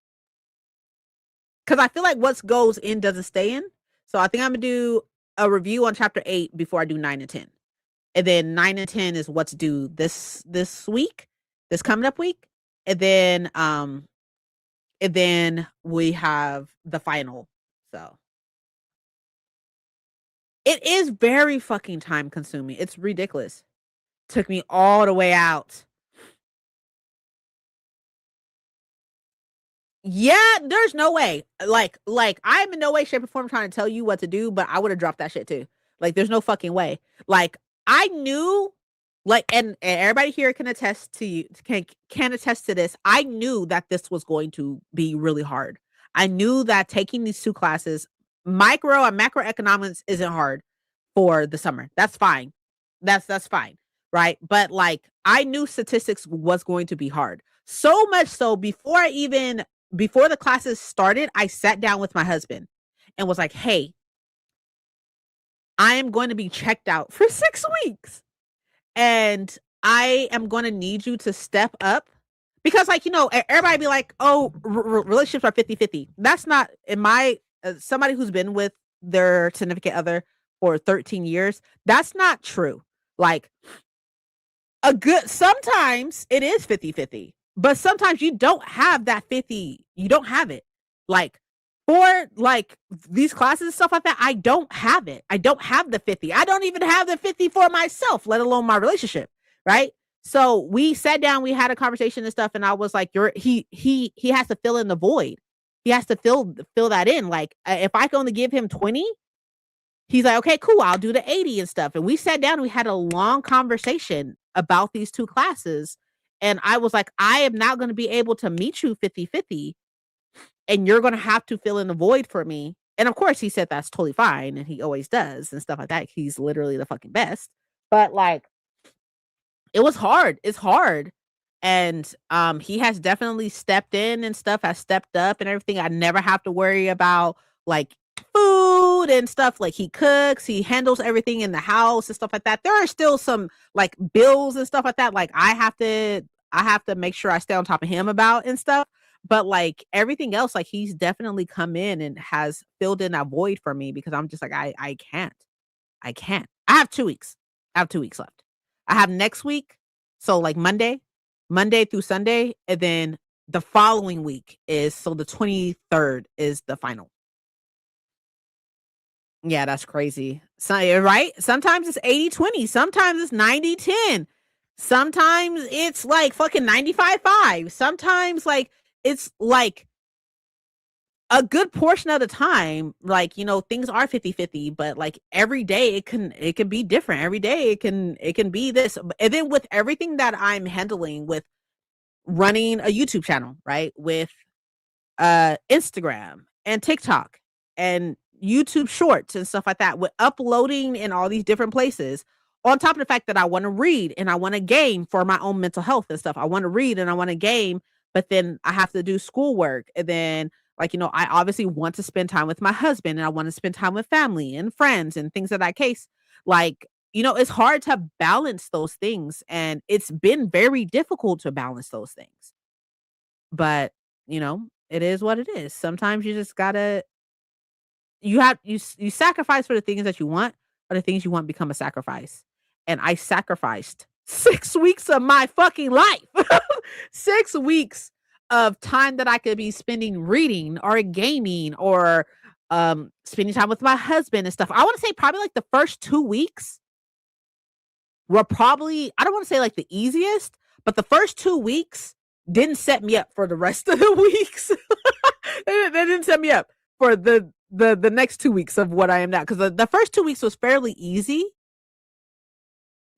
Cause I feel like what goes in doesn't stay in. So I think I'm going to do a review on chapter 8 before I do 9 and 10. And then 9 and 10 is what's due this week, this coming up week. And then we have the final. So it is very fucking time consuming. It's ridiculous. Took me all the way out. Yeah, there's no way. Like I'm in no way, shape, or form trying to tell you what to do, but I would have dropped that shit too. Like, there's no fucking way. Like, I knew, like, and everybody here can attest to you, can attest to this. I knew that this was going to be really hard. I knew that taking these 2 classes, micro and macroeconomics, isn't hard for the summer. That's fine. That's fine. Right. But like, I knew statistics was going to be hard. So much so before the classes started, I sat down with my husband and was like, hey, I am going to be checked out for 6 weeks. And I am going to need you to step up. Because, like, you know, everybody be like, oh, relationships are 50-50. That's not, in my, somebody who's been with their significant other for 13 years, that's not true. Like, sometimes it is 50-50. But sometimes you don't have that 50. You don't have it. Like, for like these classes and stuff like that, I don't have it. I don't have the 50. I don't even have the 50 for myself, let alone my relationship. Right. So we sat down, we had a conversation and stuff. And I was like, he has to fill in the void. he has to fill that in. Like, if I can only give him 20, he's like, okay, cool, I'll do the 80 and stuff. And we sat down, and we had a long conversation about these two classes. And I was like, I am not going to be able to meet you 50-50, and you're going to have to fill in the void for me. And of course, he said that's totally fine. And he always does and stuff like that. He's literally the fucking best. But like, it was hard. It's hard. And he has definitely stepped in and stuff, has stepped up and everything. I never have to worry about like food and stuff. Like, he cooks, he handles everything in the house and stuff like that. There are still some like bills and stuff like that. Like, I have to make sure I stay on top of him about and stuff. But like everything else, like, he's definitely come in and has filled in that void for me, because I'm just like, I can't. I can't. I have 2 weeks. I have 2 weeks left. I have next week. So like Monday through Sunday. And then the following week is, so the 23rd is the final. Yeah, that's crazy. So, right? Sometimes it's 80-20. Sometimes it's 90-10. Sometimes it's like fucking 95-5. Sometimes like it's like a good portion of the time, like, things are 50-50, but like every day it can be different. Every day it can be this. And then with everything that I'm handling with running a YouTube channel, right? With Instagram and TikTok and YouTube shorts and stuff like that, with uploading in all these different places. On top of the fact that I want to read and I want to game for my own mental health and stuff. I want to read and I want to game, but then I have to do schoolwork. And then, like, I obviously want to spend time with my husband, and I want to spend time with family and friends and things of that case. Like, it's hard to balance those things. And it's been very difficult to balance those things. But, it is what it is. Sometimes you just gotta, you sacrifice for the things that you want, or the things you want become a sacrifice. And I sacrificed 6 weeks of my fucking life. 6 weeks of time that I could be spending reading or gaming or spending time with my husband and stuff. I want to say probably like the first 2 weeks were probably, I don't want to say like the easiest, but the first 2 weeks didn't set me up for the rest of the weeks. They didn't set me up for the next 2 weeks of what I am now. Because the first 2 weeks was fairly easy.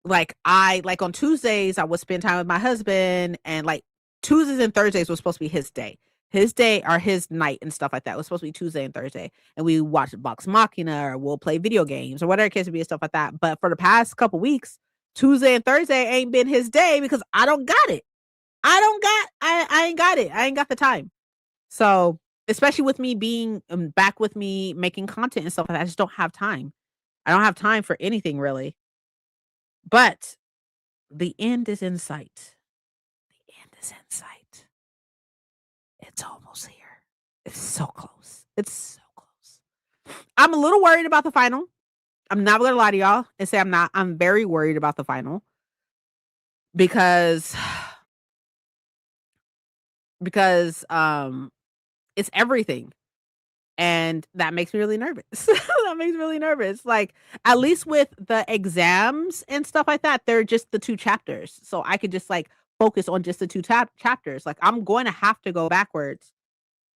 Like, on Tuesdays, I would spend time with my husband, and like Tuesdays and Thursdays was supposed to be his day. His day or his night and stuff like that. It was supposed to be Tuesday and Thursday. And we watch Vox Machina, or we'll play video games, or whatever it case to be, and stuff like that. But for the past couple weeks, Tuesday and Thursday ain't been his day, because I don't got it. I ain't got it. I ain't got the time. So, especially with me being back with me making content and stuff like that, I just don't have time. I don't have time for anything really. But the end is in sight. The end is in sight. It's almost here. It's so close. It's so close. I'm a little worried about the final. I'm not gonna lie to y'all and say I'm not. I'm very worried about the final, because it's everything. And that makes me really nervous. That makes me really nervous. Like, at least with the exams and stuff like that, they're just the 2 chapters. So I could just like focus on just the 2 chapters. Like, I'm going to have to go backwards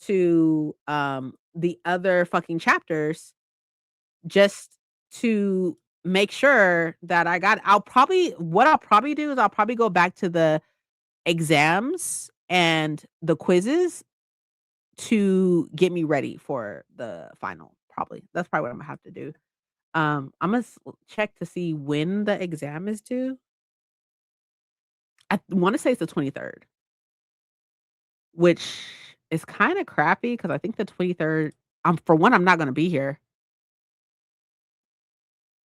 to the other fucking chapters just to make sure that I got what I'll probably do is I'll probably go back to the exams and the quizzes to get me ready for the final. Probably. That's probably what I'm gonna have to do. I'm gonna check to see when the exam is due. I want to say it's the 23rd, which is kind of crappy, because I think the 23rd, for one, I'm not gonna be here.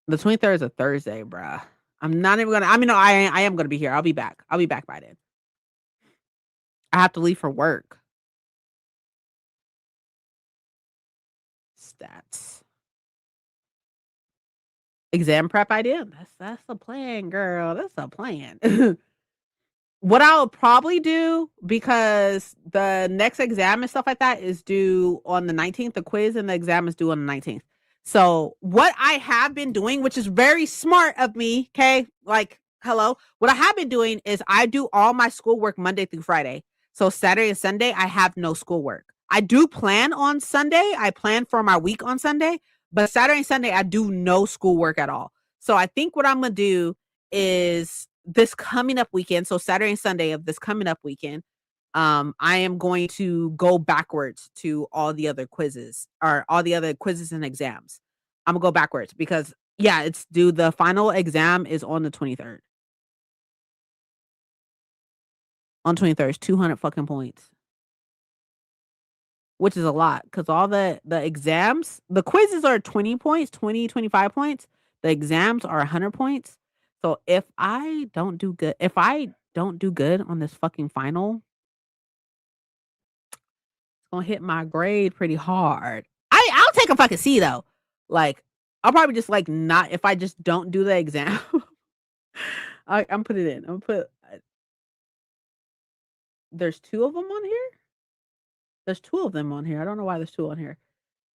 The 23rd is a Thursday, bruh. I'm not even gonna. I mean, no, I am gonna be here. I'll be back. I'll be back by then. I have to leave for work. Stats. Exam prep idea. That's the plan, girl. That's the plan. What I'll probably do, because the next exam and stuff like that is due on the 19th. The quiz and the exam is due on the 19th. So what I have been doing, which is very smart of me, okay? Like, hello. What I have been doing is I do all my schoolwork Monday through Friday. So Saturday and Sunday, I have no schoolwork. I do plan on Sunday. I plan for my week on Sunday, but Saturday and Sunday I do no schoolwork at all. So I think what I'm gonna do is this coming up weekend. So Saturday and Sunday of this coming up weekend, I am going to go backwards to all the other quizzes or all the other quizzes and exams. I'm gonna go backwards because yeah, it's due. The final exam is on the 23rd. On 23rd, it's 200 fucking points, which is a lot because all the exams, the quizzes are 20 points, 20, 25 points. The exams are 100 points. So if I don't do good on this fucking final, it's gonna hit my grade pretty hard. I'll take a fucking C though. Like I'll probably just like not if I just don't do the exam. I'm put it in. I'm put. There's two of them on here. There's two of them on here. I don't know why there's two on here,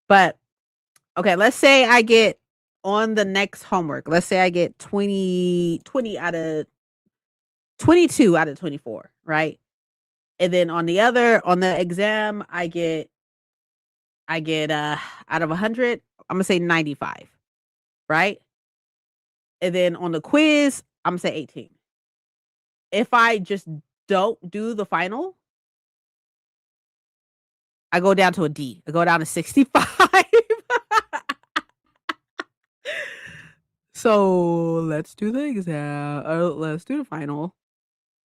but okay. Let's say I get on the next homework. Let's say I get 20 out of 22 out of 24, right? And then on the exam, I get out of 100, I'm gonna say 95, right? And then on the quiz, I'm gonna say 18. If I just don't do the final, I go down to a D. I go down to 65. So let's do the exam. Let's do the final.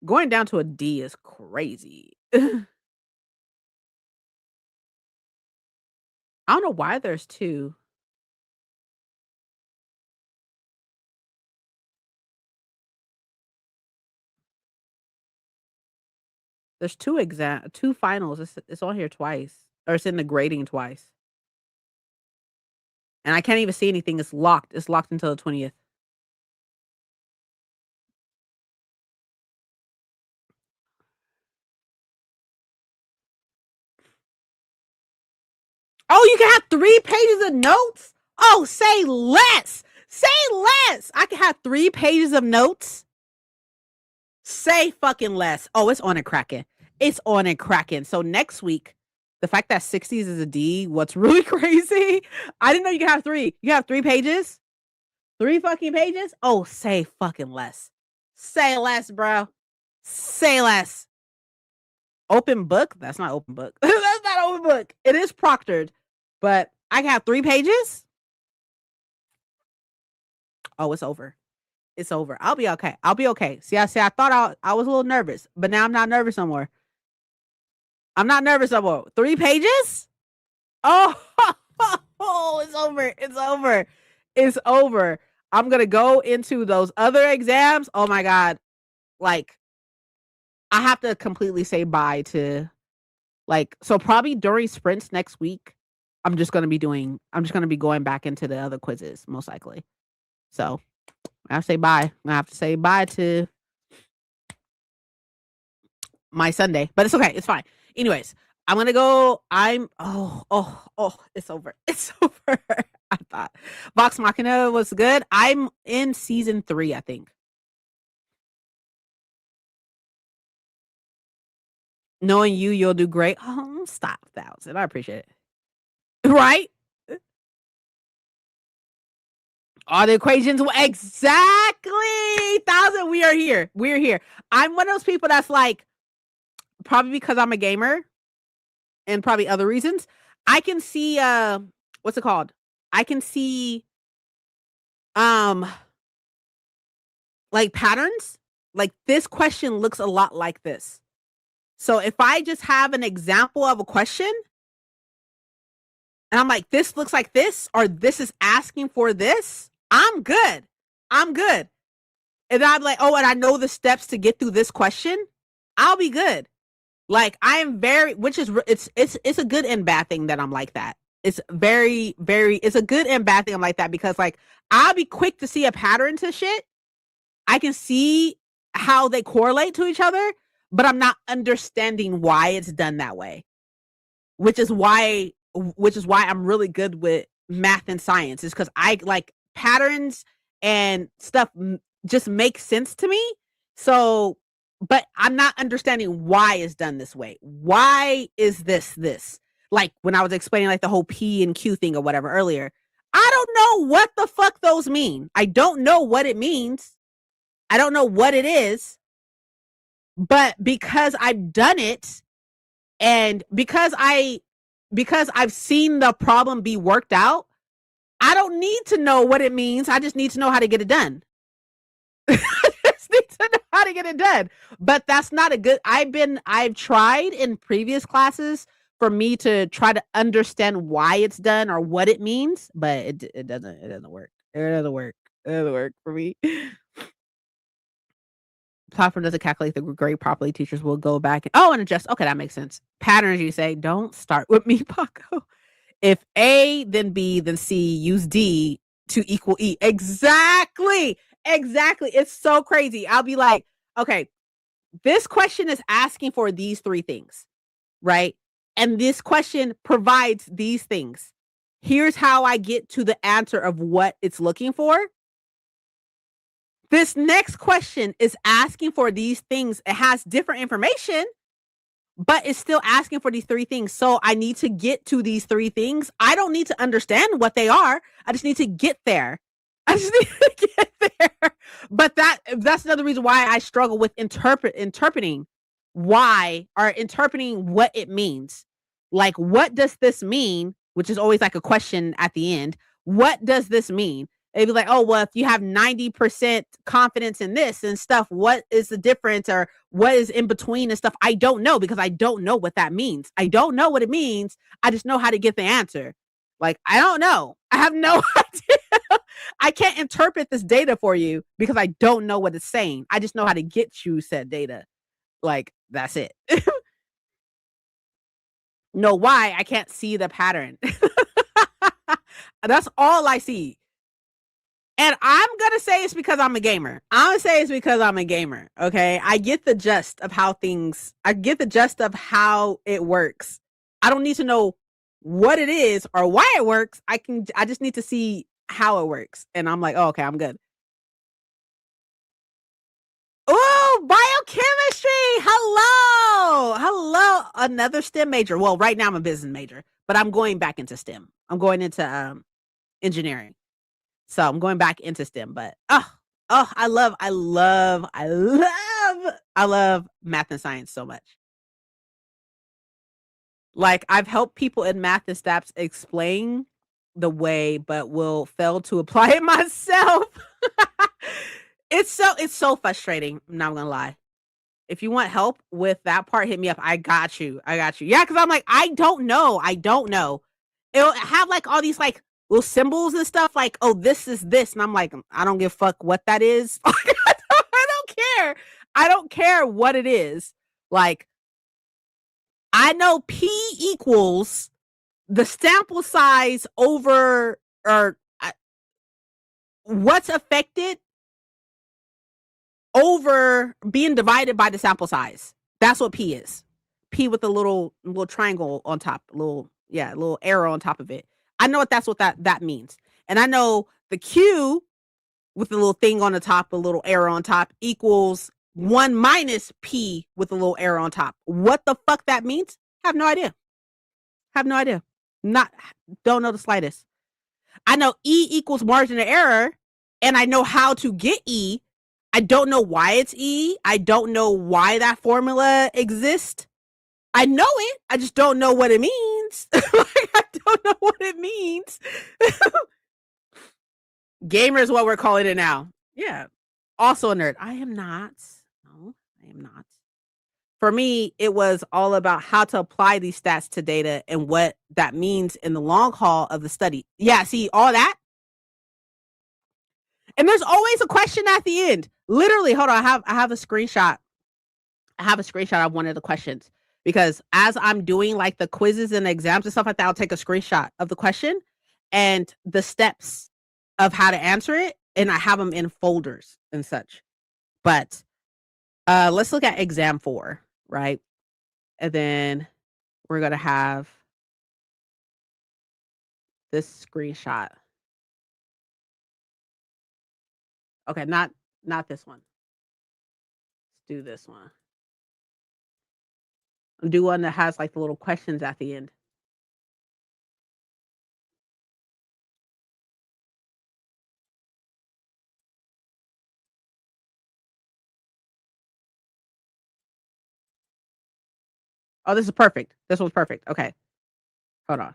Going down to a D is crazy. I don't know why there's two. There's two finals. It's on here twice, or it's in the grading twice, and I can't even see anything. It's locked. It's locked until the 20th. Oh, you can have 3 pages of notes. Oh, say less. Say less. I can have 3 pages of notes. Say fucking less. Oh, it's on and cracking. It's on and cracking. So next week, the fact that 60s is a D, what's really crazy? I didn't know you can have three. You have 3 pages? 3 fucking pages? Oh, say fucking less. Say less, bro. Say less. Open book? That's not open book. That's not open book. It is proctored, but I can have 3 pages? Oh, it's over. It's over. I'll be okay. I'll be okay. I thought I was a little nervous, but now I'm not nervous no more. I'm not nervous no more. 3 pages? Oh, oh, it's over. It's over. It's over. I'm gonna go into those other exams. Oh my God. Like, I have to completely say bye to so probably during sprints next week, I'm just gonna be going back into the other quizzes, most likely. So I have to say bye. I have to say bye to my Sunday, but it's okay. It's fine. Anyways, I'm gonna go. It's over. It's over. I thought Vox Machina was good. I'm in season 3, I think. Knowing you'll do great. Oh, stop, 1,000. I appreciate it. Right? All the equations. Exactly. 1,000. We are here. We're here. I'm one of those people that's like, probably because I'm a gamer and probably other reasons, I can see what's it called? I can see like patterns. Like this question looks a lot like this. So if I just have an example of a question and I'm like, this looks like this, or this is asking for this, I'm good. I'm good. And I'm like, oh, and I know the steps to get through this question, I'll be good. Like I am very, which is it's a good and bad thing that I'm like that. It's very, very, it's a good and bad thing I'm like that because like I'll be quick to see a pattern to shit. I can see how they correlate to each other, but I'm not understanding why it's done that way. Which is why I'm really good with math and science, is because I like patterns and stuff just make sense to me. So, but I'm not understanding why it's done this way. Why is this? Like when I was explaining like the whole P and Q thing or whatever earlier. I don't know what the fuck those mean. I don't know what it means. I don't know what it is. But because I've done it and because I've seen the problem be worked out, I don't need to know what it means. I just need to know how to get it done. I just need to know how to get it done. But that's not a good I've tried in previous classes for me to try to understand why it's done or what it means, but it doesn't work. It doesn't work. It doesn't work for me. Platform doesn't calculate the grade properly. Teachers will go back and adjust. Okay, that makes sense. Patterns, you say, don't start with me, Paco. If A, then B, then C, use D to equal E. Exactly. Exactly. It's so crazy. I'll be like, okay, this question is asking for these three things, right? And this question provides these things. Here's how I get to the answer of what it's looking for. This next question is asking for these things. It has different information, but it's still asking for these three things. So I need to get to these three things. I don't need to understand what they are. I just need to get there. I just need to get there. But that's another reason why I struggle with interpreting why or interpreting what it means. Like, what does this mean? Which is always like a question at the end. What does this mean? It'd be like, oh, well, if you have 90% confidence in this and stuff, what is the difference or what is in between and stuff? I don't know because I don't know what that means. I don't know what it means. I just know how to get the answer. Like, I don't know. I have no idea. I can't interpret this data for you because I don't know what it's saying. I just know how to get you said data. Like, that's it. Know why? I can't see the pattern. That's all I see. And I'm gonna say it's because I'm a gamer. I'm gonna say it's because I'm a gamer. Okay. I get the gist of how it works. I don't need to know what it is or why it works. I just need to see how it works. And I'm like, oh, okay, I'm good. Oh, biochemistry. Hello. Hello. Another STEM major. Well, right now I'm a business major, but I'm going back into STEM. I'm going into engineering. So I'm going back into STEM, but I love math and science so much. Like I've helped people in math and stats explain the way, but will fail to apply it myself. It's so frustrating. I'm not gonna lie. If you want help with that part, hit me up. I got you. I got you. Yeah, because I'm like, I don't know. I don't know. It'll have like all these like little symbols and stuff like, oh, this is this. And I'm like, I don't give a fuck what that is. I don't care. I don't care what it is. Like, I know P equals the sample size over or what's affected over being divided by the sample size. That's what P is. P with a little triangle on top, little arrow on top of it. I know what that means. And I know the Q with the little thing on the top, a little arrow on top equals 1 minus P with a little arrow on top. What the fuck that means? Have no idea. Have no idea. Don't know the slightest. I know E equals margin of error and I know how to get E. I don't know why it's E. I don't know why that formula exists. I know it. I just don't know what it means. Like, I don't know what it means. Gamer is what we're calling it now. Yeah. Also a nerd. I am not. No, I am not. For me, it was all about how to apply these stats to data and what that means in the long haul of the study. Yeah, see, all that. And there's always a question at the end. Literally, hold on. I have a screenshot. I have a screenshot of one of the questions because as I'm doing like the quizzes and exams and stuff like that, I'll take a screenshot of the question and the steps of how to answer it. And I have them in folders and such. But let's look at exam 4, right? And then we're going to have this screenshot. Okay, not this one. Let's do this one. Do one that has like the little questions at the end. Oh, this is perfect. This one's perfect. Okay. Hold on.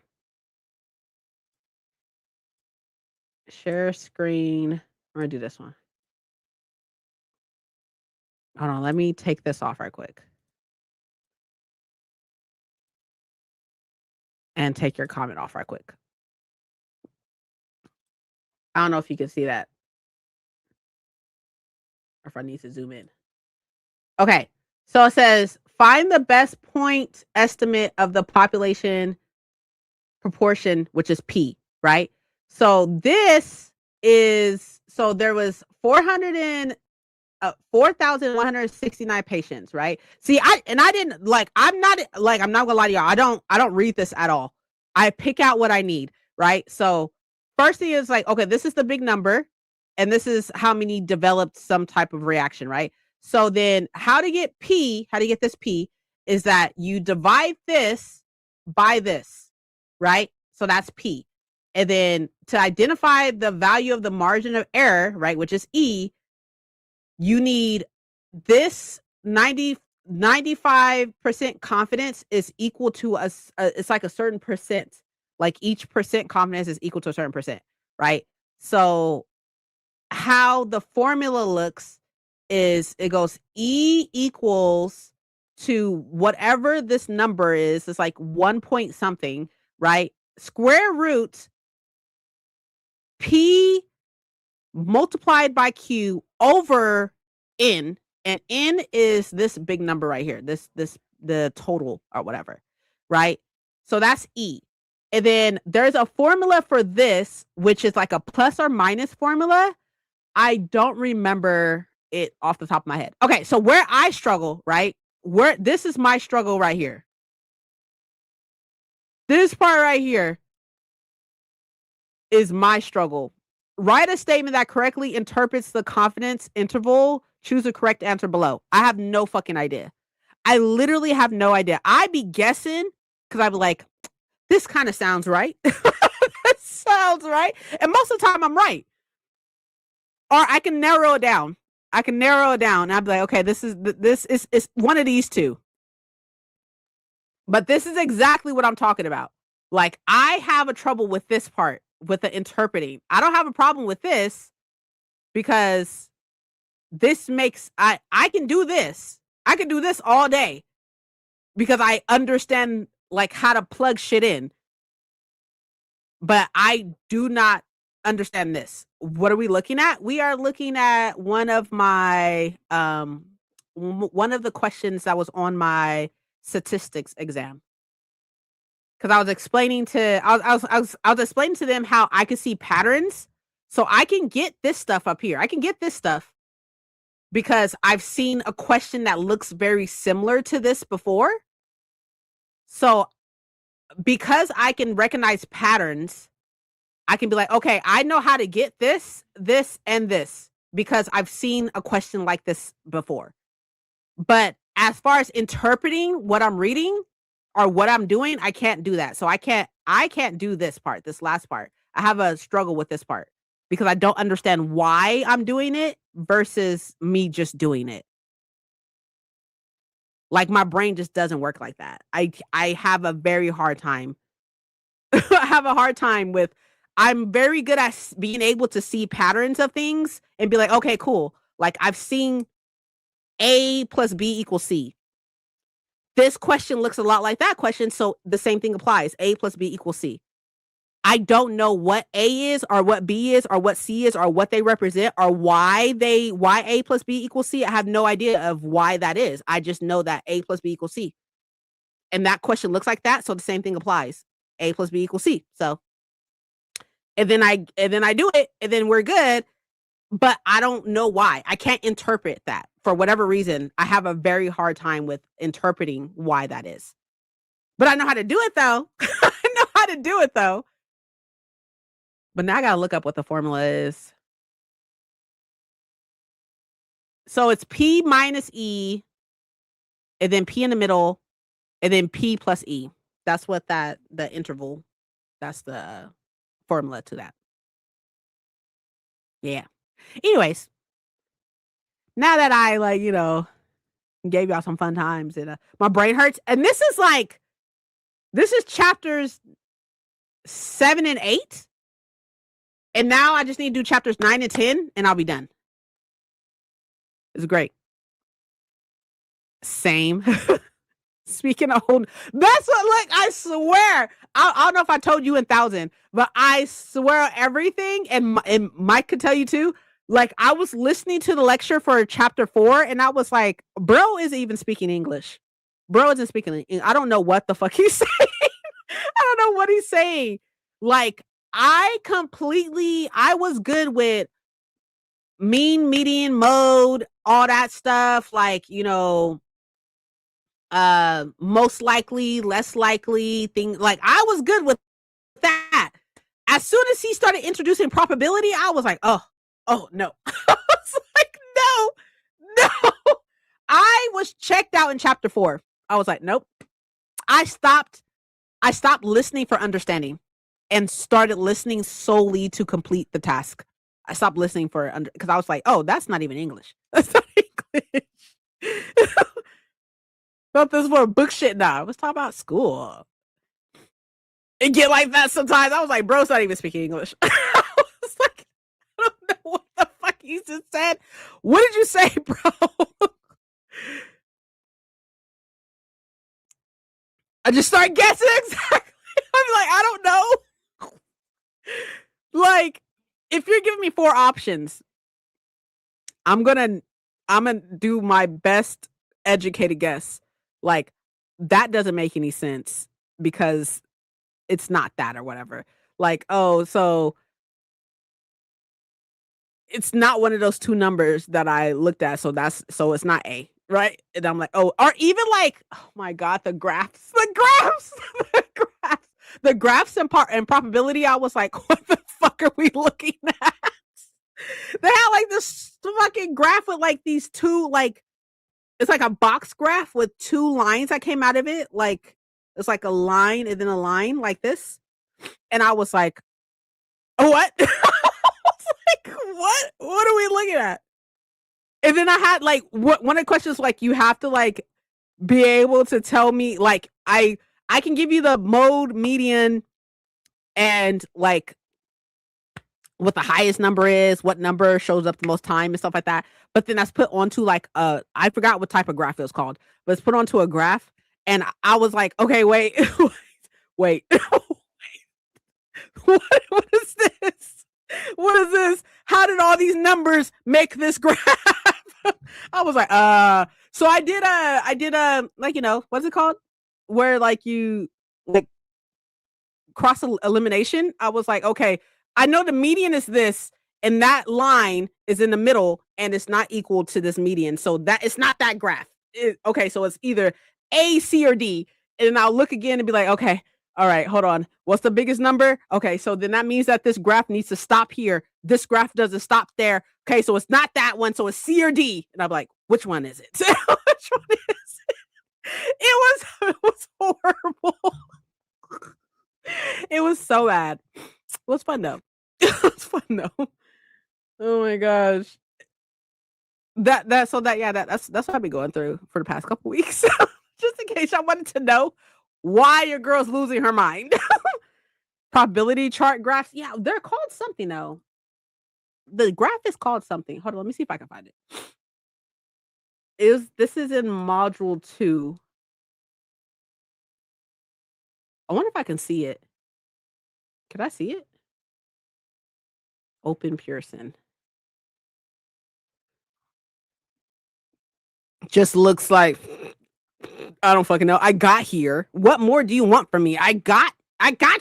Share screen. I'm gonna do this one. Hold on. Let me take this off right quick and take your comment off right quick. I don't know if you can see that or if I need to zoom in. Okay. So it says find the best point estimate of the population proportion, which is P, right? So this is so there was 4,169 patients, right? See, I didn't like I'm not gonna lie to y'all. I don't read this at all. I pick out what I need, right? So first thing is like, okay, this is the big number, and this is how many developed some type of reaction, right? So then how to get this P is that you divide this by this, right? So that's P. And then to identify the value of the margin of error, right, which is E, you need this 95% confidence is equal to it's like a certain percent. Like each percent confidence is equal to a certain percent, right? So how the formula looks is it goes E equals to whatever this number is. It's like 1 point something, right? Square root P multiplied by Q over N, and N is this big number right here, the total or whatever, right? So that's E. And then there's a formula for this, which is like a plus or minus formula. I don't remember it off the top of my head. Okay, so where I struggle, right? Where this is my struggle right here. This part right here is my struggle. Write a statement that correctly interprets the confidence interval. Choose the correct answer below. I have no fucking idea. I literally have no idea. I'd be guessing because I'd be like, this kind of sounds right. This sounds right. And most of the time I'm right. Or I can narrow it down. I'd be like, okay, this is one of these two. But this is exactly what I'm talking about. Like, I have a trouble with this part, with the interpreting. I don't have a problem with this because this makes I can do this. I can do this all day because I understand like how to plug shit in. But I do not understand this. What are we looking at? We are looking at one of my one of the questions that was on my statistics exam. Because I was explaining to I was explaining to them how I could see patterns. So I can get this stuff up here. I can get this stuff because I've seen a question that looks very similar to this before. So because I can recognize patterns, I can be like, okay, I know how to get this, this, and this because I've seen a question like this before. But as far as interpreting what I'm reading or what I'm doing, I can't do that. So I can't do this part, this last part. I have a struggle with this part because I don't understand why I'm doing it versus me just doing it. Like my brain just doesn't work like that. I have a very hard time. I have a hard time with I'm very good at being able to see patterns of things and be like, okay, cool. Like I've seen A plus B equals C. This question looks a lot like that question, so the same thing applies. A plus B equals C. I don't know what A is or what B is or what C is or what they represent or why A plus B equals C. I have no idea of why that is. I just know that A plus B equals C. And that question looks like that, so the same thing applies. A plus B equals C. So and then I do it and then we're good, but I don't know why. I can't interpret that. For whatever reason, I have a very hard time with interpreting why that is. But I know how to do it though. I know how to do it though. But now I gotta look up what the formula is. So it's P minus E, and then P in the middle, and then P plus E. That's what the interval, that's the formula to that. Yeah. Anyways, now that I Gave y'all some fun times, and my brain hurts. And this is chapters 7 and 8, and now I just need to do chapters 9 and 10, and I'll be done. It's great. Same. Speaking of old, that's what, like, I swear, I don't know if I told you in 1,000, but I swear everything, and Mike could tell you too. Like, I was listening to the lecture for chapter 4, and I was like, bro isn't even speaking English. Bro isn't speaking English. I don't know what the fuck he's saying. I don't know what he's saying. Like, I was good with mean, median, mode, all that stuff. Like, most likely, less likely, things like I was good with that. As soon as he started introducing probability, I was like, oh no. I was like, no. I was checked out in chapter 4. I was like, nope. I stopped listening for understanding and started listening solely to complete the task. I stopped listening for because I was like, oh, that's not even English. That's not English. Thought this was book shit now. I was talking about school. It get like that sometimes. I was like, bro's not even speaking English. I was like, I don't know what the fuck you just said. What did you say, bro? I just start guessing exactly. I'm like, I don't know. Like, if you're giving me 4 options, I'm gonna do my best educated guess. Like, that doesn't make any sense because it's not that or whatever. Like, oh, so it's not one of those 2 numbers that I looked at. So it's not A, right? And I'm like, oh, or even like, oh my God, the graphs, the graphs and probability. I was like, what the fuck are we looking at? They had like this fucking graph with like these 2, like, it's like a box graph with 2 lines that came out of it. Like, it's like a line and then a line like this. And I was like, what? I was like, what? What are we looking at? And then I had like, one of the questions, like, you have to like be able to tell me, like, I can give you the mode, median, and like what the highest number is, what number shows up the most time and stuff like that. But then that's put onto like I forgot what type of graph it was called, but it's put onto a graph. And I was like, okay, wait. Wait. What is this? What is this? How did all these numbers make this graph? I was like, so I did like, what's it called? Where like you like cross elimination. I was like, okay, I know the median is this, and that line is in the middle, and it's not equal to this median. So that it's not that graph. Okay, so it's either A, C, or D. And then I'll look again and be like, okay, all right, hold on. What's the biggest number? Okay, so then that means that this graph needs to stop here. This graph doesn't stop there. Okay, so it's not that one. So it's C or D. And I'm like, which one is it? Which one is it? It was horrible. It was so bad. It was fun though. It was fun though. Oh my gosh. That's what I've been going through for the past couple weeks. Just in case y'all wanted to know why your girl's losing her mind. Probability chart graphs. Yeah, they're called something though. The graph is called something. Hold on, let me see if I can find it. This is in module 2. I wonder if I can see it. Can I see it? Open Pearson. Just looks like I don't fucking know. I got here. What more do you want from me? I got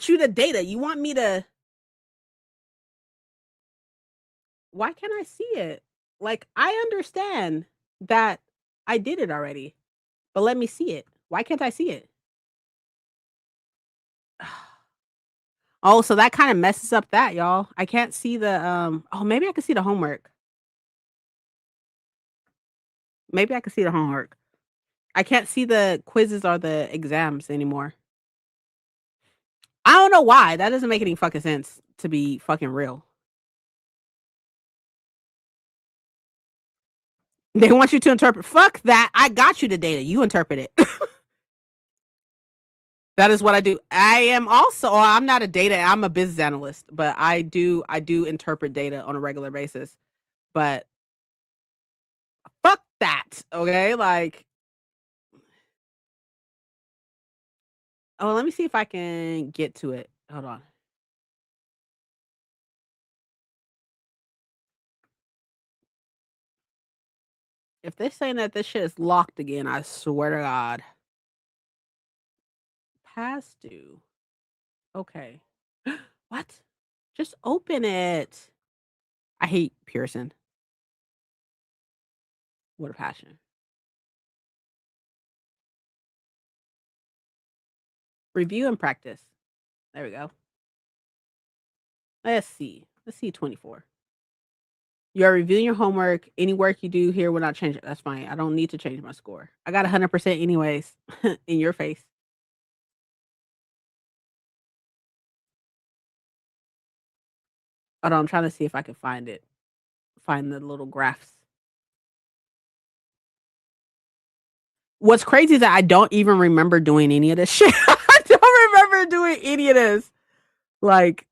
you the data. You want me to? Why can't I see it? Like, I understand that I did it already, but let me see it. Why can't I see it? Oh, so that kind of messes up that, y'all. I can't see the oh, maybe I can see the homework. Maybe I can see the homework. I can't see the quizzes or the exams anymore. I don't know why. That doesn't make any fucking sense, to be fucking real. They want you to interpret. Fuck that. I got you the data. You interpret it. That is what I do. I am also, I'm not a data, I'm a business analyst, but I do interpret data on a regular basis. But fuck that. Okay. Like, oh, let me see if I can get to it. Hold on. If they're saying that this shit is locked again, I swear to God. Past due. Okay. What? Just open it. I hate Pearson. What a passion. Review and practice. There we go. Let's see. Let's see 24. You are reviewing your homework. Any work you do here will not change it. That's fine. I don't need to change my score. I got 100% anyways. In your face. Hold on, I'm trying to see if I can find it. Find the little graphs. What's crazy is that I don't even remember doing any of this shit. I don't remember doing any of this. Like,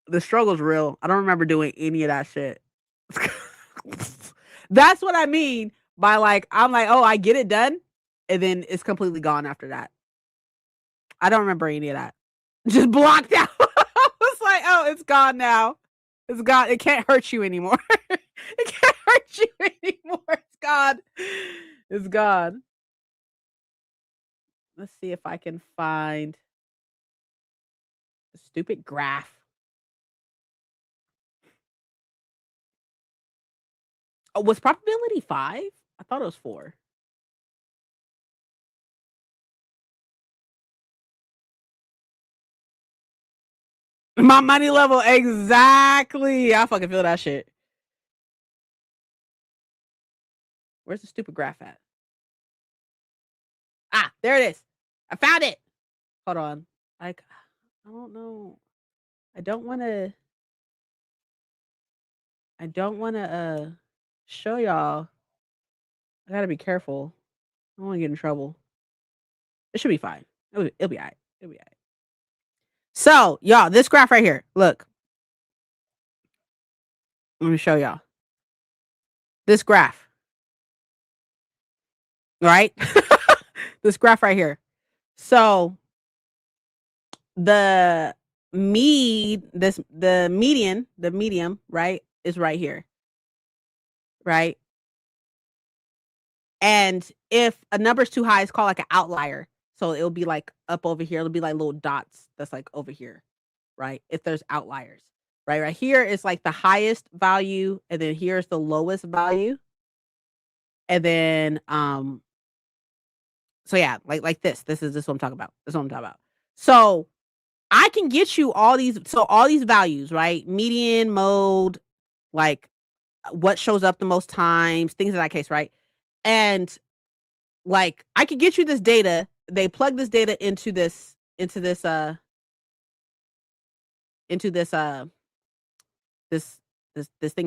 the struggle's real. I don't remember doing any of that shit. That's what I mean by like, I'm like, oh, I get it done. And then it's completely gone after that. I don't remember any of that. Just blocked out. I was like, oh, it's gone now. It's gone. It can't hurt you anymore. It can't hurt you anymore. It's gone. It's gone. Let's see if I can find the stupid graph. Oh, was probability 5? I thought it was 4. My money level, exactly. I fucking feel that shit. Where's the stupid graph at? Ah, there it is. I found it. Hold on. Like, I don't know. I don't want to. I don't want to show y'all. I gotta be careful. I don't want to get in trouble. It should be fine. It'll be alright. It'll be alright. So, y'all, this graph right here. Look, let me show y'all this graph. Right? This graph right here. So the the medium, right, is right here, right? And if a number's too high, it's called like an outlier. So it'll be like up over here. It'll be like little dots that's like over here, right? If there's outliers, right? Right here is like the highest value, and then here's the lowest value. And then so yeah, like this. This is what I'm talking about. This is what I'm talking about. So I can get you all these values, right? Median, mode, like what shows up the most times, things in that case, right? And like I could get you this data. They plug this data into this thing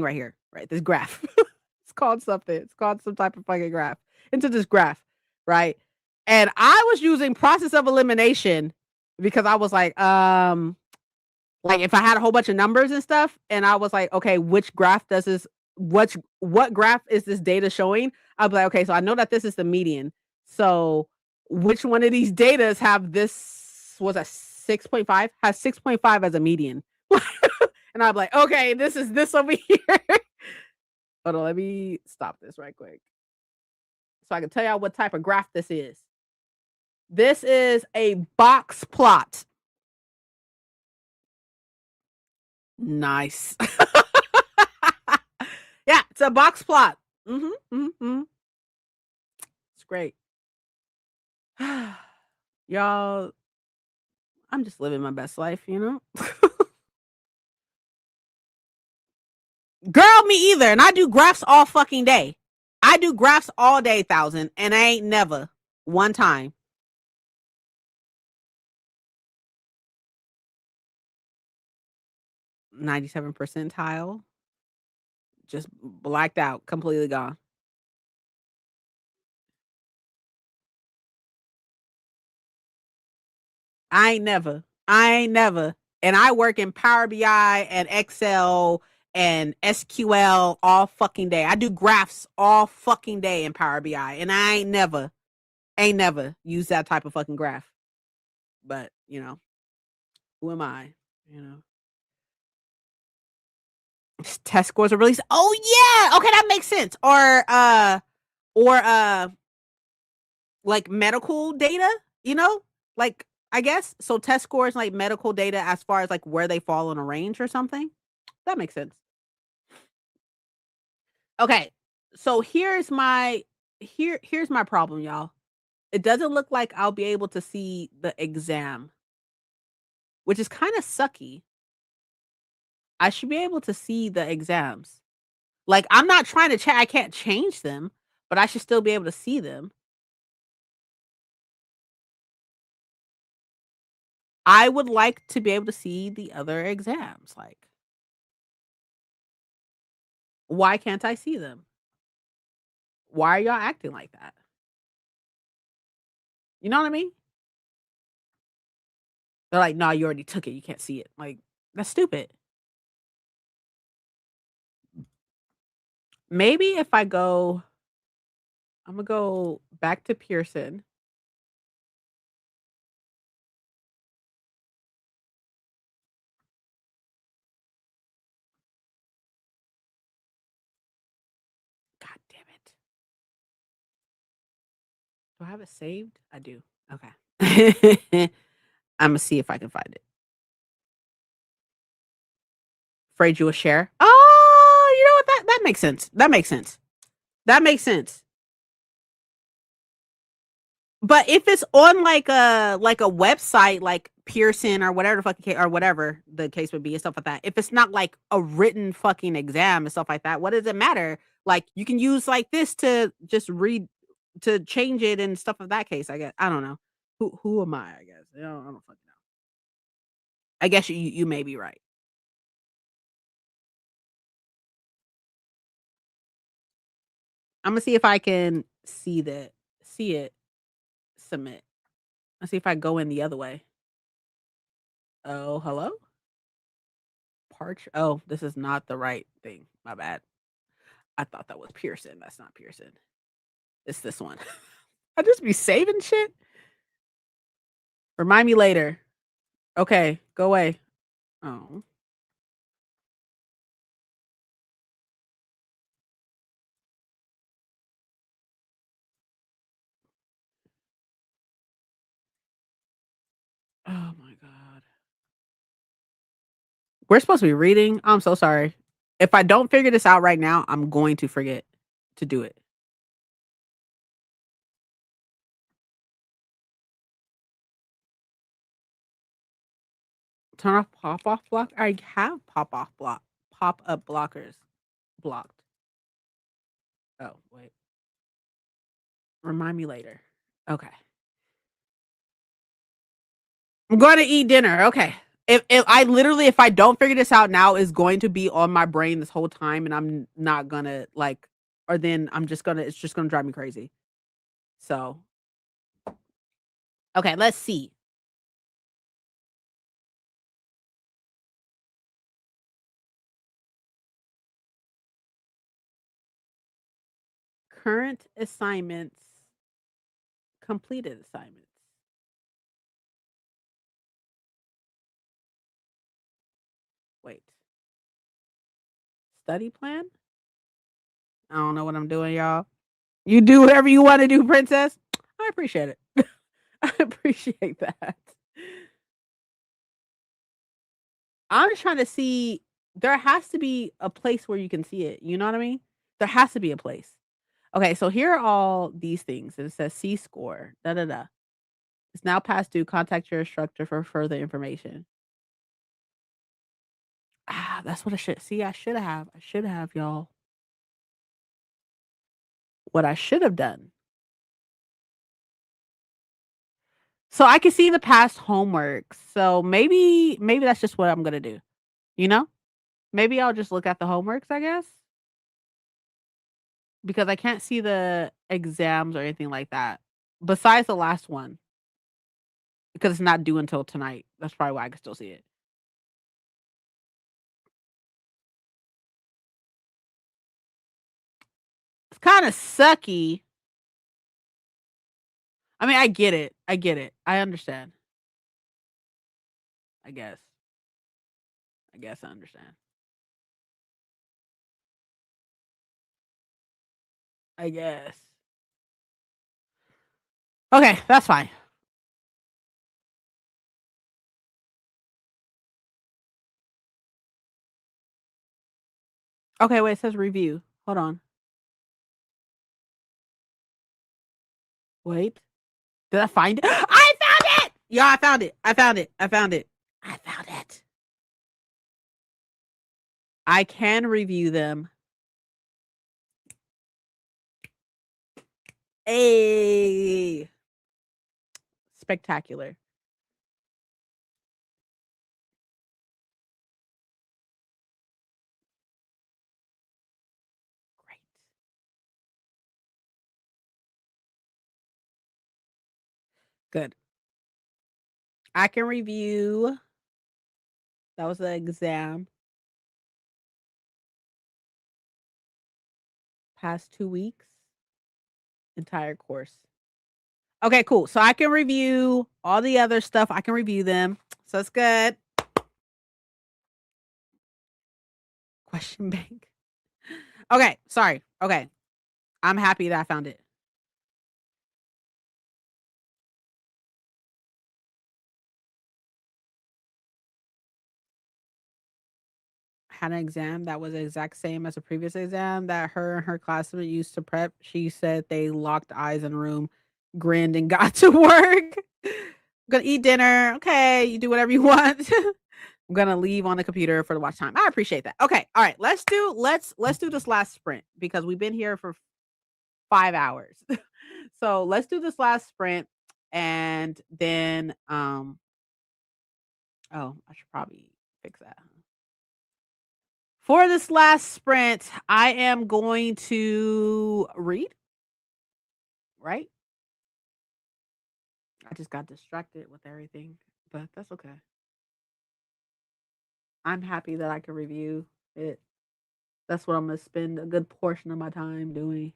right here, right? This graph. It's called something. It's called some type of fucking graph. Into this graph, right? And I was using process of elimination because I was like if I had a whole bunch of numbers and stuff, and I was like, okay, which graph does this? What graph is this data showing? I'll be like, okay, so I know that this is the median. So which one of these datas have this? Was a 6.5? Has 6.5 as a median? And I'm like, okay, this is this over here. Hold on, let me stop this right quick so I can tell y'all what type of graph this is. This is a box plot. Nice. Yeah, it's a box plot. It's great. Y'all, I'm just living my best life, you know? Girl, me either. And I do graphs all fucking day. I do graphs all day, 1,000, and I ain't never one time. '97 percentile. just blacked out, completely gone. I ain't never. And I work in Power BI and Excel and SQL all fucking day. I do graphs all fucking day in Power BI, and I ain't never used that type of fucking graph. But who am I? You know, test scores are released. Oh yeah, okay, that makes sense. Or like medical data. You know, like I guess so. Test scores like medical data as far as like where they fall in a range or something. That makes sense. Okay. So here's my problem, y'all. It doesn't look like I'll be able to see the exam, which is kind of sucky. I should be able to see the exams. Like I'm not trying to I can't change them, but I should still be able to see them. I would like to be able to see the other exams. Like, why can't I see them? Why are y'all acting like that? You know what I mean? They're like, "No, you already took it. You can't see it." Like, that's stupid. Maybe if I'm gonna go back to Pearson. God damn it. Do I have it saved? I do. Okay. I'm gonna see if I can find it. Afraid you will share. Oh, you know what? That makes sense. That makes sense. That makes sense. But if it's on like a website like Pearson or whatever the fucking or whatever the case would be and stuff like that, if it's not like a written fucking exam and stuff like that, what does it matter? Like you can use like this to just read to change it and stuff of that case. I guess I don't know. Who am I? I guess I don't fucking know. I guess you may be right. I'm gonna see if I can see it submit. Let's see if I go in the other way. Oh, hello? Parch. Oh, this is not the right thing. My bad. I thought that was Pearson. That's not Pearson. It's this one. I just be saving shit. Remind me later. Okay, go away. Oh. Oh my god. We're supposed to be reading. I'm so sorry. If I don't figure this out right now, I'm going to forget to do it. Turn off pop off block. I have pop up blockers blocked. Oh, wait. Remind me later. Okay. I'm going to eat dinner. Okay. If I literally if I don't figure this out now, is going to be on my brain this whole time, and I'm not gonna like, or then I'm just gonna it's just gonna drive me crazy. So okay, let's see. Current assignments, completed assignments. Wait, study plan? I don't know what I'm doing, y'all. You do whatever you want to do, princess. I appreciate it. I appreciate that. I'm just trying to see. There has to be a place where you can see it. You know what I mean? There has to be a place. Okay, so here are all these things. It says C score. Da da da. It's now past due. Contact your instructor for further information. Ah, that's what I should see. I should have. I should have, y'all. What I should have done. So I can see the past homework. So maybe that's just what I'm gonna do. You know? Maybe I'll just look at the homeworks, I guess. because I can't see the exams or anything like that. Besides the last one, because it's not due until tonight. That's probably why I can still see it. It's kind of sucky. I mean, I get it. I get it. I understand. I guess. I guess I understand. I guess. Okay, that's fine. Okay, wait, it says review. Hold on. Wait. Did I find it? I found it! Yeah, I found it. I found it. I found it. I found it. I can review them. A spectacular. Great. Good. I can review. That was the exam. Past 2 weeks. Entire course. Okay, cool. So I can review all the other stuff. I can review them. So it's good. Question bank. Okay, sorry. Okay. I'm happy that I found it. Had an exam that was the exact same as a previous exam that her and her classmate used to prep. She said they locked eyes in a room, grinned, and got to work. Gonna eat dinner. Okay, you do whatever you want. I'm gonna leave on the computer for the watch time. I appreciate that. Okay, all right. Let's do this last sprint because we've been here for 5 hours. So let's do this last sprint, and then oh, I should probably fix that. For this last sprint, I am going to read, right? I just got distracted with everything, but that's okay. I'm happy that I can review it. That's what I'm gonna spend a good portion of my time doing,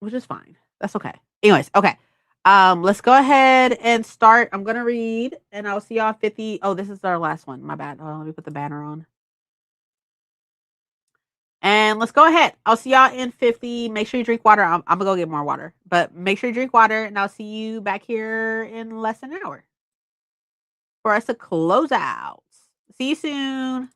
which is fine. That's okay. Anyways, okay. Let's go ahead and start. I'm gonna read, and I'll see y'all 50. Oh, this is our last one. My bad. Hold on, let me put the banner on. And let's go ahead. I'll see y'all in 50. Make sure you drink water. I'm gonna go get more water, but make sure you drink water, and I'll see you back here in less than an hour for us to close out. See you soon.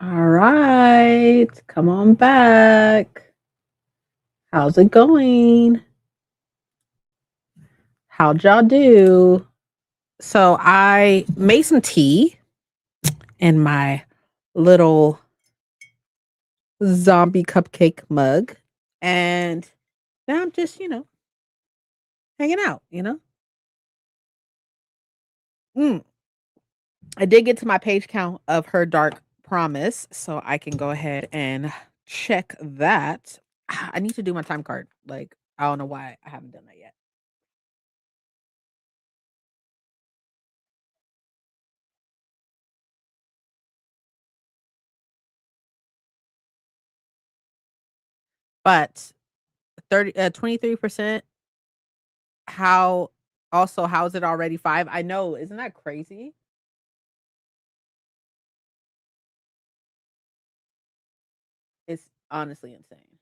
All right. Come on back. How's it going? How'd y'all do? So I made some tea in my little zombie cupcake mug. And now I'm just, hanging out. Mm. I did get to my page count of Her Dark Promise, so I can go ahead and check that. I need to do my time card. Like, I don't know why I haven't done that yet. But 23%, how how is it already 5? I know, isn't that crazy? It's honestly insane.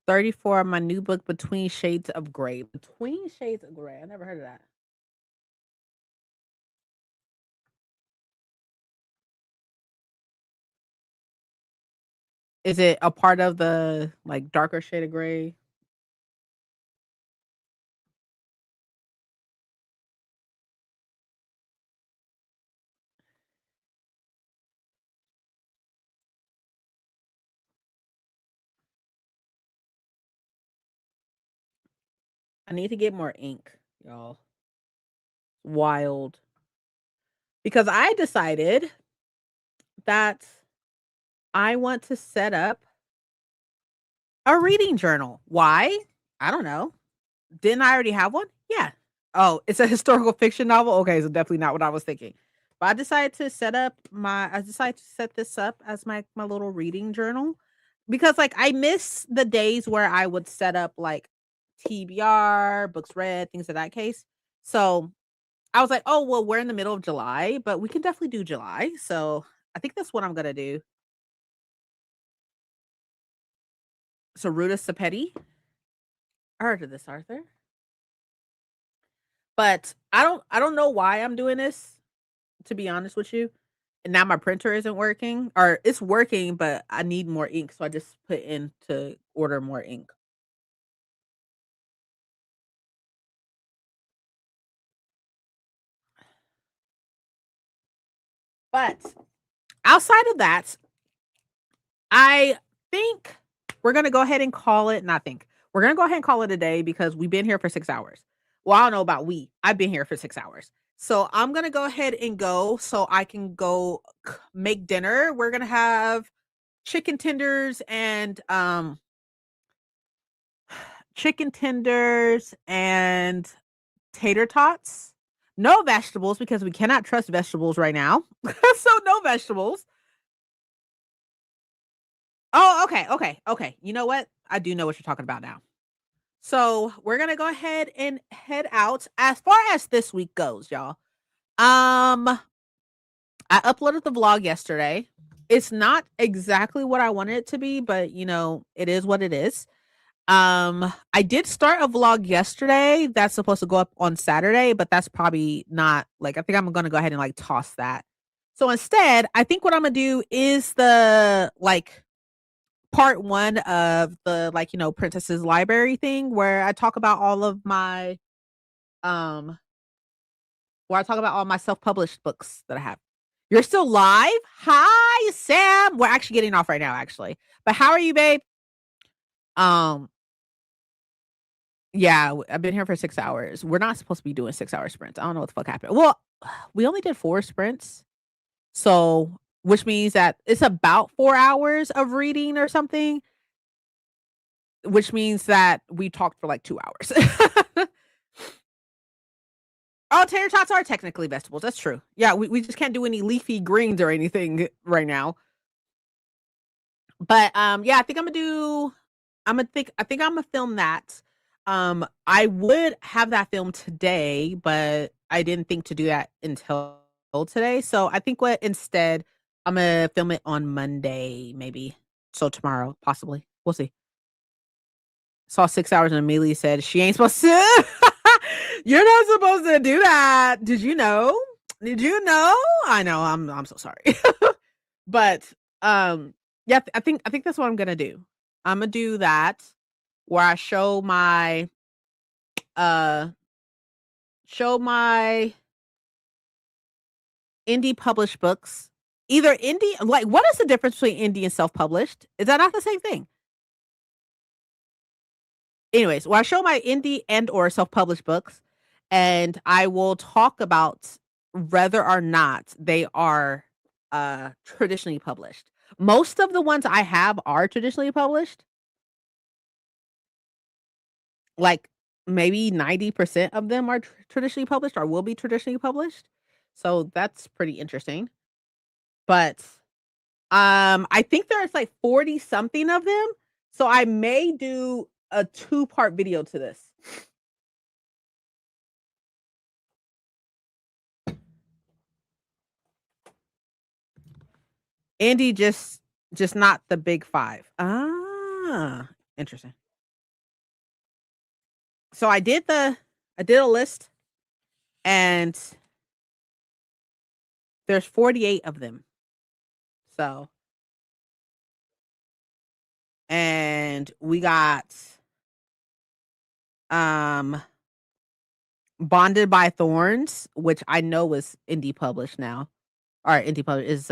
34, my new book, Between Shades of Gray. Between Shades of Gray. I never heard of that. Is it a part of the like darker shade of gray? I need to get more ink, y'all. Wild. Because I decided that I want to set up a reading journal. Why? I don't know. Didn't I already have one? Yeah. Oh, it's a historical fiction novel? Okay, so definitely not what I was thinking. But I decided to set this up as my little reading journal because like I miss the days where I would set up like TBR, books read, things of that case. So I was like, "Oh, well, we're in the middle of July, but we can definitely do July." So I think that's what I'm gonna do. So Ruta Sepeti. I heard of this, Arthur. But I don't know why I'm doing this, to be honest with you. And now my printer isn't working, or it's working, but I need more ink, so I just put in to order more ink. But outside of that, I think we're gonna go ahead and call it. Not think we're gonna go ahead and call it a day because we've been here for 6 hours. Well, I don't know about we. I've been here for 6 hours, so I'm gonna go ahead and go so I can go make dinner. We're gonna have chicken tenders and chicken tenders and tater tots. No vegetables because we cannot trust vegetables right now. So no vegetables. Oh, okay, okay, okay. You know what? I do know what you're talking about now. So we're gonna go ahead and head out. As far as this week goes, y'all. Um, I uploaded the vlog yesterday. It's not exactly what I wanted it to be, but it is what it is. I did start a vlog yesterday that's supposed to go up on Saturday, but that's probably not like I think I'm gonna go ahead and like toss that. So instead, I think what I'm gonna do is the like part one of the like, Princess's Library thing where I talk about all of my um where I talk about all my self-published books that I have. You're still live? Hi, Sam. We're actually getting off right now, actually. But how are you, babe? Um, Yeah, I've been here for 6 hours. We're not supposed to be doing 6-hour sprints. I don't know what the fuck happened. Well, we only did 4 sprints, so which means that it's about 4 hours of reading or something, which means that we talked for, like, 2 hours. Oh, tater tots are technically vegetables, that's true. Yeah, we just can't do any leafy greens or anything right now. But, yeah, I think I think Imma film that. I would have that film today, but I didn't think to do that until today. So I think what instead I'm gonna film it on Monday, maybe. So tomorrow, possibly. We'll see. Saw 6 hours and immediately said she ain't supposed to. You're not supposed to do that. Did you know? Did you know? I know. I'm so sorry. But yeah, I think that's what I'm gonna do. I'm gonna do that where I uh show my indie published books. Either indie, like, what is the difference between indie and self-published? Is that not the same thing? Anyways, well, I show my indie and or self-published books, and I will talk about whether or not they are traditionally published. Most of the ones I have are traditionally published. Like maybe 90% of them are traditionally published or will be traditionally published. So that's pretty interesting. But I think there's like 40 something of them. So I may do a two-part video to this. Andy just not the big 5. Ah, interesting. So I did a list and there's 48 of them. So and we got um Bonded by Thorns, which I know is indie published now. Or indie published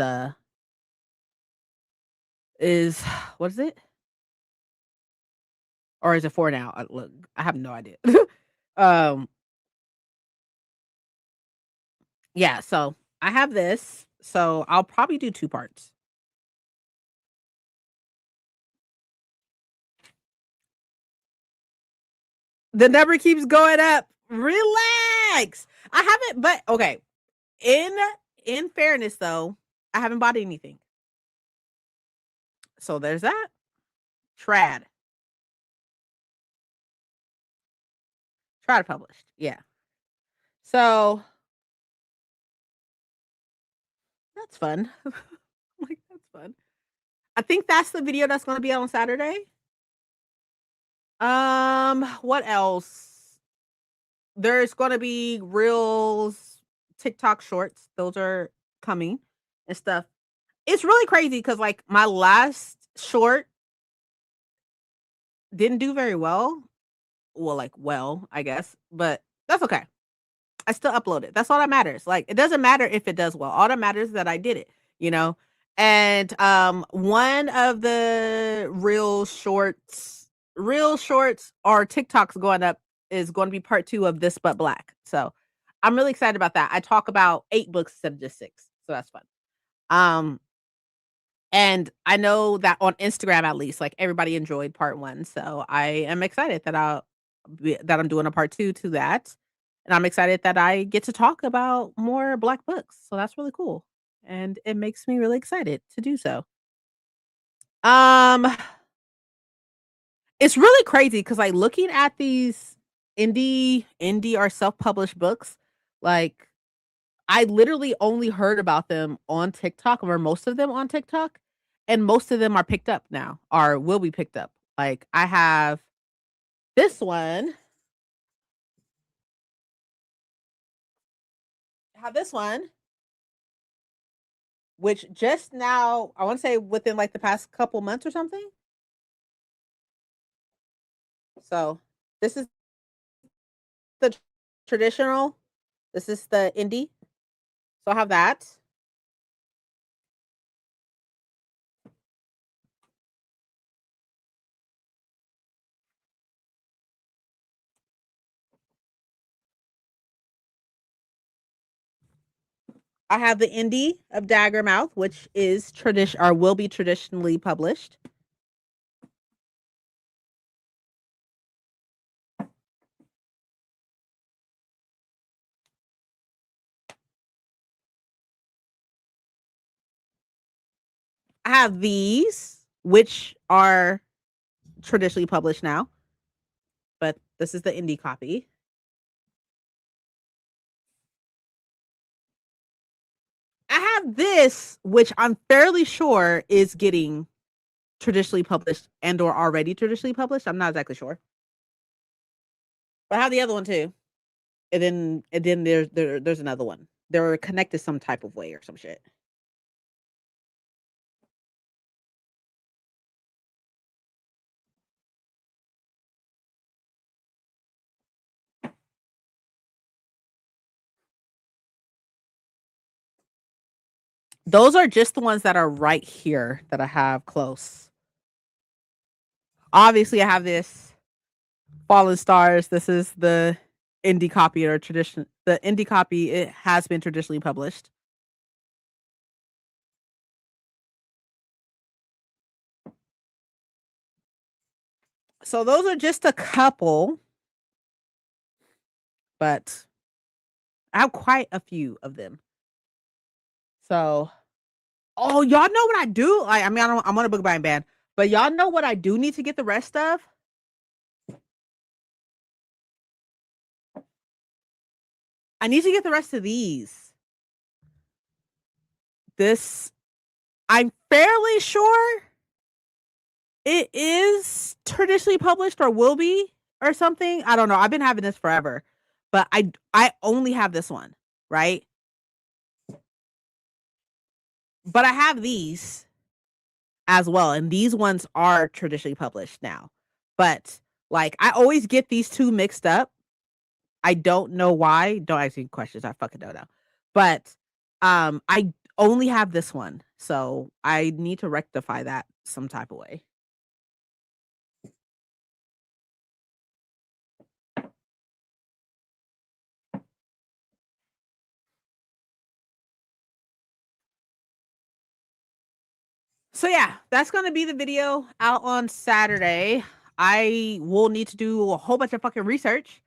is what is it? Or is it 4 now? Look, I have no idea. um yeah, so I have this. So I'll probably do 2 parts. The number keeps going up. Relax. I haven't, but okay. In in fairness though, I haven't bought anything. So there's that. Trad. Trad published. Yeah. So that's fun. Like that's fun. I think that's the video that's gonna be out on Saturday. What else? There's gonna be reels, TikTok shorts. Those are coming and stuff. It's really crazy because like my last short didn't do very well. Well, like well, I guess, but that's okay. I still upload it. That's all that matters. Like it doesn't matter if it does well. All that matters is that I did it, you know? And one of the real shorts or TikToks going up is going to be part 2 of This But Black. So I'm really excited about that. I talk about 8 books instead of just 6. So that's fun. Um and I know that on Instagram at least, like everybody enjoyed part 1. So I am excited that that I'm doing a part 2 to that. And I'm excited that I get to talk about more black books. So that's really cool. And it makes me really excited to do so. Um it's really crazy because like looking at these indie or self-published books, like I literally only heard about them on TikTok or most of them on TikTok, and most of them are picked up now or will be picked up. Like I have this one. I have this one, which just now, I want to say within like the past couple months or something. So this is the traditional. This is the indie. So I have that. I have the indie of Dagger Mouth, which is tradition or will be traditionally published. I have these, which are traditionally published now, but This is the indie copy. I have this, which I'm fairly sure is getting traditionally published and or already traditionally published. I'm not exactly sure. But I have the other one too. And then there's another one. They're connected some type of way or some shit. Those are just the ones that are right here that I have close. Obviously, I have this Fallen Stars. This is the indie copy or tradition. The indie copy, it has been traditionally published. So those are just a couple, but I have quite a few of them. So, oh, y'all know what I do? I mean, I'm on a book buying ban, but y'all know what I do need to get the rest of? I need to get the rest of these. This, I'm fairly sure it is traditionally published or will be or something. I don't know. I've been having this forever, but I only have this one, right? But I have these as well, and these ones are traditionally published now. But like I always get these two mixed up. I don't know why. Don't ask me questions. I fucking don't know. But I only have this one. So I need to rectify that some type of way. So yeah, that's going to be the video out on Saturday. I will need to do a whole bunch of fucking research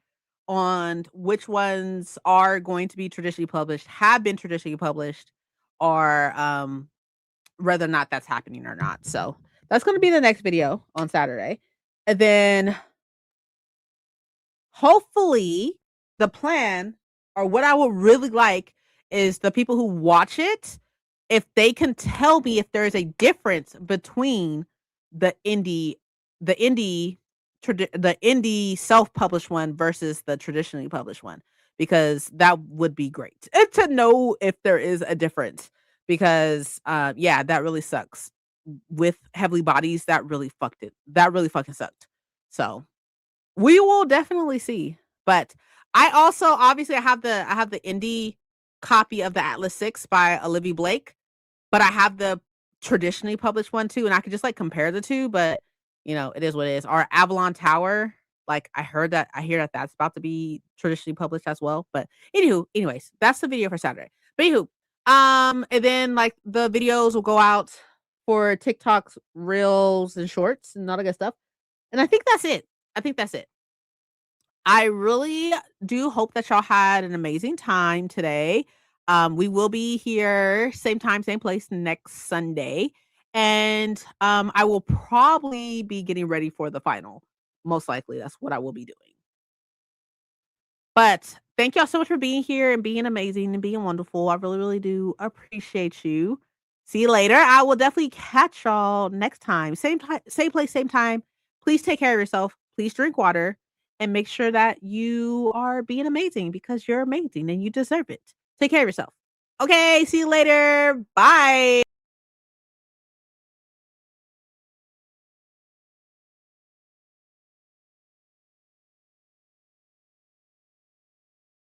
on which ones are going to be traditionally published, have been traditionally published, or whether or not that's happening or not. So that's going to be the next video on Saturday. And then hopefully the plan or what I would really like is the people who watch it, if they can tell me if there is a difference between the indie, the indie, the indie self-published one versus the traditionally published one, because that would be great to know if there is a difference. Because yeah, that really sucks. With Heavily Bodies, that really fucked it. That really fucking sucked. So we will definitely see. But I also obviously I have the indie copy of the Atlas 6 by Olivia Blake, but I have the traditionally published one too, and I could just like compare the two, but you know, it is what it is. Our Avalon Tower, like I hear that that's about to be traditionally published as well. But anyways, that's the video for Saturday. But and then like the videos will go out for TikToks, reels, and shorts and all that good stuff. And I think that's it. I think that's it. I really do hope that y'all had an amazing time today. We will be here same time, same place next Sunday. And I will probably be getting ready for the final. Most likely, that's what I will be doing. But thank y'all so much for being here and being amazing and being wonderful. I really, really do appreciate you. See you later. I will definitely catch y'all next time. Same time, same place, same time. Please take care of yourself. Please drink water and make sure that you are being amazing because you're amazing and you deserve it. Take care of yourself. Okay, see you later. Bye.